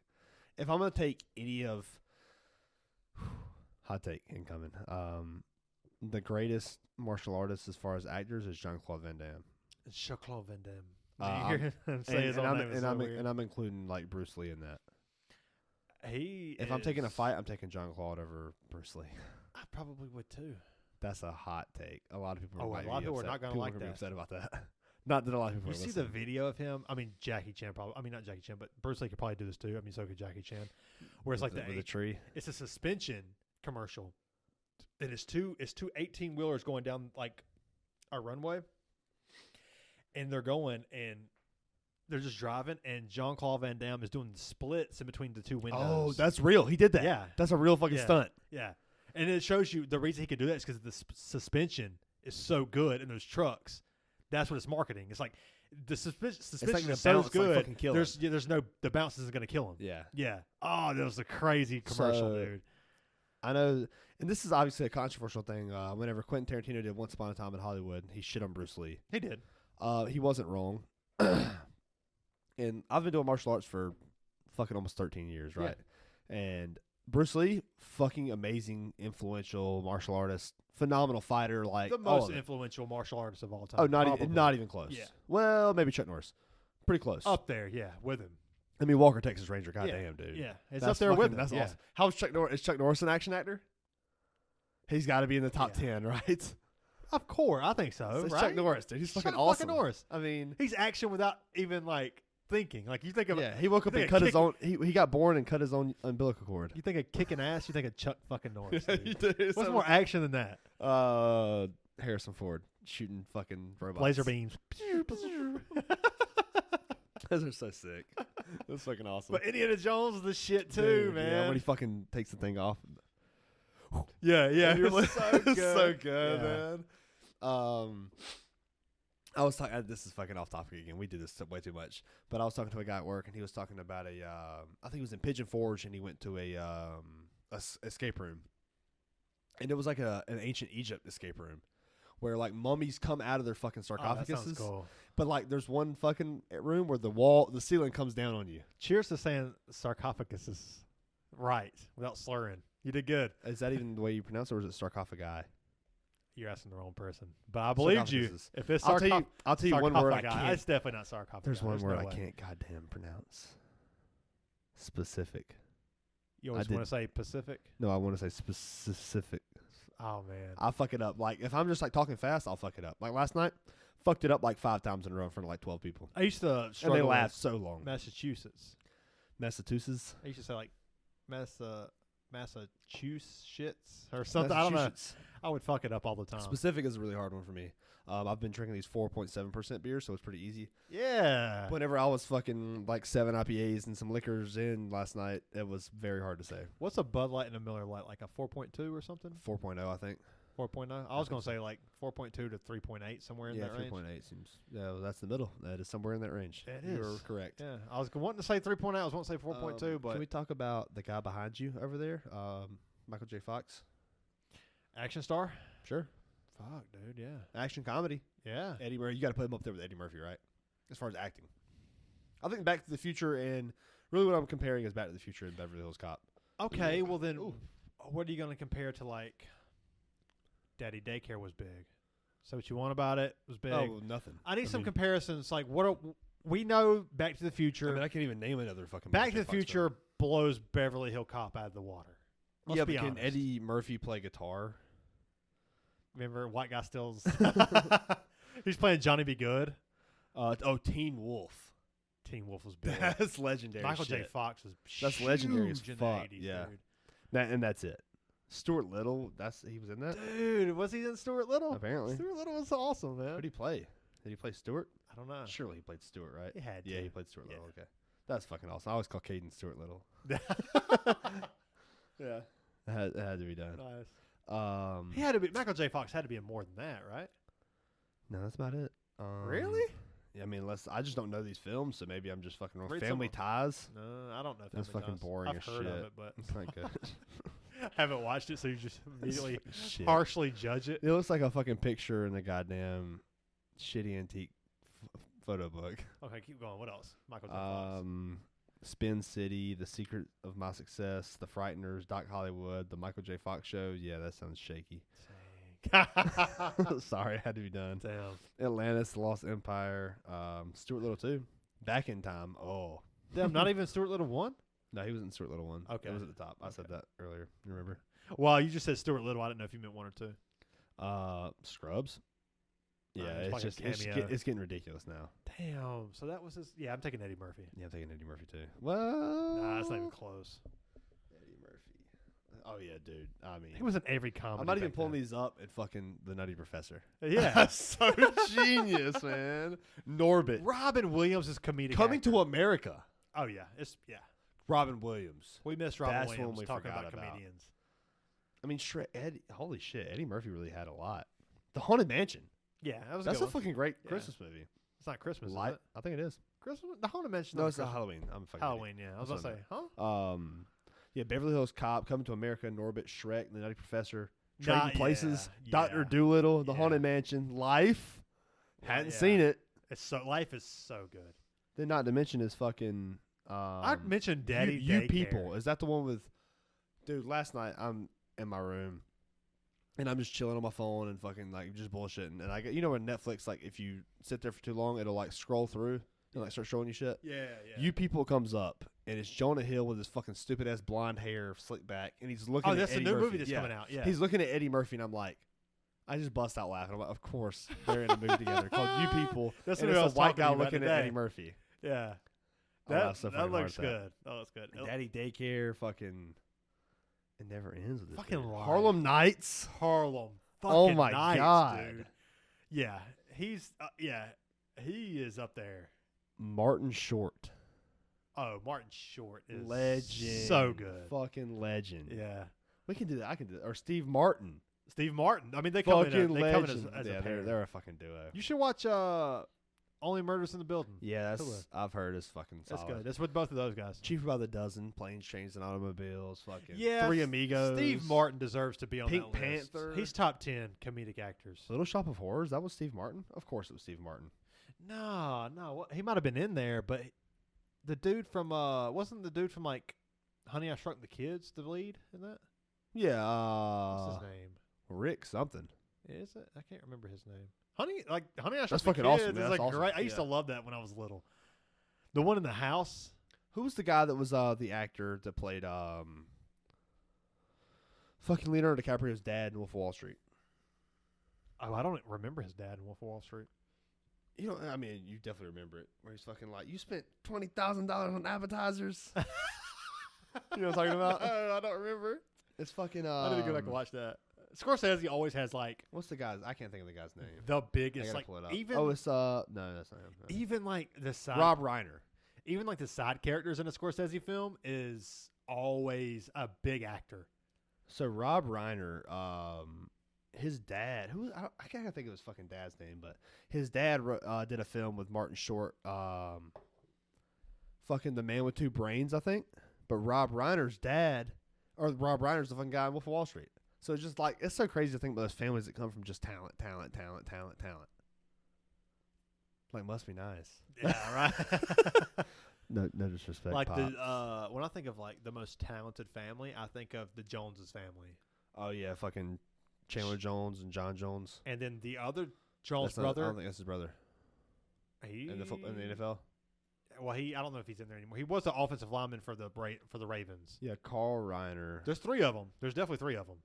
if I'm gonna take any of hot take incoming, the greatest martial artist as far as actors is Jean-Claude Van Damme. Jean-Claude Van Damme. You hear him say his own name? And I'm including like Bruce Lee in that. If I'm taking a fight, I'm taking Jean-Claude over Bruce Lee. I probably would too. That's a hot take. A lot of people. A lot of people are not going to like that. Be upset about that. Not that a lot of people. You see the video of him? I mean, Jackie Chan probably. I mean, not Jackie Chan, but Bruce Lee could probably do this too. I mean, so could Jackie Chan. Where it's like with a tree. It's a suspension commercial. And it's two 18-wheelers going down like a runway. And they're going and they're just driving, and Jean-Claude Van Damme is doing the splits in between the two windows. Oh, that's real. He did that. Yeah. That's a real fucking stunt. Yeah. And it shows you the reason he could do that is because the suspension is so good in those trucks. That's what it's marketing. It's like the suspension is so good. The bounce isn't going to kill him. Yeah. Yeah. Oh, that was a crazy commercial, dude. I know. And this is obviously a controversial thing. Whenever Quentin Tarantino did Once Upon a Time in Hollywood, he shit on Bruce Lee. He did. He wasn't wrong. And I've been doing martial arts for fucking almost 13 years, right? Yeah. And Bruce Lee, fucking amazing, influential martial artist, phenomenal fighter, like the most influential martial artist of all time. Oh, not even close. Yeah. Well, maybe Chuck Norris. Pretty close. Up there, yeah, with him. I mean, Walker, Texas Ranger, goddamn, dude. Yeah, it's up there with him. That's awesome. How's Chuck Norris? Is Chuck Norris an action actor? He's got to be in the top 10, right? Of course, I think so. Right? Chuck Norris, dude. He's fucking awesome. Norris. I mean, he's action without even like thinking. Like you think of he woke up and cut his own. He got born and cut his own umbilical cord. You think of kicking ass? You think of Chuck fucking Norris? Yeah, What's more action than that? Harrison Ford shooting fucking robots. Laser beams. Those are so sick. That's fucking awesome. But Indiana Jones is the shit too, Dude, man. Yeah, when he fucking takes the thing off. Yeah, It's so good. so good, Yeah. man. I was talking. This is fucking off topic again. We do this way too much. But I was talking to a guy at work, and he was talking about I think he was in Pigeon Forge, and he went to a escape room, and it was like an ancient Egypt escape room, where like mummies come out of their fucking Oh, that sarcophaguses. sounds cool. But like, there's one fucking room where the ceiling comes down on you. Cheers to saying sarcophagus is right without slurring. You did good. Is that even the way you pronounce it, or is it sarcophagi? You're asking the wrong person, but I believed you. Sarcophaguses. If it's I'll tell you one word I sarcophagi, can't. it's definitely not sarcophagus. There's one word no I way. can't goddamn pronounce. Specific. You always want to say Pacific? No, I want to say specific. Oh man, I fuck it up. Like if I'm just like talking fast, I'll fuck it up. Like last night, fucked it up like 5 times in a row in front of like 12 people, I used to and struggle they laughed with so long. Massachusetts. Massachusetts. I used to say like Massachusetts or something. I don't know. I would fuck it up all the time. Specific is a really hard one for me. I've been drinking these 4.7% beers, so it's pretty easy. Yeah. Whenever I was fucking like 7 IPAs and some liquors in last night, it was very hard to say. What's a Bud Light and a Miller Lite? Like a 4.2 or something? 4.0, I think. 4.0? I was going to say like 4.2 to 3.8, somewhere in that range. 3.8 seems. Yeah, well, that's the middle. That is somewhere in that range. It You're is. correct. Yeah. I was wanting to say 3.8. I was wanting to say 4.2, but Can we talk about the guy behind you over there, Michael J. Fox? Action star? Sure. Fuck, dude. Yeah. Action comedy. Yeah. Eddie Murphy. You got to put him up there with Eddie Murphy, right? As far as acting. I think Back to the Future and really what I'm comparing is Back to the Future and Beverly Hills Cop. Okay, well then, Ooh. what are you going to compare to like Daddy Daycare was big? So what you want about it was big. Oh, nothing. I need some mean, comparisons. Like we know Back to the Future. I can't even name another fucking Back to Michael the J. Fox Future film. blows Beverly Hill Cop out of the water. Let's Yeah, be but can honest. Eddie Murphy play guitar? Remember, white guy stills. He's playing Johnny Be Good. Teen Wolf. Teen Wolf was big. That's legendary. Michael J. shit. Fox was That's legendary as huge in fuck, the 80s, yeah. dude. And that's it. Stuart Little. He was in that. Dude, was he in Stuart Little? Apparently. Stuart Little was awesome, man. What did he play? Did he play Stuart? I don't know. Surely he played Stuart, right? He had Yeah, to. he played Stuart Yeah. Little. Okay, that's fucking awesome. I always call Caden Stuart Little. Yeah. It had to be done. Nice. He had to be. Michael J. Fox had to be in more than that, right? No, that's about it. Really? Yeah, I mean, I just don't know these films, so maybe I'm just fucking wrong. Read Family some Ties. No, I don't know. That's Family fucking Ties. boring I've as heard shit. of it, but It's not good. haven't watched it, so you just immediately Shit. harshly judge it. It looks like a fucking picture in a goddamn shitty antique photo book. Okay, keep going. What else? Michael J. Fox. Spin City, The Secret of My Success, The Frighteners, Doc Hollywood, The Michael J. Fox Show. Yeah, that sounds shaky. Sorry, it had to be done. Damn. Atlantis, The Lost Empire, Stuart Little too. Back in Time. Oh, Damn, not even Stuart Little won? no, he was in Stuart Little one. Okay. It was at the top. I said that earlier. You remember? Well, you just said Stuart Little. I didn't know if you meant one or two. Scrubs. Yeah, it's it's like a just cameo. it's getting ridiculous now. Damn. So that was his. Yeah, I'm taking Eddie Murphy. Yeah, I'm taking Eddie Murphy too. Well, Nah, that's not even close. Eddie Murphy. Oh yeah, dude. I mean, He was in every comedy. I'm not even back pulling then. these up at fucking The Nutty Professor. Yeah. That's so genius, man. Norbit. Robin Williams is comedic. Coming actor. to America. Oh yeah, yeah. Robin Williams. We missed Robin That's one Williams we talking forgot about about. comedians. I mean, holy shit, Eddie Murphy really had a lot. The Haunted Mansion. Yeah, that was That's a a good one. fucking great Yeah. Christmas movie. It's not Christmas, is Light. it? I think it is. Christmas? The Haunted Mansion. No, not it's not Christmas. Halloween. I'm fucking Halloween, yeah. I was That's gonna say, what huh? Yeah, Beverly Hills Cop, Coming to America, Norbit, Shrek, The Nutty Professor, Trading Nah, Places, yeah, Doctor yeah. Doolittle, The Yeah. Haunted Mansion, Life. Hadn't Yeah. seen it. Life is so good. Then not to mention his fucking. I mentioned Daddy You Daycare. People. Is that the one with? Dude, last night I'm in my room, and I'm just chilling on my phone and fucking like just bullshitting. And I get, when Netflix, like if you sit there for too long, it'll like scroll through and like start showing you shit. Yeah. You People comes up, and it's Jonah Hill with his fucking stupid ass blonde hair, slicked back, and he's looking. Oh, at that's the Eddie new Murphy. movie that's Yeah. coming out. Yeah. He's looking at Eddie Murphy, and I'm like, I just bust out laughing. I'm like, of course they're in a movie together called You People. That's and what I it's was a white talking guy about looking today. at Eddie Murphy. Yeah. I laughed so That fucking hard looks at that. good. That looks good. Daddy Daycare, fucking. It never ends with this. Fucking dude. life. Harlem Nights. Harlem fucking my nights, God. dude. Yeah, he is up there. Martin Short. Oh, Martin Short is Legend. so good. Fucking legend. Yeah. We can do that. I can do that. Or Steve Martin. Steve Martin. I mean, they come Fucking in legend. as yeah, a pair. they're a fucking duo. You should watch Only Murders in the Building. Yeah, Hulu. I've heard it's fucking solid. That's good. That's with both of those guys. Cheaper by the dozen. Planes, Trains, and Automobiles. Fucking Yeah, Three Amigos. Steve Martin deserves to be on Pink that list. Panther. He's top 10 comedic actors. Little Shop of Horrors. That was Steve Martin. Of course, it was Steve Martin. No, he might have been in there, but the dude from wasn't the dude from like Honey I Shrunk the Kids the lead in that? Yeah. What's his name? Rick something. Is it? I can't remember his name. Honey I Shrunk That's the fucking Kids awesome, man. is That's like awesome. great. I used to love that when I was little. The one in the house. Who was the guy that was the actor that played fucking Leonardo DiCaprio's dad in Wolf of Wall Street? Oh, I don't remember his dad in Wolf of Wall Street. You know, I mean, you definitely remember it. Where he's fucking like, you spent $20,000 on appetizers. You know what I'm talking about? I don't remember. It's fucking. I need to go back and watch that. Scorsese always has like What's the guy's? I can't think of the guy's name. the I biggest, gotta like pull it up. even it's no, that's not him. No. even like the side Rob Reiner. even like the side characters in a Scorsese film is always a big actor. So Rob Reiner, his dad, I can't think of his fucking dad's name, but his dad did a film with Martin Short, fucking The Man with Two Brains, I think. But Rob Reiner's dad, or Rob Reiner's the fucking guy in Wolf of Wall Street. So it's just like, it's so crazy to think about those families that come from just talent. Like, must be nice. Yeah, right. No disrespect. Like Pops. when I think of like the most talented family, I think of the Joneses family, Oh yeah, fucking Chandler Jones and John Jones. and then the other Jones I brother. don't think that's his brother. He In the NFL. Well, I don't know if he's in there anymore. He was the offensive lineman for the Ravens. Yeah, Carl Reiner. There's three of them. There's definitely three of them.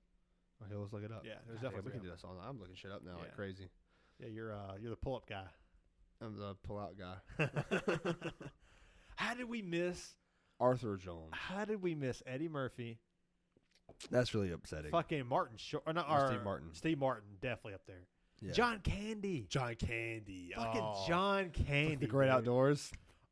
Okay, let's look it up. Yeah, there's God, definitely we three can of do this all night. I'm looking shit up now like Yeah. crazy. Yeah, you're the pull-up guy. I'm the pull-out guy. How did we miss Arthur Jones. Eddie Murphy? That's really upsetting. Fucking Martin Short, or not, Or or Steve Martin. Steve Martin, definitely up there. Yeah. John Candy. John Candy. Fucking John Candy. The Great dude. Outdoors.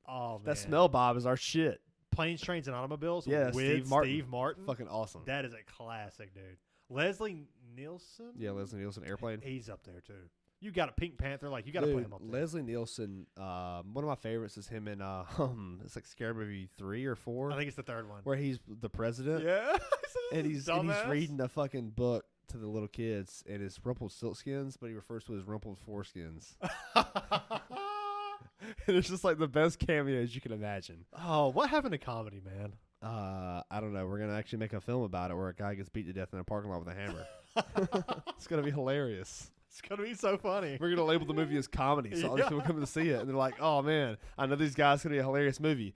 Oh, man. That smell, Bob, is our shit. Planes, Trains, and Automobiles Yeah, with Steve Martin. Martin. Fucking awesome. That is a classic, dude. Leslie Nielsen? Yeah, Leslie Nielsen Airplane. He's up there, too. You got a Pink Panther. Like, you got to play him up there. Leslie Nielsen, one of my favorites is him in, it's like Scary Movie 3 or 4. I think it's the third one. Where he's the president. Yeah. And he's reading a fucking book to the little kids, and it's rumpled silkskins, but he refers to it as rumpled foreskins. And it's just like the best cameos you can imagine. Oh, what happened to comedy, man? I don't know. We're gonna actually make a film about it where a guy gets beat to death in a parking lot with a hammer. It's gonna be hilarious. It's gonna be so funny. We're gonna label the movie as comedy, so all these people come to see it, and they're like, "Oh man, I know these guys gonna be a hilarious movie,"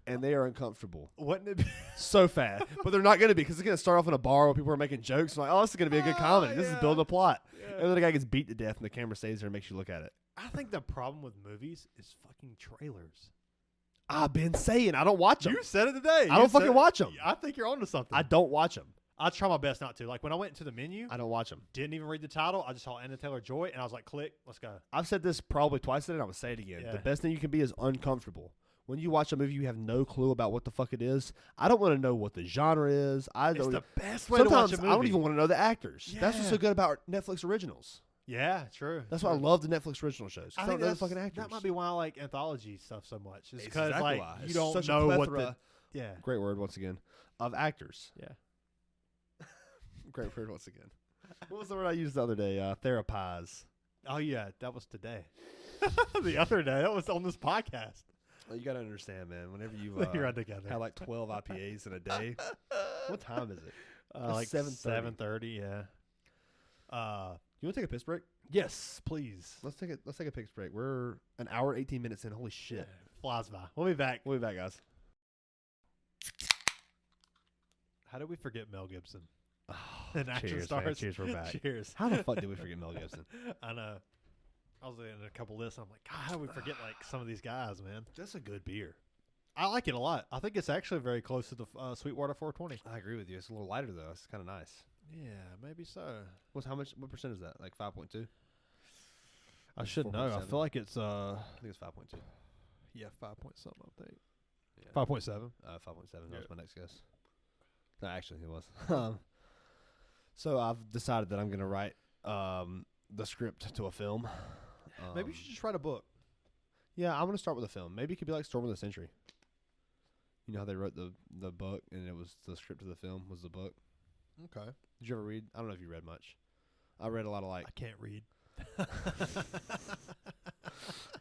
and they are uncomfortable. Wouldn't it be? So fast, but they're not gonna be because it's gonna start off in a bar where people are making jokes. And like, oh, this is gonna be a good comedy. This is building a plot, and then the guy gets beat to death, and the camera stays there and makes you look at it. I think the problem with movies is fucking trailers. I've been saying I don't watch them. You said it today. I don't fucking watch them. I think you're onto something. I don't watch them. I try my best not to. Like when I went into the menu, I don't watch them. didn't even read the title. I just saw Anna Taylor-Joy, and I was like, "Click, let's go." I've said this probably twice today, and I would say it again. Yeah. The best thing you can be is uncomfortable. When you watch a movie, you have no clue about what the fuck it is. I don't want to know what the genre is. It's the best way to watch Sometimes a movie. I don't even want to know the actors. That's what's Yeah. so good about Netflix originals. Yeah, true. That's why I love the Netflix original shows. I I think don't know the that's- fucking actors. That might be why I like anthology stuff so much. It's It's because exactly like why. you It's don't such a know what the plethora- yeah. Great word once again. Of actors. Yeah. Great word once again. What was the word I used the other day? Therapize. Oh yeah, that was today. The other day, that was on this podcast. Well, you got to understand, man. Whenever you You're on together. have like 12 IPAs in a day. What time is it? Like 7:30. 7:30. Yeah. You want to take a piss break? Yes, please. Let's take a piss break. We're an hour 18 minutes in. Holy shit. Flies by. We'll be back. We'll be back, guys. How did we forget Mel Gibson? Oh, An action cheers, stars. man. Cheers, we're back. Cheers. How the fuck did we forget Mel Gibson? I know. I was in a couple lists. And I'm like, God, how did we forget like some of these guys, man? That's a good beer. I like it a lot. I think it's actually very close to the Sweetwater 420. I agree with you. It's a little lighter though. It's kind of nice. Yeah, maybe so. What percent is that? Like 5.2? I should know. I feel like it's I think it's 5.2. Yeah, 5 point something, I think. Yeah. 5.7. 5.7. That was my next guess. No, actually, it was. So I've decided that I'm going to write the script to a film. Maybe you should just write a book. Yeah, I'm going to start with a film. Maybe it could be like Storm of the Century. You know how they wrote the book and it was the script of the film was the book? Okay. Did you ever read? I don't know if you read much. I read a lot of like... I can't read.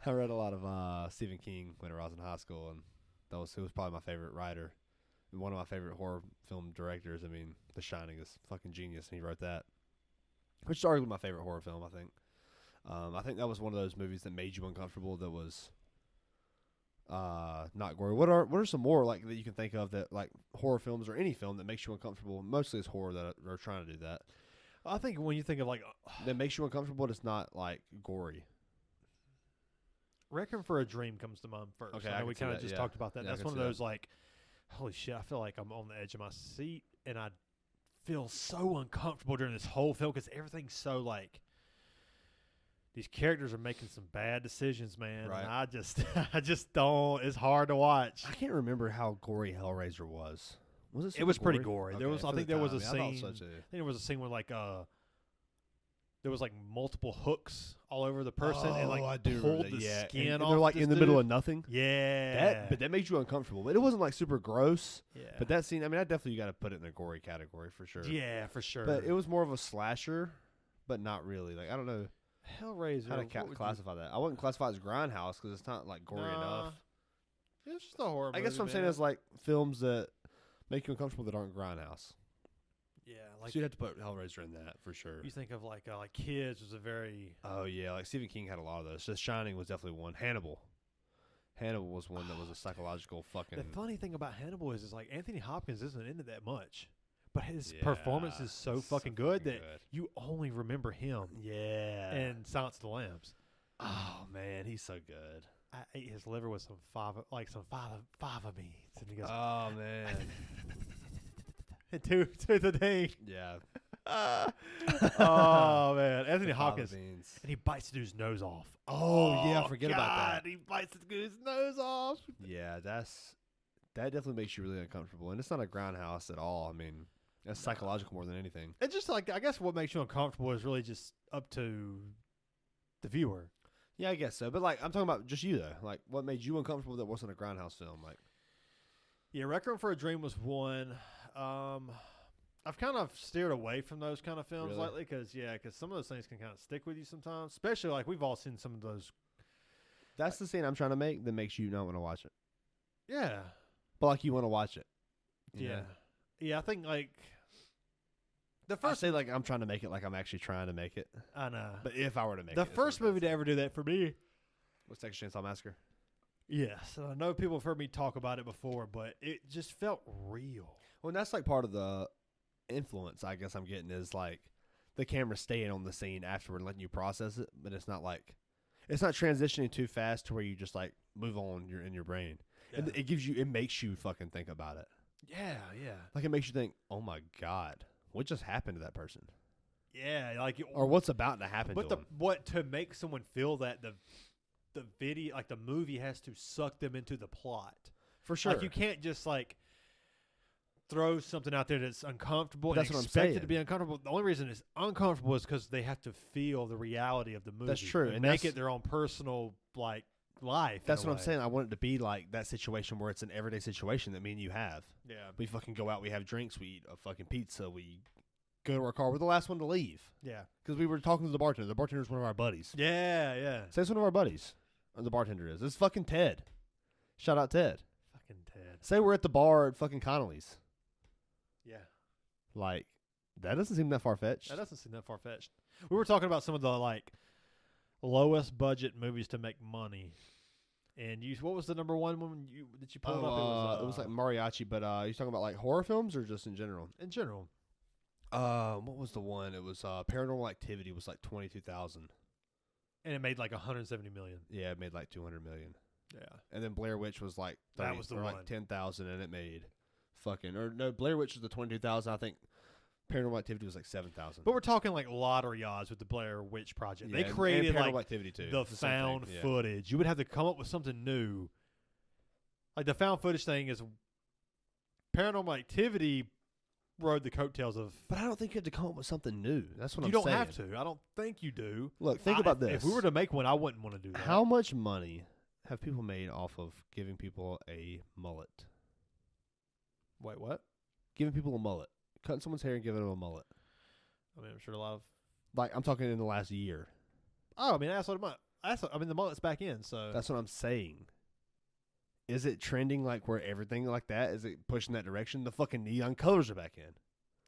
I read a lot of Stephen King when I was in high school, and he was probably my favorite writer. And one of my favorite horror film directors. I mean, The Shining is fucking genius, and he wrote that. Which is arguably my favorite horror film, I think. I think that was one of those movies that made you uncomfortable that was not gory. What are some more like that you can think of that like horror films or any film that makes you uncomfortable? Mostly it's horror that are trying to do that. I think when you think of like... that makes you uncomfortable, but it's not like gory. Requiem for a Dream comes to mind first. Okay, I know we kind of just talked about that. Yeah, that's one of those like, holy shit, I feel like I'm on the edge of my seat and I feel so uncomfortable during this whole film because everything's so like, these characters are making some bad decisions, man. Right. And I just don't, it's hard to watch. I can't remember how gory Hellraiser was. Was it? It was pretty gory. There was, I think there was a scene. I thought so too. I think there was a scene where like there was like multiple hooks all over the person and like I do pulled remember the that. skin and off. they're like in the middle of nothing. Yeah, But that made you uncomfortable. But it wasn't like super gross. Yeah, But that scene, I mean, I definitely got to put it in the gory category for sure. Yeah, for sure. But it was more of a slasher, but not really. Like I don't know Hellraiser. how to classify that. I wouldn't classify it as grindhouse because it's not like gory enough. It's just a horror movie. I guess what I'm saying is like films that make you uncomfortable that aren't grindhouse. Yeah, like So you'd have to put Hellraiser in that for sure. you think of like Kids was a very Oh yeah, like Stephen King had a lot of those. The Shining was definitely one. Hannibal was one that was a psychological fucking. The funny thing about Hannibal is like Anthony Hopkins isn't into that much, but his performance is so fucking good that you only remember him. Yeah. And Silence of the Lambs. Oh man, he's so good. I ate his liver with some fava beans, and he goes, Oh man. to the thing. Yeah. Oh man, Anthony Hopkins, Beans. and he bites the dude's nose off. Oh yeah, I forget about that. He bites the dude's nose off. Yeah, that definitely makes you really uncomfortable, and it's not a grindhouse at all. I mean, that's psychological more than anything. It's just like I guess what makes you uncomfortable is really just up to the viewer. Yeah, I guess so. But like, I'm talking about just you though. Like, what made you uncomfortable that wasn't a grindhouse film? Like, yeah, Requiem for a Dream was one. I've kind of steered away from those kind of films lately because some of those things can kind of stick with you sometimes. Especially like we've all seen some of those. That's the scene I'm trying to make that makes you not want to watch it. Yeah, but like you want to watch it. Yeah. I think like the I first. say like I'm trying to make it like I'm actually trying to make it. I know. But if I were to make the first movie to ever do that for me was Texas Chainsaw Massacre. Yes, and I know people have heard me talk about it before, but it just felt real. Well, and that's like part of the influence I guess I'm getting is like the camera staying on the scene afterward and letting you process it, but it's not transitioning too fast to where you just like move on in your brain. Yeah. It makes you fucking think about it. Yeah. Like it makes you think, oh my God, what just happened to that person? Yeah, or what's about to happen to them. What to make someone feel that the video, like the movie, has to suck them into the plot. For sure. Like you can't just like throw something out there that's uncomfortable. That's and what I'm expect saying. it to be uncomfortable. The only reason it's uncomfortable is because they have to feel the reality of the movie. That's true, and make it their own personal like life. That's what I'm saying. I want it to be like that situation where it's an everyday situation that me and you have. Yeah. We fucking go out, we have drinks, we eat a fucking pizza, we go to our car. We're the last one to leave. Yeah. Because we were talking to the bartender. The bartender's one of our buddies. Yeah. Say it's one of our buddies. Or the bartender is. It's fucking Ted. Shout out Ted. Fucking Ted. Say we're at the bar at fucking Connolly's. Yeah. Like, that doesn't seem that far-fetched. That doesn't seem that far-fetched. We were talking about some of the, like, lowest budget movies to make money. And what was the number one one that you pulled up? It was like mariachi, but you talking about like horror films or just in general? In general. What was the one? It was Paranormal Activity was like 22,000. And it made like 170 million. Yeah, it made like 200 million. Yeah. And then Blair Witch was like 30, that was the one. Like 10,000, and it made fucking Blair Witch was the 22,000. I think Paranormal Activity was like 7,000. But we're talking like lottery odds with the Blair Witch Project. Yeah, they created and Paranormal like Activity too. the found footage. You would have to come up with something new. Like the found footage thing is Paranormal Activity rode the coattails of. But I don't think you have to come up with something new. That's what you I'm don't saying. have to. I don't think you do. Look, think about this. If we were to make one, I wouldn't want to do that. How much money have people made off of giving people a mullet? Wait, what? Giving people a mullet. Cutting someone's hair and giving them a mullet. I mean, I'm sure a lot of. Like, I'm talking in the last year. Oh, I mean, the mullet's back in, so. That's what I'm saying. Is it trending like where everything like that? Is it pushing that direction? The fucking neon colors are back in.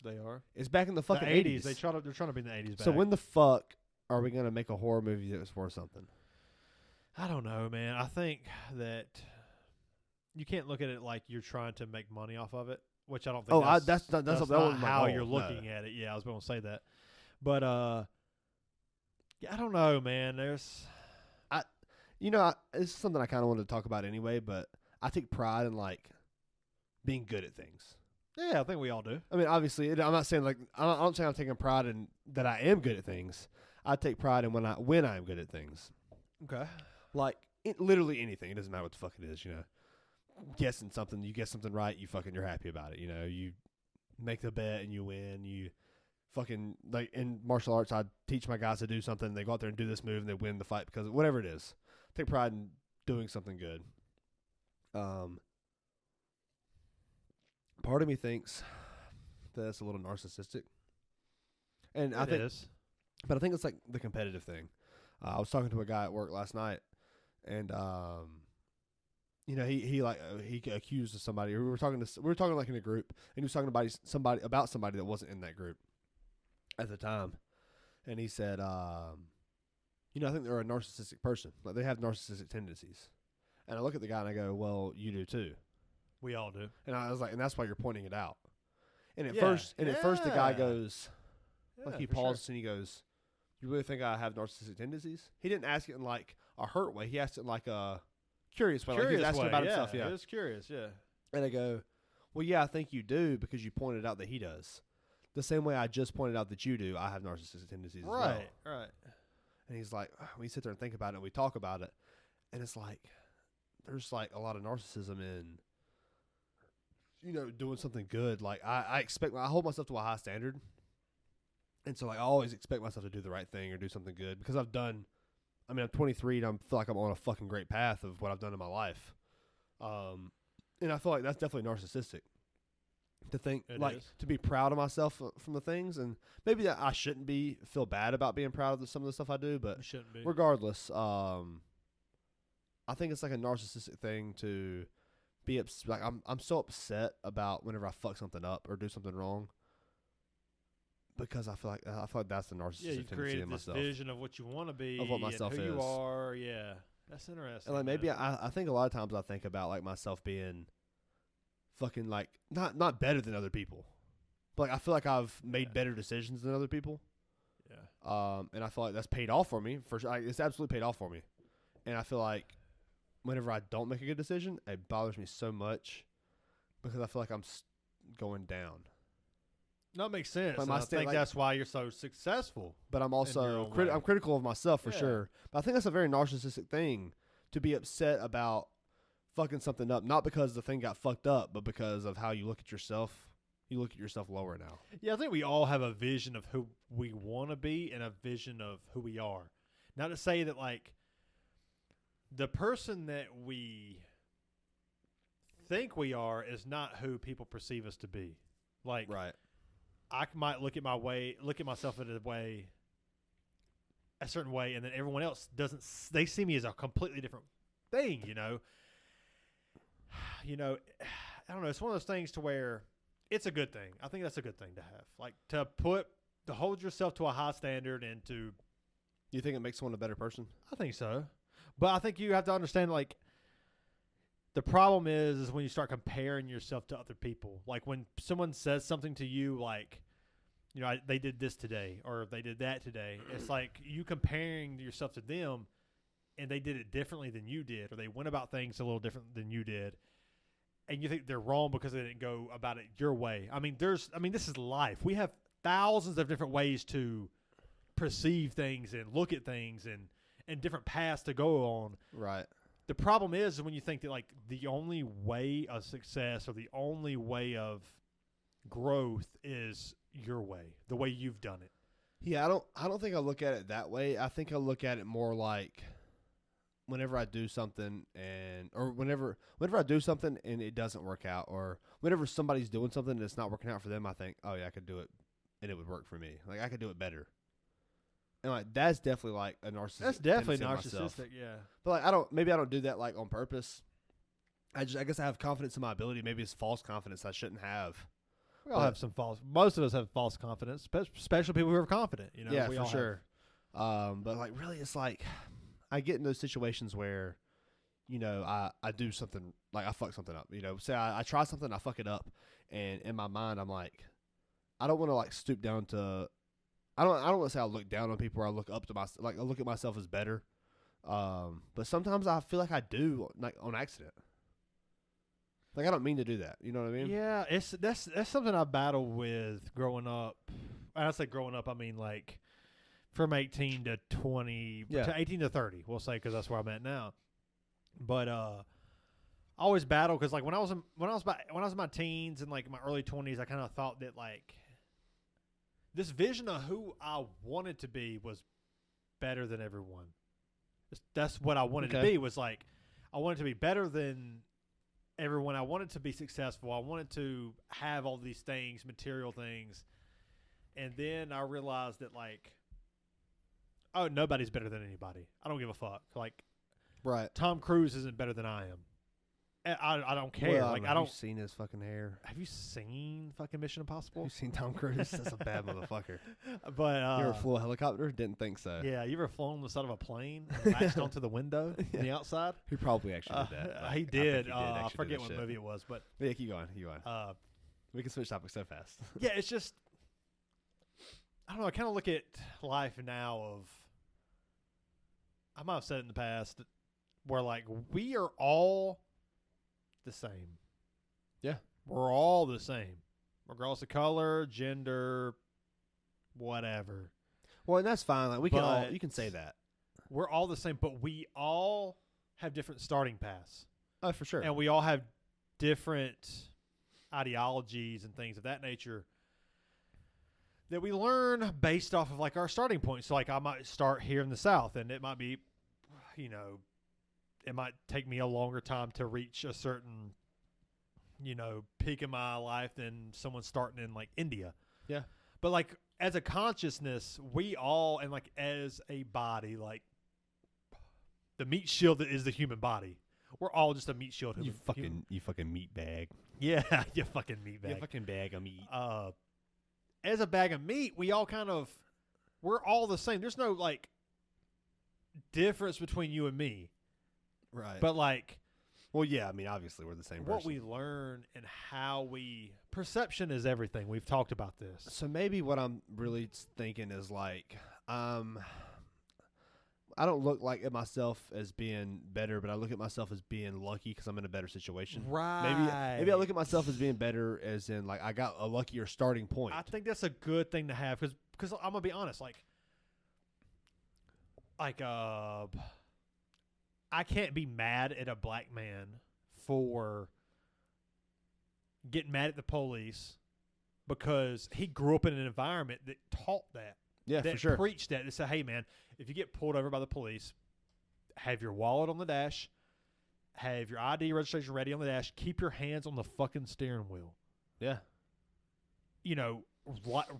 They are. It's back in the fucking 80s. They're trying to be in the 80s back. So when the fuck are we going to make a horror movie that was worth something? I don't know, man. I think that you can't look at it like you're trying to make money off of it, which I don't think that's not how you're looking at it. Yeah, I was going to say that. But, yeah, I don't know, man. It's something I kind of wanted to talk about anyway, but I take pride in, like, being good at things. Yeah, I think we all do. I mean, obviously, I'm not saying, like, I don't say I'm taking pride in that I am good at things. I take pride in when I am good at things. Okay. Like, literally anything. It doesn't matter what the fuck it is, you know. Guessing something, you guess something right, you're happy about it, you know. You make the bet and you win. You fucking, like, in martial arts, I teach my guys to do something. They go out there and do this move and they win the fight because whatever it is. Take pride in doing something good. Part of me thinks that it's a little narcissistic. And I think it is. But I think it's like the competitive thing. I was talking to a guy at work last night, and he accused of somebody. We were talking like in a group, and he was talking about somebody that wasn't in that group at the time, and he said, I think they're a narcissistic person. Like, they have narcissistic tendencies. And I look at the guy and I go, well, you do too. We all do. And I was like, and that's why you're pointing it out. And at first the guy goes, he pauses and he goes, you really think I have narcissistic tendencies? He didn't ask it in like a hurt way. He asked it in like a curious way. Like he was asking about himself. Yeah, he was curious. Yeah. And I go, well, yeah, I think you do because you pointed out that he does. The same way I just pointed out that you do, I have narcissistic tendencies as well. Right. And he's like, we sit there and think about it and we talk about it. And it's like, there's like a lot of narcissism in, doing something good. Like I hold myself to a high standard. And so like I always expect myself to do the right thing or do something good because I'm 23 and I feel like I'm on a fucking great path of what I've done in my life. And I feel like that's definitely narcissistic. To think to be proud of myself from the things, and maybe that I shouldn't feel bad about being proud of some of the stuff I do, but shouldn't be. Regardless, I think it's like a narcissistic thing to be like I'm so upset about whenever I fuck something up or do something wrong because I feel like that's the narcissistic tendency in myself. Yeah, you created this vision of what you want to be, of what myself and who is. you are. Yeah, that's interesting. And like maybe I think a lot of times I think about like myself being fucking like not better than other people, but like I feel like I've made better decisions than other people. Yeah. And I feel like that's paid off for me for sure. It's absolutely paid off for me. And I feel like whenever I don't make a good decision, it bothers me so much because I feel like I'm going down. No, it makes sense. Like I think that's why you're so successful. But I'm also I'm critical of myself for sure. But I think that's a very narcissistic thing to be upset about fucking something up, not because the thing got fucked up, but because of how you look at yourself. You look at yourself lower now. Yeah, I think we all have a vision of who we want to be and a vision of who we are. Not to say that, like, the person that we think we are is not who people perceive us to be. Like, right. I might look at myself in a certain way, and then everyone else doesn't. They see me as a completely different thing, I don't know. It's one of those things to where it's a good thing. I think that's a good thing to have. Like to hold yourself to a high standard and to. You think it makes someone a better person? I think so. But I think you have to understand, like, the problem is when you start comparing yourself to other people. Like when someone says something to you like, they did this today or they did that today. It's like you comparing yourself to them and they did it differently than you did or they went about things a little different than you did. And you think they're wrong because they didn't go about it your way. This is life. We have thousands of different ways to perceive things and look at things and different paths to go on. Right. The problem is when you think that like the only way of success or the only way of growth is your way, the way you've done it. Yeah, I don't think I look at it that way. I think I look at it more like whenever I do something whenever I do something and it doesn't work out, or whenever somebody's doing something that's not working out for them, I think, oh yeah, I could do it and it would work for me. Like I could do it better. And like that's definitely like a narcissistic. That's definitely narcissistic, yeah. But like I don't do that like on purpose. I guess I have confidence in my ability. Maybe it's false confidence I shouldn't have. We all have some false. Most of us have false confidence, especially people who are confident. You know, yeah, for sure. But like really, it's like I get in those situations where, you know, I do something like I fuck something up. You know, say I try something, I fuck it up, and in my mind I'm like, I don't want to like stoop down to. I don't want to say I look down on people or I look up to myself. Like I look at myself as better. But sometimes I feel like I do like on accident. Like I don't mean to do that. You know what I mean? Yeah, that's something I battled with growing up. When I say growing up, I mean like from 18 to 20, to 18 to 30. We'll say because that's where I'm at now. But I always battled because like when I was in my teens and like my early 20s, I kind of thought that like this vision of who I wanted to be was better than everyone. That's what I wanted to be. Was like I wanted to be better than everyone. I wanted to be successful. I wanted to have all these things, material things. And then I realized that like, oh, nobody's better than anybody. I don't give a fuck. Like, right. Tom Cruise isn't better than I am. I don't care. Well, like, have you seen his fucking hair? Have you seen fucking Mission Impossible? Have you seen Tom Cruise? That's a bad motherfucker. But you ever flew a helicopter? Didn't think so. Yeah, you ever flown on the side of a plane and latched onto the window on the outside? He probably actually did that. Like, he did. I forget what movie it was, but yeah, keep going. We can switch topics so fast. Yeah, it's just I don't know. I kind of look at life now of I might have said it in the past where like we are all the same. Yeah. We're all the same. Regardless of color, gender, whatever. Well, and that's fine. Like you can say that. We're all the same, but we all have different starting paths. Oh, for sure. And we all have different ideologies and things of that nature that we learn based off of like our starting point. So like I might start here in the South and it might be, you know, it might take me a longer time to reach a certain, you know, peak in my life than someone starting in like India. Yeah. But like as a consciousness, we all, and like as a body, like the meat shield that is the human body, we're all just a meat shield. You fucking meat bag. Yeah, you fucking meat bag. You fucking bag of meat. As a bag of meat, we're all the same. There's no like difference between you and me. Right. But like, well, yeah, I mean, obviously we're the same person. What we learn and how perception is everything. We've talked about this. So maybe what I'm really thinking is like, I don't look like at myself as being better, but I look at myself as being lucky because I'm in a better situation. Right. Maybe I look at myself as being better as in like I got a luckier starting point. I think that's a good thing to have because I'm gonna be honest, like I can't be mad at a black man for getting mad at the police because he grew up in an environment that taught that. Yeah, that for sure. Preached that. They said, hey, man, if you get pulled over by the police, have your wallet on the dash, have your ID registration ready on the dash, keep your hands on the fucking steering wheel. Yeah. You know,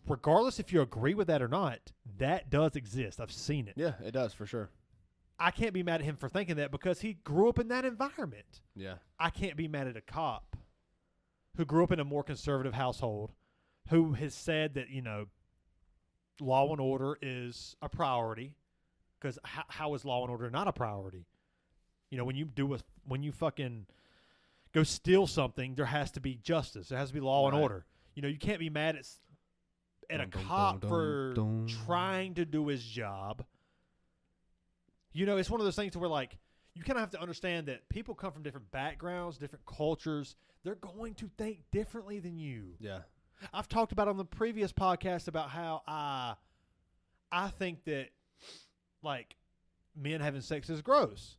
regardless if you agree with that or not, that does exist. I've seen it. Yeah, it does for sure. I can't be mad at him for thinking that because he grew up in that environment. Yeah. I can't be mad at a cop who grew up in a more conservative household who has said that, you know, law and order is a priority because how is law and order not a priority? You know, when you fucking go steal something, there has to be justice. There has to be law and order. You know, you can't be mad at a cop for trying to do his job. You know, it's one of those things to where, like, you kind of have to understand that people come from different backgrounds, different cultures. They're going to think differently than you. Yeah. I've talked about on the previous podcast about how I think that like men having sex is gross.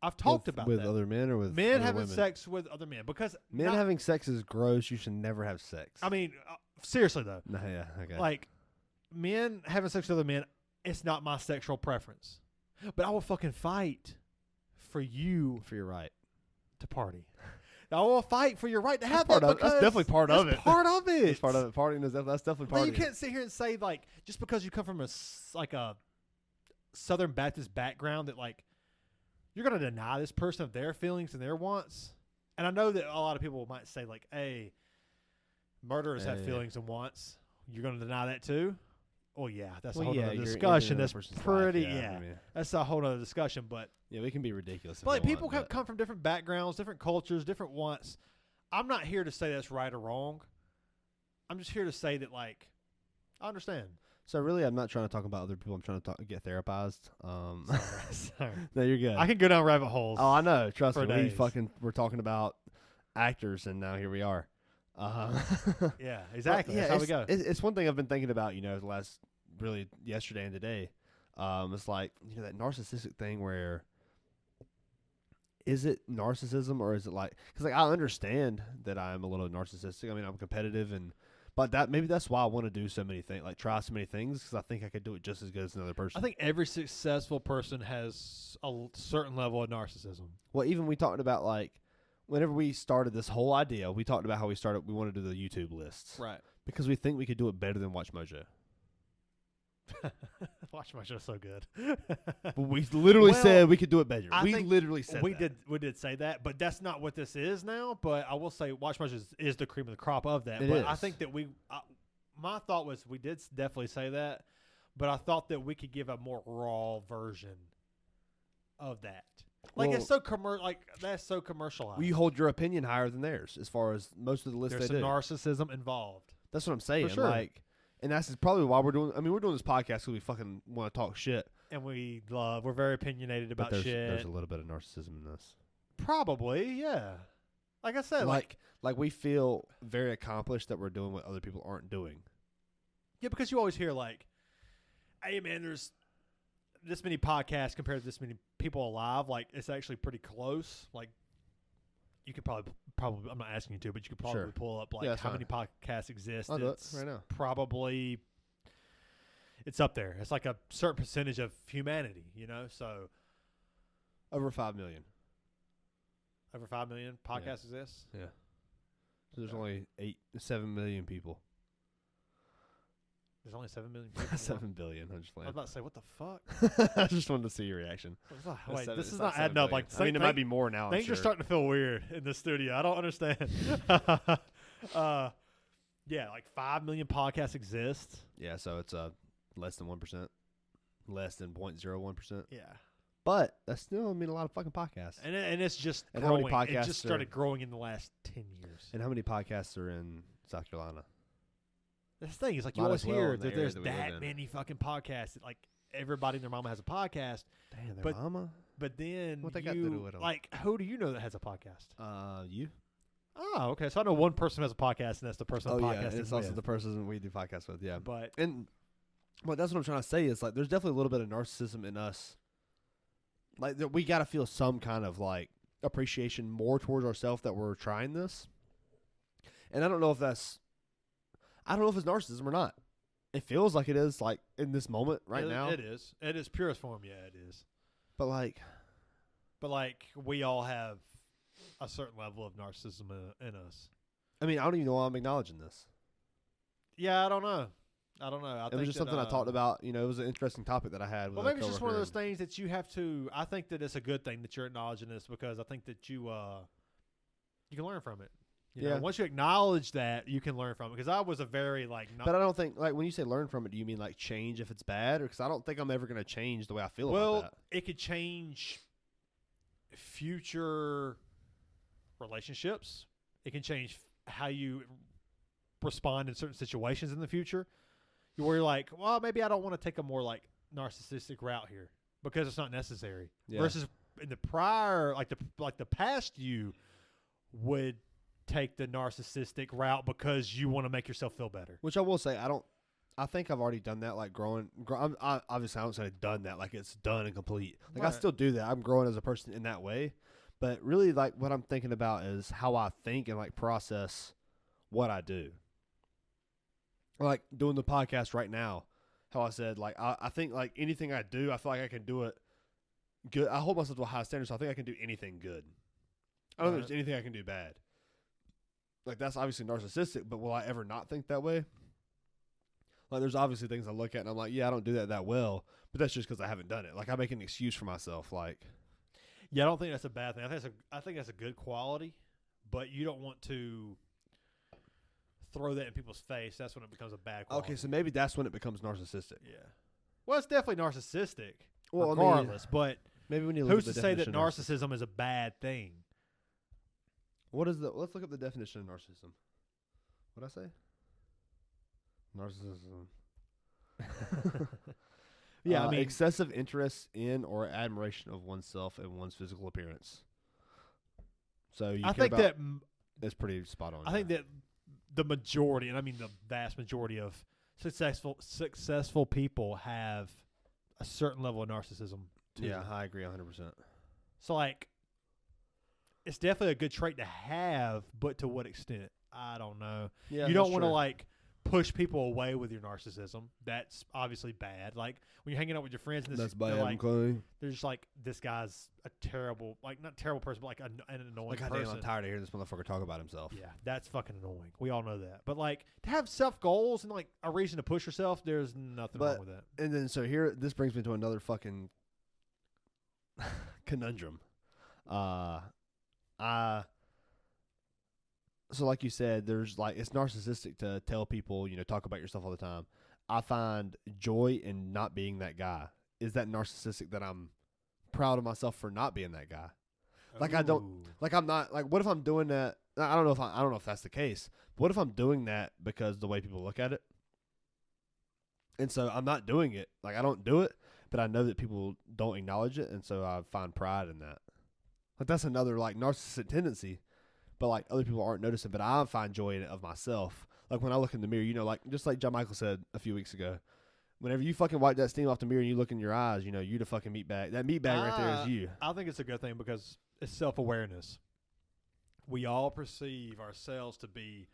I've talked about with that. other men or with men other having women? sex with other men because Men having sex is gross. You should never have sex. I mean, seriously though, No, yeah, okay. like men having sex with other men, it's not my sexual preference, but I will fucking fight for you for your right to party. I will fight for your right to have part that of it. That's definitely part of it. Part of it. That's part of it. Partying is that's definitely part Like, of it. you can't sit here and say like just because you come from a Southern Baptist background that like you're gonna deny this person of their feelings and their wants. And I know that a lot of people might say like, "Hey, murderers have feelings and wants." You're gonna deny that too? Well, yeah, that's a whole other discussion. That's pretty, I mean, that's a whole other discussion. But yeah, we can be ridiculous. But like, people come from different backgrounds, different cultures, different wants. I'm not here to say that's right or wrong. I'm just here to say that, like, I understand. So really, I'm not trying to talk about other people. I'm trying to get therapized. Sorry. No, you're good. I can go down rabbit holes. Oh, I know. Trust me. days. We're talking about actors, and now here we are. Yeah, exactly. That's how we go. It's one thing I've been thinking about, the last, really, yesterday and today. It's like, that narcissistic thing where, is it narcissism or is it like, because like I understand that I'm a little narcissistic. I mean, I'm competitive, but maybe that's why I want to do so many things, like try so many things, because I think I could do it just as good as another person. I think every successful person has a certain level of narcissism. Well, even we talked about like, whenever we started this whole idea, we talked about how we wanted to do the YouTube lists. Right. Because we think we could do it better than Watch Mojo. Watch My Show's so good. But we literally said we could do it better. We literally said we did say that, but that's not what this is now. But I will say Watch My Show is the cream of the crop of that. But I think that my thought was we did definitely say that, but I thought that we could give a more raw version of that. Like, it's so that's so commercialized. Well, you hold your opinion higher than theirs as far as most of the lists. There's some narcissism involved. That's what I'm saying. For sure. Like, and that's probably why we're doing this podcast, because we fucking want to talk shit. And we're very opinionated about shit. There's a little bit of narcissism in this. Probably, yeah. Like I said, like we feel very accomplished that we're doing what other people aren't doing. Yeah, because you always hear like, hey man, there's this many podcasts compared to this many people alive. Like, it's actually pretty close. Like, you could probably I'm not asking you to, but you could probably pull up like how many podcasts exist. I'll do it right now. Probably it's up there. It's like a certain percentage of humanity, so over 5 million. Over 5 million podcasts exist? Yeah. So there's only 7 million people. There's only 7 million people. 7 billion. I'm just playing. I was about to say, what the fuck? I just wanted to see your reaction. Wait, this is not adding up. Like, it might be more now. Things are starting to feel weird in the studio. I don't understand. Yeah, like 5 million podcasts exist. Yeah, so it's less than 1%, less than 0.01%. Yeah, but that's still a lot of fucking podcasts. And it's just and growing. How many podcasts it just started growing in the last 10 years. And how many podcasts are in South Carolina? This thing is like you always hear that there's that many fucking podcasts. That, like, everybody and their mama has a podcast. Damn, their mama. But then what they got to do with them? Like, who do you know that has a podcast? You. Oh, okay. So I know one person who has a podcast, and that's the person. Yeah, and it's also the person we do podcasts with. Yeah, but that's what I'm trying to say is like there's definitely a little bit of narcissism in us. Like we got to feel some kind of like appreciation more towards ourselves that we're trying this. And I don't know if it's narcissism or not. It feels like it is, like in this moment now. It is. It is purest form. Yeah, it is. But like we all have a certain level of narcissism in us. I mean, I don't even know why I'm acknowledging this. Yeah, I don't know. It was just something I talked about. It was an interesting topic that I had. Well, maybe it's just one of those things that you have to. I think that it's a good thing that you're acknowledging this, because I think that you can learn from it. You know, once you acknowledge that, you can learn from it. Because I was a very but I don't think when you say learn from it, do you mean like change if it's bad? Because I don't think I'm ever going to change the way I feel about that. Well, it could change future relationships. It can change how you respond in certain situations in the future. Where you're like, well, maybe I don't want to take a more like narcissistic route here because it's not necessary. Yeah. Versus in the prior, like the past, you would take the narcissistic route because you want to make yourself feel better. Which I will say, I think I've already done that. Like obviously I don't say I've done that like it's done and complete. Like I still do that. I'm growing as a person in that way. But really, like what I'm thinking about is how I think and like process what I do. Like doing the podcast right now, how I said, like I think like anything I do, I feel like I can do it good. I hold myself to a high standard, so I think I can do anything good. I don't think there's anything I can do bad. Like that's obviously narcissistic, but will I ever not think that way? Like there's obviously things I look at and I'm like, yeah, I don't do that well, but that's just because I haven't done it. Like I make an excuse for myself. Like, yeah, I don't think that's a bad thing. I think that's a good quality, but you don't want to throw that in people's face. That's when it becomes a bad quality. Okay, so maybe that's when it becomes narcissistic. Yeah. Well, it's definitely narcissistic, regardless. I mean, but maybe when you who's to say that narcissism is a bad thing? Let's look up the definition of narcissism. What'd I say? Narcissism. Yeah, I mean, excessive interest in or admiration of oneself and one's physical appearance. So I think that that's pretty spot on. I think that the majority, and I mean the vast majority of successful people have a certain level of narcissism too. Yeah, I agree 100%. So like, it's definitely a good trait to have, but to what extent? I don't know. Yeah, you don't want to like push people away with your narcissism. That's obviously bad. Like when you're hanging out with your friends, and that's bad. Like, they're just like, this guy's a terrible, like not terrible person, but like an annoying like, person. I'm tired of hearing this motherfucker talk about himself. Yeah, that's fucking annoying. We all know that. But like to have self goals and like a reason to push yourself, there's nothing wrong with that. And then so here, this brings me to another fucking conundrum. So like you said, there's like, it's narcissistic to tell people, talk about yourself all the time. I find joy in not being that guy. Is that narcissistic that I'm proud of myself for not being that guy? Like I don't, like I'm not, like what if I'm doing that? I don't know if that's the case. But what if I'm doing that because the way people look at it? And so I'm not doing it. Like I don't do it, but I know that people don't acknowledge it. And so I find pride in that. Like that's another like narcissistic tendency. But like other people aren't noticing, but I find joy in it of myself. Like when I look in the mirror, like just like John Michael said a few weeks ago, whenever you fucking wipe that steam off the mirror and you look in your eyes, you the fucking meatbag. That meatbag right there is you. I think it's a good thing because it's self-awareness. We all perceive ourselves to be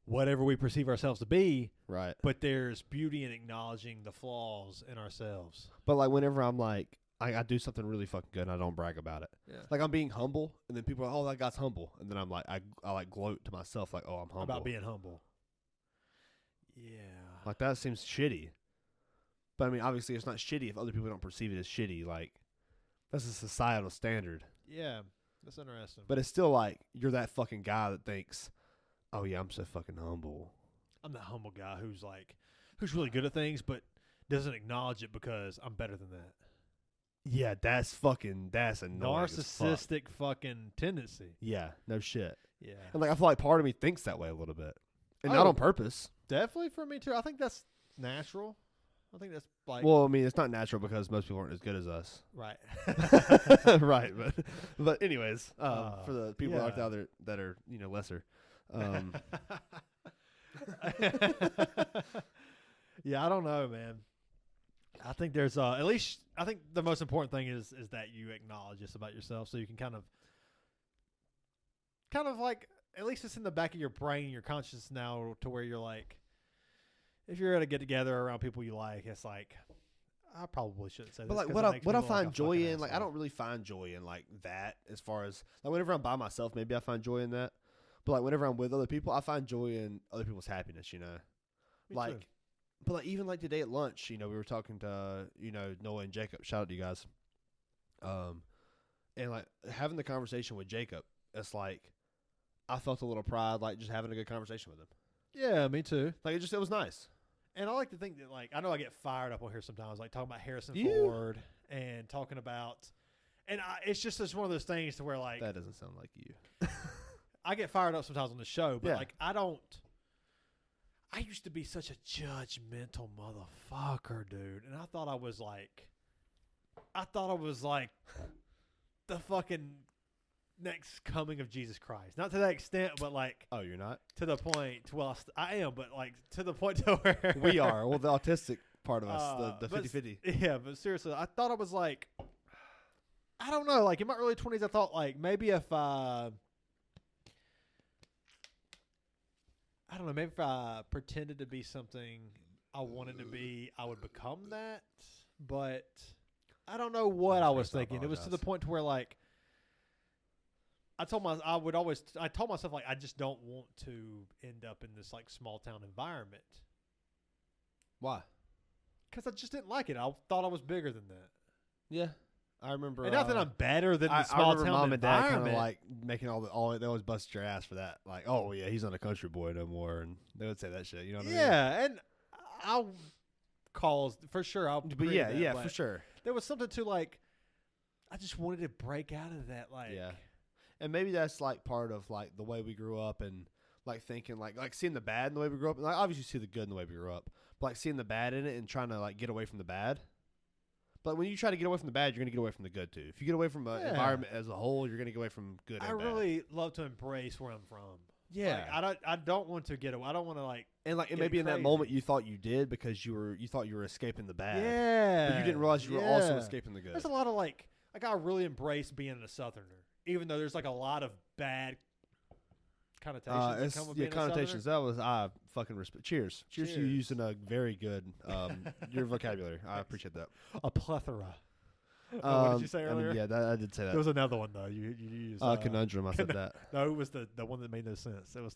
whatever we perceive ourselves to be. Right. But there's beauty in acknowledging the flaws in ourselves. But like whenever I'm like, I do something really fucking good and I don't brag about it. Yeah. Like I'm being humble and then people are like, oh, that guy's humble. And then I'm like, I like gloat to myself like, oh, I'm humble. About being humble. Yeah. Like that seems shitty. But I mean, obviously it's not shitty if other people don't perceive it as shitty. Like that's a societal standard. Yeah. That's interesting. But it's still like, you're that fucking guy that thinks, oh yeah, I'm so fucking humble. I'm that humble guy who's really good at things, but doesn't acknowledge it because I'm better than that. Yeah, that's annoying. Narcissistic fucking tendency. Yeah, no shit. Yeah. And like I feel like part of me thinks that way a little bit. And not on purpose. Definitely for me too. I think that's natural. I think that's like, well, I mean, it's not natural because most people aren't as good as us. Right. Right, but anyways, for the people out there that are, lesser. Yeah, I don't know, man. I think there's at least I think the most important thing is that you acknowledge this about yourself, so you can kind of like, at least it's in the back of your brain, your conscious now, to where you're like, if you're at a get together around people you like, it's like, I probably shouldn't say this. But like what I find joy in, like I don't really find joy in like that, as far as like whenever I'm by myself, maybe I find joy in that. But like whenever I'm with other people, I find joy in other people's happiness, Me like too. But like even like today at lunch, we were talking to Noah and Jacob. Shout out to you guys. And like having the conversation with Jacob, it's like I felt a little pride, like just having a good conversation with him. Yeah, me too. Like it was nice. And I like to think that, like, I know I get fired up on here sometimes, like talking about Harrison You? Ford and talking about, and it's just one of those things to where like That doesn't sound like you. I get fired up sometimes on the show, but Yeah. like I used to be such a judgmental motherfucker, dude, and I thought I was like the fucking next coming of Jesus Christ. Not to that extent, but like. Oh, you're not? To the point. Well, I am, but like to the point to where. We are. Well, the autistic part of us, the 50-50. Yeah, but seriously, I thought I was like. I don't know. Like in my early 20s, I thought like maybe if I don't know, maybe if I pretended to be something I wanted to be, I would become that. But I don't know what I was thinking. It was to the point to where like I told myself like I just don't want to end up in this like small town environment. Why? Because I just didn't like it. I thought I was bigger than that. Yeah. I remember. And not that I'm better than the small town mom and dad kind of like making they always bust your ass for that. Like, oh yeah, he's not a country boy no more, and they would say that shit. You know what I mean? Yeah, and I'll call for sure. But yeah, for sure. There was something to like. I just wanted to break out of that. Like, yeah, and maybe that's like part of like the way we grew up and like thinking like seeing the bad in the way we grew up. And like obviously see the good in the way we grew up, but like seeing the bad in it and trying to like get away from the bad. But when you try to get away from the bad, you're going to get away from the good, too. If you get away from the environment as a whole, you're going to get away from good and bad. I really love to embrace where I'm from. Yeah. Like, I don't want to get away. I don't want to, like, and maybe in that moment you thought you did because you thought you were escaping the bad. Yeah. But you didn't realize you were also escaping the good. There's a lot of, like I really embrace being a Southerner, even though there's, like, a lot of bad connotations that come with being connotations. a Southerner. That was fucking respect. Cheers. Cheers to you using a very good your vocabulary. I appreciate that. A plethora. What did you say earlier? I did say that. There was another one though. You used conundrum. I said that. No, it was the one that made no sense. It was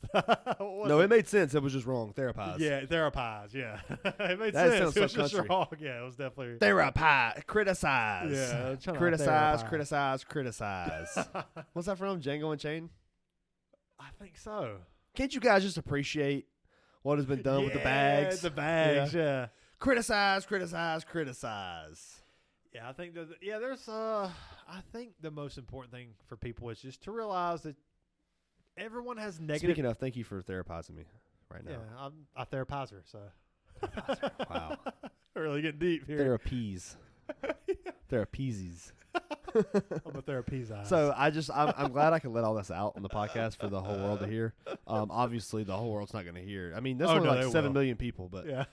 no, it made sense. It was just wrong. Therapize. Yeah, therapize. Yeah, it made that sense. Sounds it was so just country. wrong. Yeah, it was definitely therapize. Criticize. Yeah, criticize. What's that from? Django Unchained. I think so. Can't you guys just appreciate what has been done with the bags? The bags. Yeah. Criticize. Yeah, I think there's I think the most important thing for people is just to realize that everyone has negative. Speaking of, thank you for therapizing me right now. Yeah, I'm a therapizer, so. Wow. Really getting deep here. Therapies. Therapies. I'm a therapizer. So I'm glad I can let all this out on the podcast for the whole world to hear. Obviously the whole world's not going to hear. I mean, that's only like 7 million people, but yeah.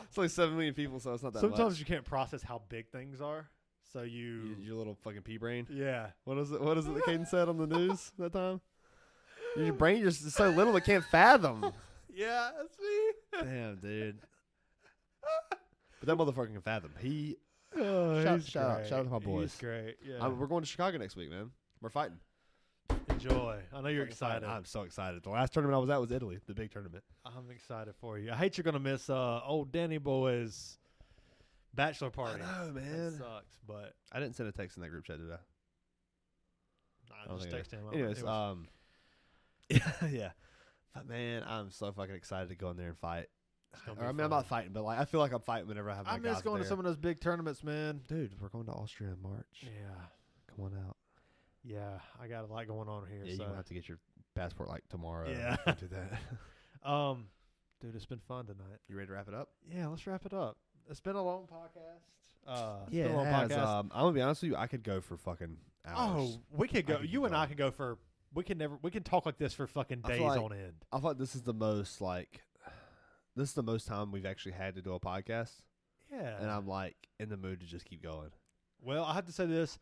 It's like 7 million people, so it's not that Sometimes much. you can't process how big things are. So your little fucking pea brain. Yeah. What is it that Caden said on the news that time? Your brain just is so little it can't fathom. Yeah, that's me. Damn, dude. But that motherfucker can fathom. Shout out to my boys. He's great. Yeah. We're going to Chicago next week, man. We're fighting. Enjoy. I know you're excited. I'm so excited. The last tournament I was at was Italy, the big tournament. I'm excited for you. I hate you're going to miss old Danny Boy's bachelor party. I know, man. That sucks, but. I didn't send a text in that group chat, did I? I just texted him. Anyways, yeah. But man, I'm so fucking excited to go in there and fight. I mean, I'm not fighting, but like I feel like I'm fighting whenever I have my guys I miss going to some of those big tournaments, man. Dude, we're going to Austria in March. Yeah. Come on out. Yeah, I got a lot going on here. Yeah, so. you're gonna have to get your passport like tomorrow. Yeah. Do that. Dude, it's been fun tonight. You ready to wrap it up? Yeah, let's wrap it up. It's been a long podcast. Yeah, been a long podcast. I'm gonna be honest with you. I could go for fucking hours. Oh, we could go. You and I could go for. We can talk like this for fucking days on end. I thought this is the most time we've actually had to do a podcast. Yeah, and I'm like in the mood to just keep going. Well, I have to say this.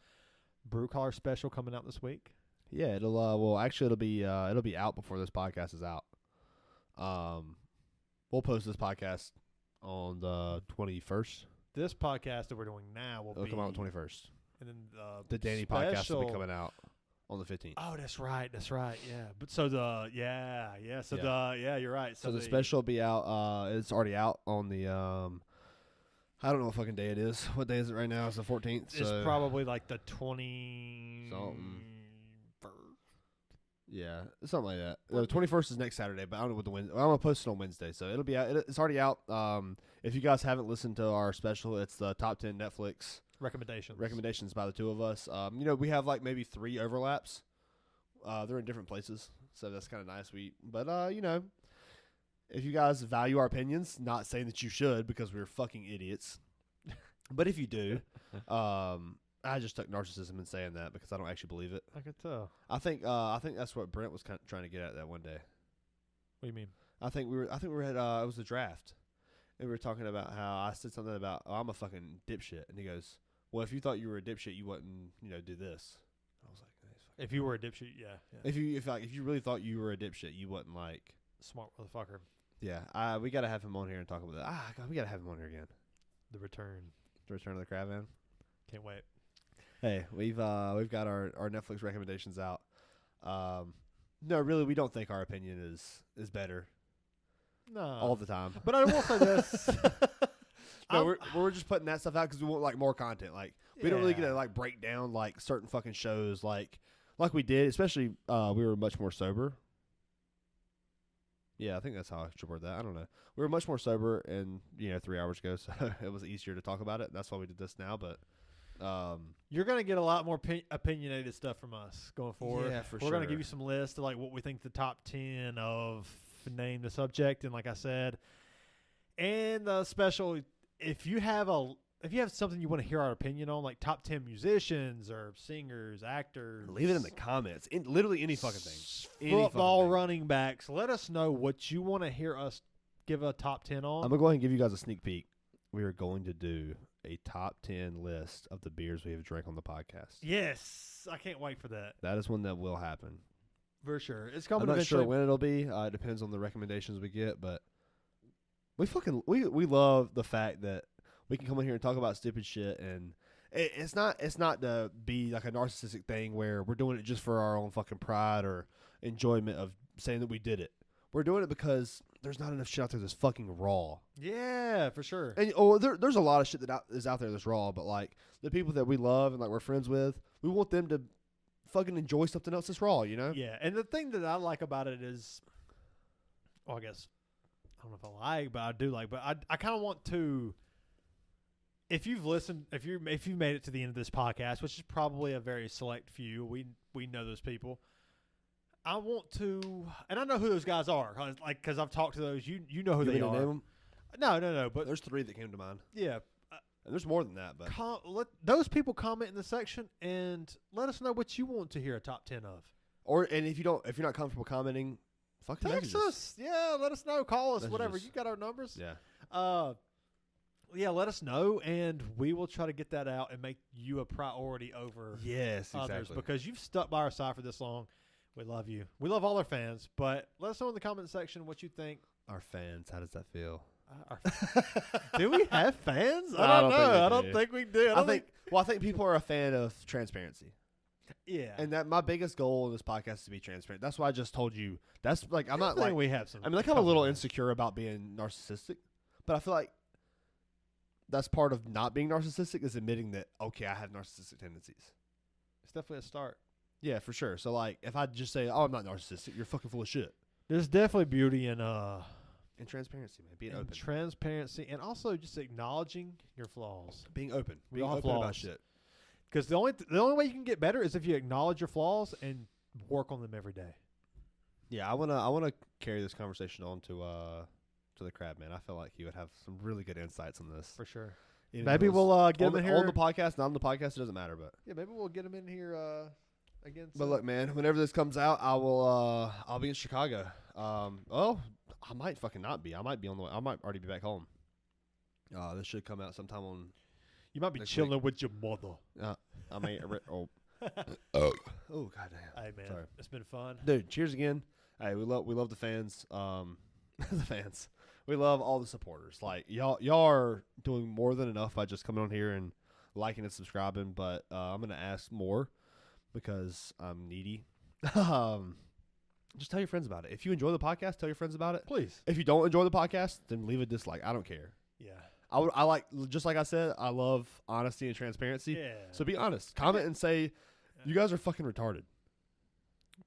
Brew Collar special coming out this week. Yeah, it'll it'll be out before this podcast is out. We'll post this podcast on the 21st. This podcast that we're doing now will come out on the 21st. And then the Danny podcast will be coming out on the 15th. Oh, that's right. Yeah. But so you're right. So the special will be out. It's already out on the I don't know what fucking day it is. What day is it right now? It's the 14th. It's probably like the 20 something. Yeah, something like that. The 21st is next Saturday, but I don't know what the Wednesday. I'm gonna post it on Wednesday, so it'll be out. It's already out. If you guys haven't listened to our special, it's the top 10 Netflix recommendations by the two of us. We have like maybe 3 overlaps. They're in different places, so that's kind of nice. If you guys value our opinions, not saying that you should because we're fucking idiots, but if you do, I I just took narcissism in saying that because I don't actually believe it. I could tell. I think that's what Brent was kind of trying to get at that one day. What do you mean? I think we were at it was the draft, and we were talking about how I said something about I'm a fucking dipshit, and he goes, well, if you thought you were a dipshit, you wouldn't do this. I was like, if you were a dipshit, yeah. If you really thought you were a dipshit, you wouldn't like smart motherfucker. Yeah, we gotta have him on here and talk about that. God, we gotta have him on here again. The return of the crab man. Can't wait. Hey, we've got our Netflix recommendations out. No, really, we don't think our opinion is better. No, all the time. But I will say this. No, we're just putting that stuff out because we want like more content. Like we don't really get to like break down like certain fucking shows like we did. Especially we were much more sober. Yeah, I think that's how I should word that. I don't know. We were much more sober, and 3 hours ago, so it was easier to talk about it. That's why we did this now. But you're gonna get a lot more opinionated stuff from us going forward. Yeah, for sure. We're gonna give you some lists of like what we think the top 10 of name the subject, and like I said, and the special. If you have something you want to hear our opinion on, like top 10 musicians or singers, actors, leave it in the comments. Literally any fucking thing. Football running backs. Let us know what you want to hear us give a top 10 on. I'm gonna go ahead and give you guys a sneak peek. We are going to do a top 10 list of the beers we have drank on the podcast. Yes, I can't wait for that. That is one that will happen for sure. It's coming. I'm not sure when it'll be. It depends on the recommendations we get, but we love the fact that we can come in here and talk about stupid shit, and it's not to be like a narcissistic thing where we're doing it just for our own fucking pride or enjoyment of saying that we did it. We're doing it because there's not enough shit out there that's fucking raw. Yeah, for sure. And there's a lot of shit that is out there that's raw, but like the people that we love and like we're friends with, we want them to fucking enjoy something else that's raw, Yeah, and the thing that I like about it is, well, I guess I don't know if I like, but I do like. But I kind of want to. If you've listened, if you've made it to the end of this podcast, which is probably a very select few, we know those people. I want to, and I know who those guys are, like because I've talked to those. You know who they are. Name them? No. But there's 3 that came to mind. Yeah, and there's more than that. But let those people comment in the section and let us know what you want to hear a top 10 of. And if you're not comfortable commenting, fucking text us. Yeah, let us know. Call us. Messages. Whatever. You got our numbers. Yeah. Yeah, let us know, and we will try to get that out and make you a priority over others. Exactly. Because you've stuck by our side for this long. We love you. We love all our fans, but let us know in the comment section what you think. Our fans, how does that feel? Do we have fans? I don't know. I don't think we do. I think people are a fan of transparency. Yeah. And that my biggest goal in this podcast is to be transparent. That's why I just told you. That's like I'm not like we have some. I mean, like I'm a little insecure about being narcissistic, but I feel like that's part of not being narcissistic is admitting that okay, I have narcissistic tendencies. It's definitely a start. Yeah, for sure. So like, if I just say, "Oh, I'm not narcissistic," you're fucking full of shit. There's definitely beauty in transparency, man. Being open. Transparency, and also just acknowledging your flaws. Being open. We Being all open flaws. about shit. Because the only way you can get better is if you acknowledge your flaws and work on them every day. Yeah, I wanna carry this conversation on to the crab man. I feel like he would have some really good insights on this for sure. Even maybe we'll get him in here on the podcast. Not on the podcast, it doesn't matter. But yeah, maybe we'll get him in here again. But look, man, whenever this comes out, I'll be in Chicago. Well, I might fucking not be. I might be on the way. I might already be back home. This should come out sometime on. You might be chilling with your mother. I mean, oh, goddamn. Hey man, sorry. It's been fun, dude. Cheers again. Hey, we love the fans. The fans. We love all the supporters. Like y'all are doing more than enough by just coming on here and liking and subscribing. But I'm gonna ask more because I'm needy. Just tell your friends about it. If you enjoy the podcast, tell your friends about it. Please. If you don't enjoy the podcast, then leave a dislike. I don't care. Yeah. I like, just like I said, I love honesty and transparency. Yeah. So be honest. Comment and say, you guys are fucking retarded.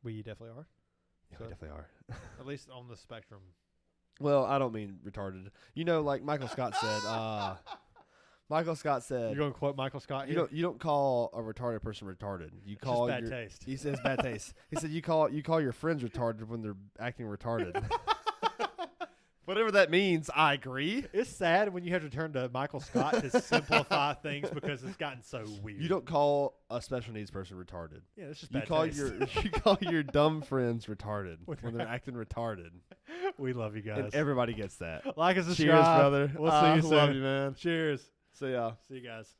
We definitely are. Yeah, we definitely are. At least on the spectrum. Well, I don't mean retarded. Like Michael Scott said. Michael Scott said. You're going to quote Michael Scott here? You don't call a retarded person retarded. You call it's just bad taste. He says bad taste. He said you call your friends retarded when they're acting retarded. Whatever that means, I agree. It's sad when you have to turn to Michael Scott to simplify things because it's gotten so weird. You don't call a special needs person retarded. Yeah, it's just You bad call taste. you call your dumb friends retarded when they're acting retarded. We love you guys. And everybody gets that. Like and subscribe. Cheers, brother. We'll see you soon. Love you, man. Cheers. See ya. See you guys.